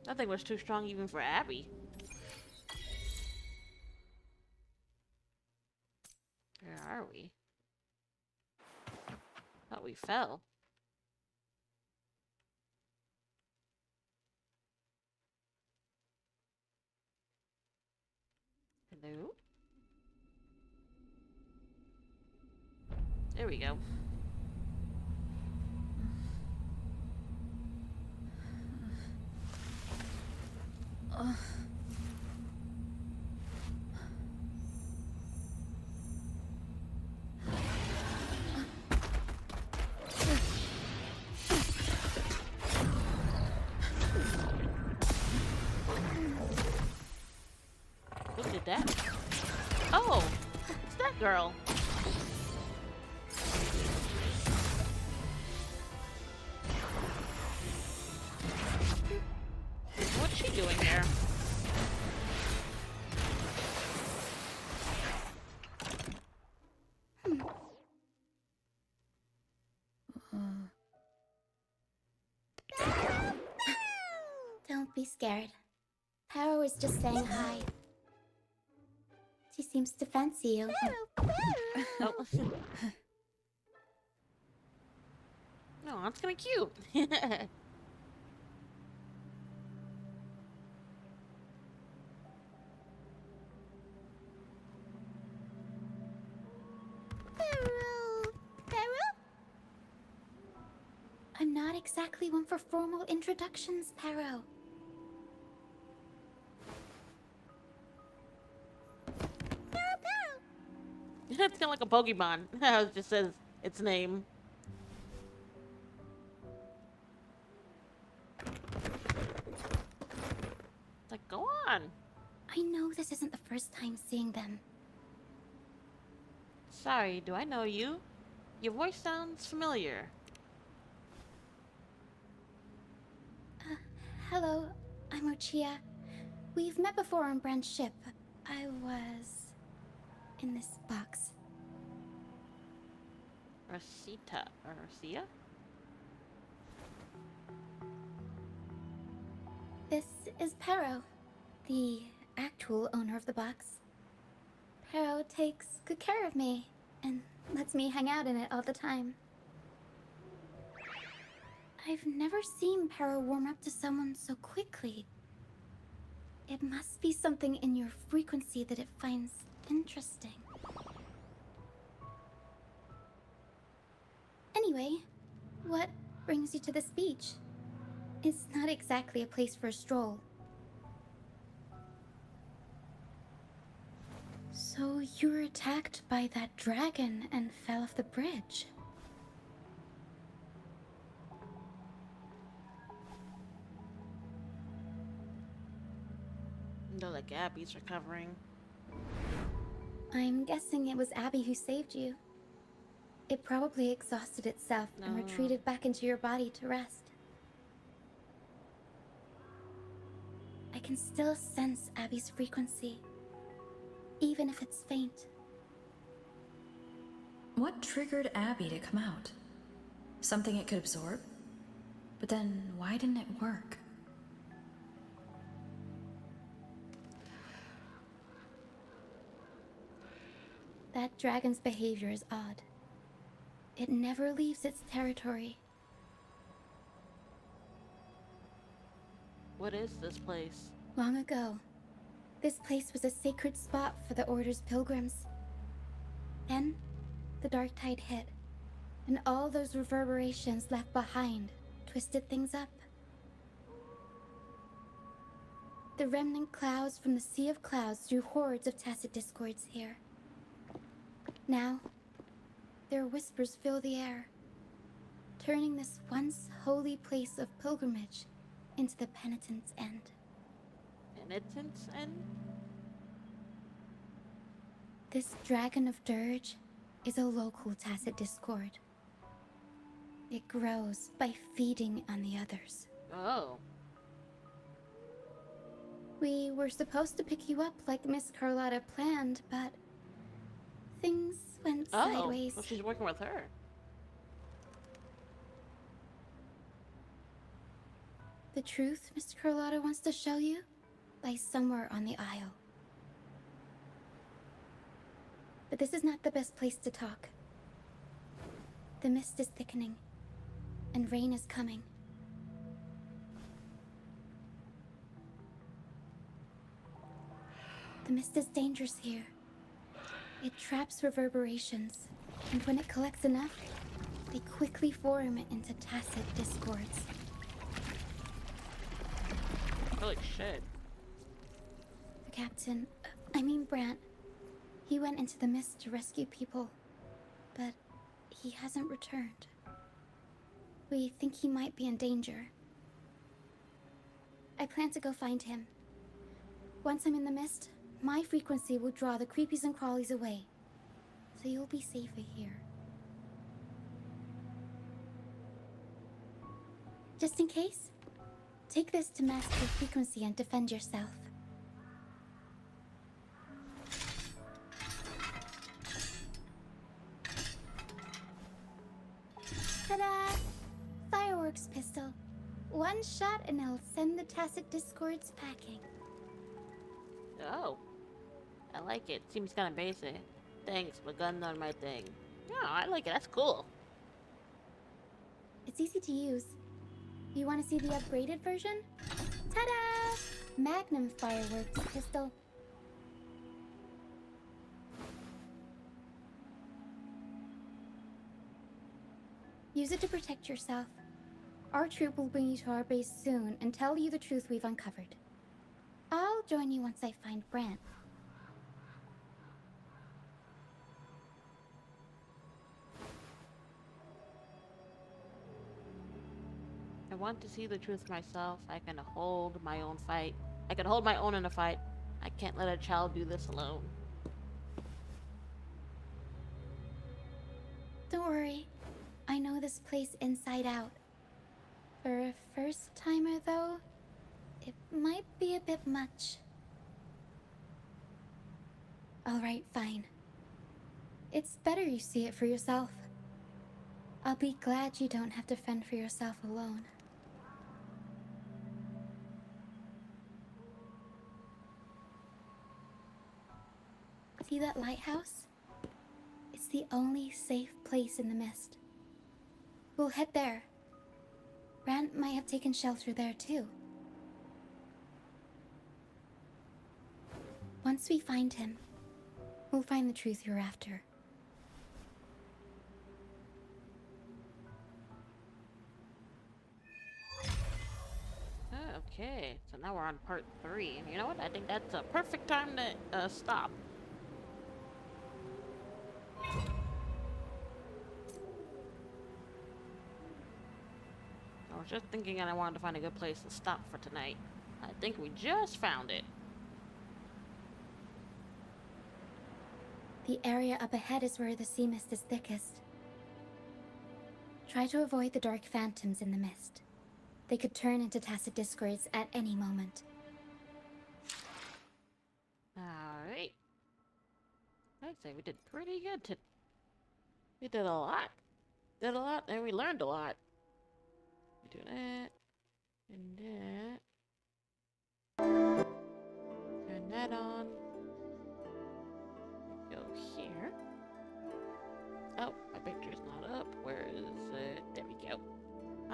That thing was too strong even for Abby. Where are we? Thought we fell. Hello? There we go. Who did that? Oh, it's that girl. What's she doing there? Don't be scared. Power was just saying hi. She seems to fancy you. Oh. No, that's kind of cute. I'm not exactly one for formal introductions, Pero. It's kind of like a Pokemon. How it just says its name. I know this isn't the first time seeing them. Sorry, do I know you? Your voice sounds familiar. Hello, I'm Ochia. We've met before on Brand's ship. I was in this box. Rosita or Sia? This is Pero, the actual owner of the box. Pero takes good care of me and lets me hang out in it all the time. I've never seen Pero warm up to someone so quickly. It must be something in your frequency that it finds interesting. Anyway, what brings you to this beach? It's not exactly a place for a stroll. So you were attacked by that dragon and fell off the bridge. No, like Abby's recovering. I'm guessing it was Abby who saved you. It probably exhausted itself and retreated back into your body to rest. I can still sense Abby's frequency, even if it's faint. What triggered Abby to come out? Something it could absorb? But then, why didn't it work? That dragon's behavior is odd. It never leaves its territory. What is this place? Long ago, this place was a sacred spot for the Order's pilgrims. Then, the dark tide hit, and all those reverberations left behind twisted things up. The remnant clouds from the Sea of Clouds drew hordes of tacit discords here. Now, their whispers fill the air, turning this once holy place of pilgrimage into the penitent's end. Penitent's end? This dragon of dirge is a local tacit discord. It grows by feeding on the others. Oh. We were supposed to pick you up like Miss Carlotta planned, but things went sideways. Well, she's working with her. The truth Miss Carlotta wants to show you lies somewhere on the aisle. But this is not the best place to talk. The mist is thickening, and rain is coming. The mist is dangerous here. It traps reverberations, and when it collects enough, they quickly form into tacit discords. Holy shit. The captain, Brant, he went into the mist to rescue people, but he hasn't returned. We think he might be in danger. I plan to go find him. Once I'm in the mist, my frequency will draw the creepies and crawlies away, so you'll be safer here. Just in case, take this to mask your frequency and defend yourself. Ta-da! Fireworks pistol. One shot and it'll send the tacit discords packing. Oh. I like it. Seems kind of basic. Thanks, but gun not my thing. Yeah, I like it. That's cool. It's easy to use. You want to see the upgraded version? Ta-da! Magnum fireworks pistol. Use it to protect yourself. Our troop will bring you to our base soon and tell you the truth we've uncovered. I'll join you once I find Brant. I want to see the truth myself. I can hold my own fight. I can hold my own in a fight. I can't let a child do this alone. Don't worry. I know this place inside out. For a first-timer, though, it might be a bit much. Alright, fine. It's better you see it for yourself. I'll be glad you don't have to fend for yourself alone. See that lighthouse? It's the only safe place in the mist. We'll head there. Rand might have taken shelter there too. Once we find him, we'll find the truth you're after. Okay, so now we're on part 3. You know what? I think that's a perfect time to stop. I was just thinking and I wanted to find a good place to stop for tonight. I think we just found it. The area up ahead is where the sea mist is thickest. Try to avoid the dark phantoms in the mist. They could turn into tacit discords at any moment. Alright. I'd say we did pretty good. We did a lot. Did a lot and we learned a lot. We do that. And that. Turn that on. Go here. Oh, my picture's not up. Where is it? There we go.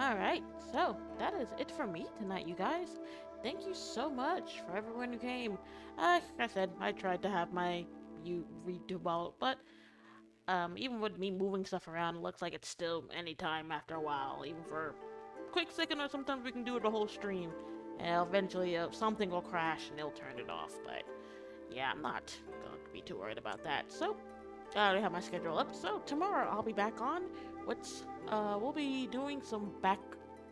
Alright, so that is it for me tonight, you guys. Thank you so much for everyone who came. Like I said, I tried to have my redo out, but even with me moving stuff around, it looks like it's still any time after a while, even for a quick second, or sometimes we can do it the whole stream. And eventually something will crash and it'll turn it off, but yeah, I'm not going to be too worried about that. So, I already have my schedule up, so tomorrow I'll be back on. We'll be doing some back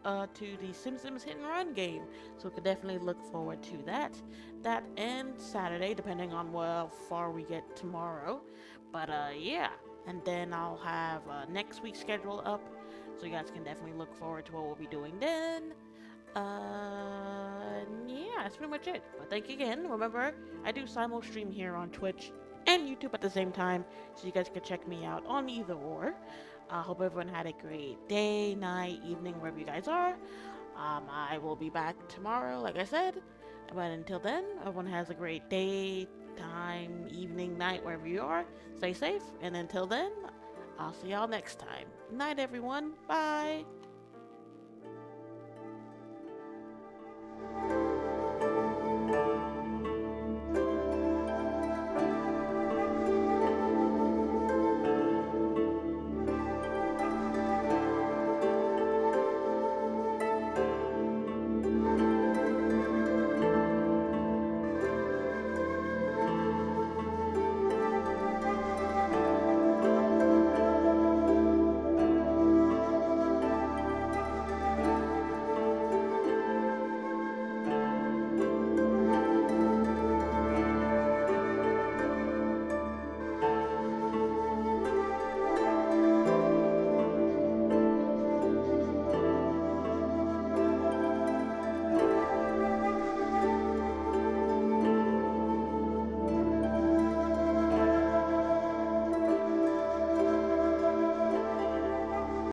to the Sims Hit and Run game, so we could definitely look forward to that. That and Saturday, depending on how far we get tomorrow. But yeah, and then I'll have next week's schedule up, so you guys can definitely look forward to what we'll be doing then. Yeah, that's pretty much it. But thank you again. Remember, I do simul stream here on Twitch and YouTube at the same time, so you guys can check me out on either or. I hope everyone had a great day, night, evening, wherever you guys are. I will be back tomorrow, like I said. But until then, everyone has a great day, time, evening, night, wherever you are. Stay safe, and until then, I'll see y'all next time. Good night, everyone. Bye.